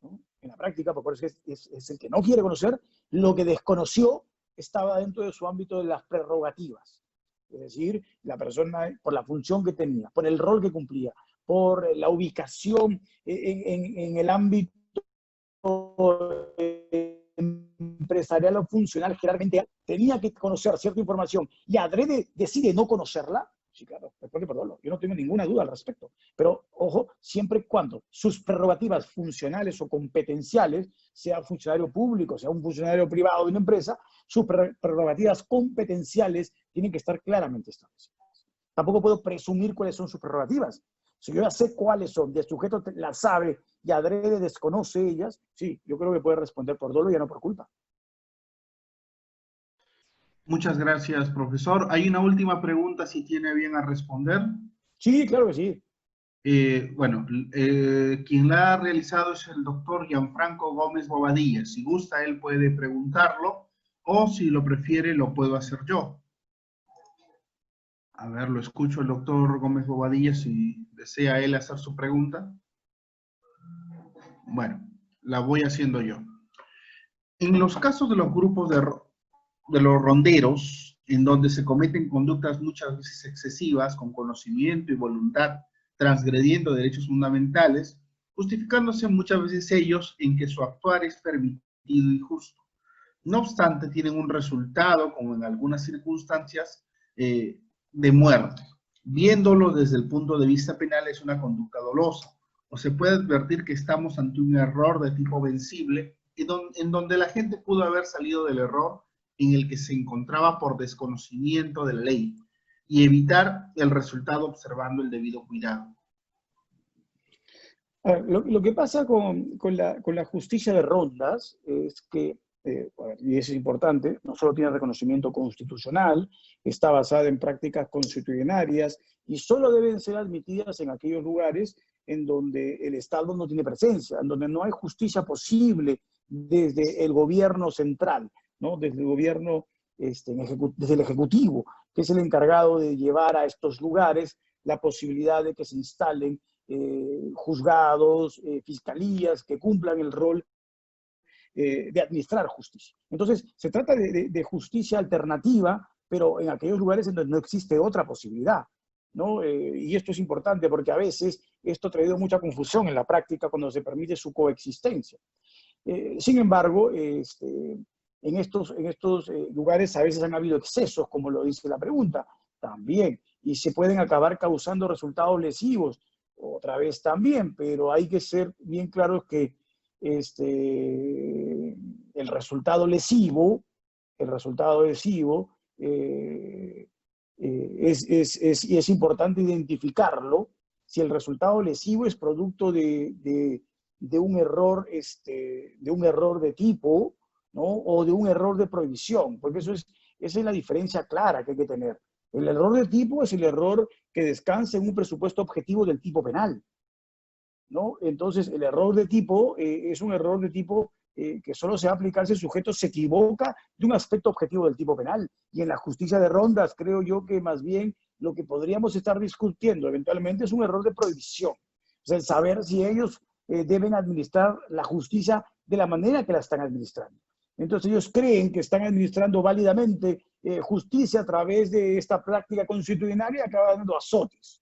¿no?, en la práctica, porque por eso es el que no quiere conocer, lo que desconoció estaba dentro de su ámbito de las prerrogativas. Es decir, la persona, por la función que tenía, por el rol que cumplía, por la ubicación en el ámbito empresarial o funcional, generalmente tenía que conocer cierta información y adrede decide no conocerla. Sí, claro, responde por dolo. Yo no tengo ninguna duda al respecto. Pero, ojo, siempre y cuando sus prerrogativas funcionales o competenciales, sea funcionario público, sea un funcionario privado de una empresa, sus prerrogativas competenciales tienen que estar claramente establecidas. Tampoco puedo presumir cuáles son sus prerrogativas. Si yo ya sé cuáles son, y el sujeto las sabe y adrede desconoce ellas, sí, yo creo que puede responder por dolo y ya no por culpa. Muchas gracias, profesor. Hay una última pregunta, si tiene bien a responder. Sí, claro que sí. Quien la ha realizado es el doctor Gianfranco Gómez Bobadilla. Si gusta, él puede preguntarlo, o si lo prefiere, lo puedo hacer yo. A ver, lo escucho el doctor Gómez Bobadilla, si desea él hacer su pregunta. Bueno, la voy haciendo yo. En los casos de los grupos de los ronderos, en donde se cometen conductas muchas veces excesivas, con conocimiento y voluntad, transgrediendo derechos fundamentales, justificándose muchas veces ellos en que su actuar es permitido y justo. No obstante, tienen un resultado, como en algunas circunstancias, de muerte. Viéndolo desde el punto de vista penal, es una conducta dolosa, o se puede advertir que estamos ante un error de tipo vencible, en donde la gente pudo haber salido del error en el que se encontraba por desconocimiento de la ley y evitar el resultado observando el debido cuidado. Lo que pasa con la justicia de rondas es que, y eso es importante, no solo tiene reconocimiento constitucional, está basada en prácticas constitucionarias y solo deben ser admitidas en aquellos lugares en donde el Estado no tiene presencia, en donde no hay justicia posible desde el gobierno central, ¿no? Desde el gobierno, desde el Ejecutivo, que es el encargado de llevar a estos lugares la posibilidad de que se instalen juzgados, fiscalías, que cumplan el rol de administrar justicia. Entonces, se trata de justicia alternativa, pero en aquellos lugares en donde no existe otra posibilidad, ¿no? Y esto es importante porque a veces esto ha traído mucha confusión en la práctica cuando se permite su coexistencia. Sin embargo, en estos lugares a veces han habido excesos, como lo dice la pregunta, también, y se pueden acabar causando resultados lesivos, otra vez también, pero hay que ser bien claros que el resultado lesivo es importante identificarlo. Si el resultado lesivo es producto de un error de tipo, ¿no? O de un error de prohibición, porque esa es la diferencia clara que hay que tener. El error de tipo es el error que descansa en un presupuesto objetivo del tipo penal, ¿no? Entonces, el error de tipo es un error de tipo que solo se va a aplicar si el sujeto se equivoca de un aspecto objetivo del tipo penal. Y en la justicia de rondas, creo yo que más bien lo que podríamos estar discutiendo eventualmente es un error de prohibición. O sea, el saber si ellos deben administrar la justicia de la manera que la están administrando. Entonces ellos creen que están administrando válidamente justicia a través de esta práctica constitucional y acaban dando azotes.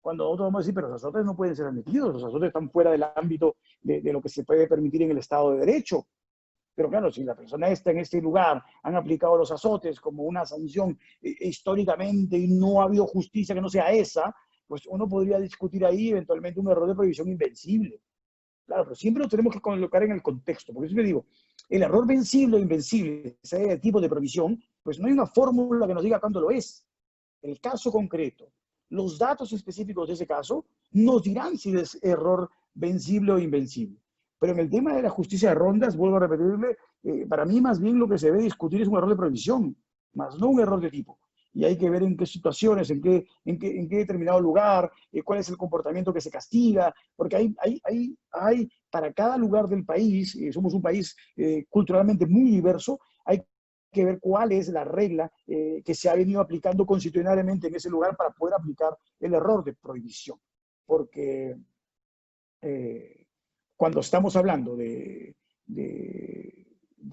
Cuando nosotros vamos a decir, pero los azotes no pueden ser admitidos, los azotes están fuera del ámbito de lo que se puede permitir en el Estado de Derecho. Pero claro, si la persona está en este lugar, han aplicado los azotes como una sanción históricamente y no ha habido justicia que no sea esa, pues uno podría discutir ahí eventualmente un error de prohibición invencible. Claro, pero siempre lo tenemos que colocar en el contexto, porque siempre digo, el error vencible o invencible, ese tipo de provisión, pues no hay una fórmula que nos diga cuándo lo es. El caso concreto, los datos específicos de ese caso nos dirán si es error vencible o invencible. Pero en el tema de la justicia de rondas, vuelvo a repetirle, para mí más bien lo que se debe discutir es un error de provisión, más no un error de tipo. Y hay que ver en qué situaciones, en qué determinado lugar, cuál es el comportamiento que se castiga, porque hay para cada lugar del país, somos un país culturalmente muy diverso, hay que ver cuál es la regla que se ha venido aplicando constitucionalmente en ese lugar para poder aplicar el error de prohibición. Porque cuando estamos hablando de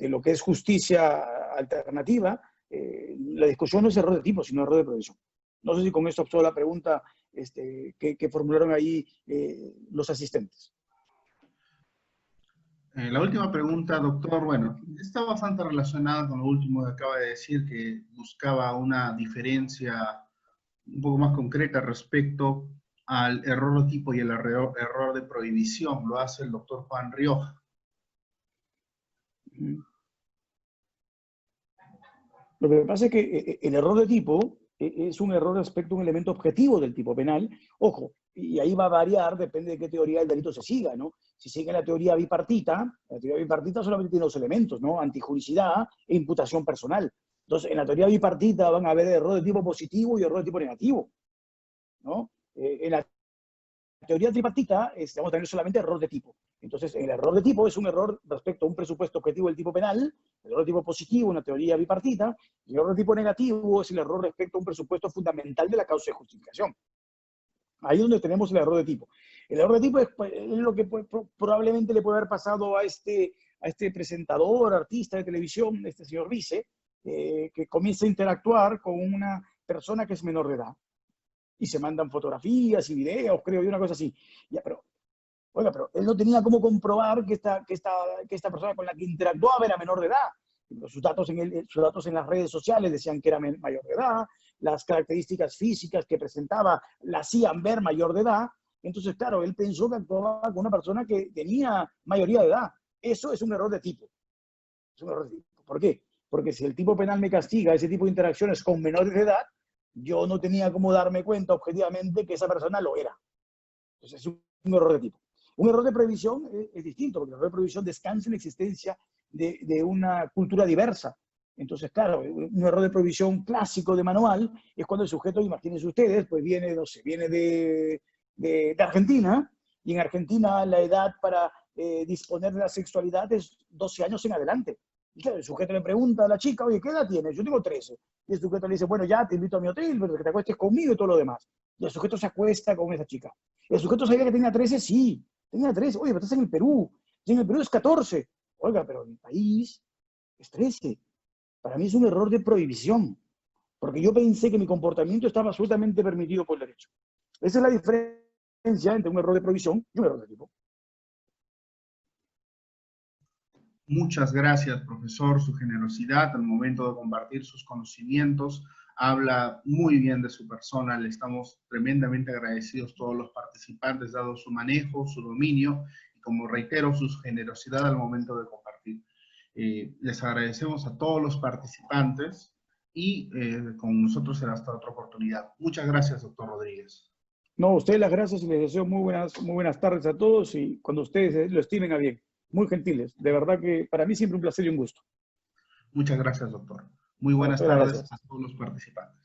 lo que es justicia alternativa, la discusión no es error de tipo, sino error de provisión. No sé si con esto absorbo la pregunta que formularon ahí los asistentes. La última pregunta, doctor, bueno, está bastante relacionada con lo último que acaba de decir, que buscaba una diferencia un poco más concreta respecto al error de tipo y el error de prohibición. Lo hace el doctor Juan Rioja. Lo que pasa es que el error de tipo es un error respecto a un elemento objetivo del tipo penal. Ojo, y ahí va a variar, depende de qué teoría del delito se siga, ¿no? Si sigue la teoría bipartita solamente tiene dos elementos, ¿no? Antijuricidad e imputación personal. Entonces, en la teoría bipartita van a haber error de tipo positivo y error de tipo negativo, ¿no? En la teoría tripartita vamos a tener solamente error de tipo. Entonces, el error de tipo es un error respecto a un presupuesto objetivo del tipo penal, el error de tipo positivo, una teoría bipartita, y el error de tipo negativo es el error respecto a un presupuesto fundamental de la causa de justificación. Ahí es donde tenemos el error de tipo. El error de tipo es lo que probablemente le puede haber pasado a este presentador, artista de televisión, este señor Vice, que comienza a interactuar con una persona que es menor de edad. Y se mandan fotografías y videos, creo, y una cosa así. Ya, pero, oiga, pero él no tenía cómo comprobar que esta persona con la que interactuaba era menor de edad. Sus datos en las redes sociales decían que era mayor de edad, las características físicas que presentaba la hacían ver mayor de edad. Entonces, claro, él pensó que actuaba con una persona que tenía mayoría de edad. Eso es un error de tipo. Es un error de tipo. ¿Por qué? Porque si el tipo penal me castiga ese tipo de interacciones con menores de edad, yo no tenía cómo darme cuenta objetivamente que esa persona lo era. Entonces es un error de tipo. Un error de previsión es distinto, porque el error de previsión descansa en la existencia de una cultura diversa. Entonces, claro, un error de previsión clásico de manual es cuando el sujeto, imagínense ustedes, pues viene, no sé, viene de Argentina, y en Argentina la edad para disponer de la sexualidad es 12 años en adelante. Y claro, el sujeto le pregunta a la chica, oye, ¿qué edad tienes? Yo tengo 13. Y el sujeto le dice, bueno, ya te invito a mi hotel, pero que te acuestes conmigo y todo lo demás. Y el sujeto se acuesta con esa chica. ¿El sujeto sabía que tenía 13? Sí, tenía 13. Oye, pero estás en el Perú. Y en el Perú es 14. Oiga, pero en mi país es 13. Para mí es un error de prohibición. Porque yo pensé que mi comportamiento estaba absolutamente permitido por el derecho. Esa es la diferencia entre un error de prohibición y un error de tipo. Muchas gracias, profesor. Su generosidad al momento de compartir sus conocimientos habla muy bien de su persona. Le estamos tremendamente agradecidos todos los participantes, dado su manejo, su dominio y, como reitero, su generosidad al momento de compartir. Les agradecemos a todos los participantes y con nosotros será hasta otra oportunidad. Muchas gracias, doctor Rodríguez. No, a ustedes las gracias y les deseo muy buenas tardes a todos y cuando ustedes lo estimen a bien. Muy gentiles. De verdad que para mí siempre un placer y un gusto. Muchas gracias, doctor. Muy A buenas ustedes las tardes gracias. a todos los participantes.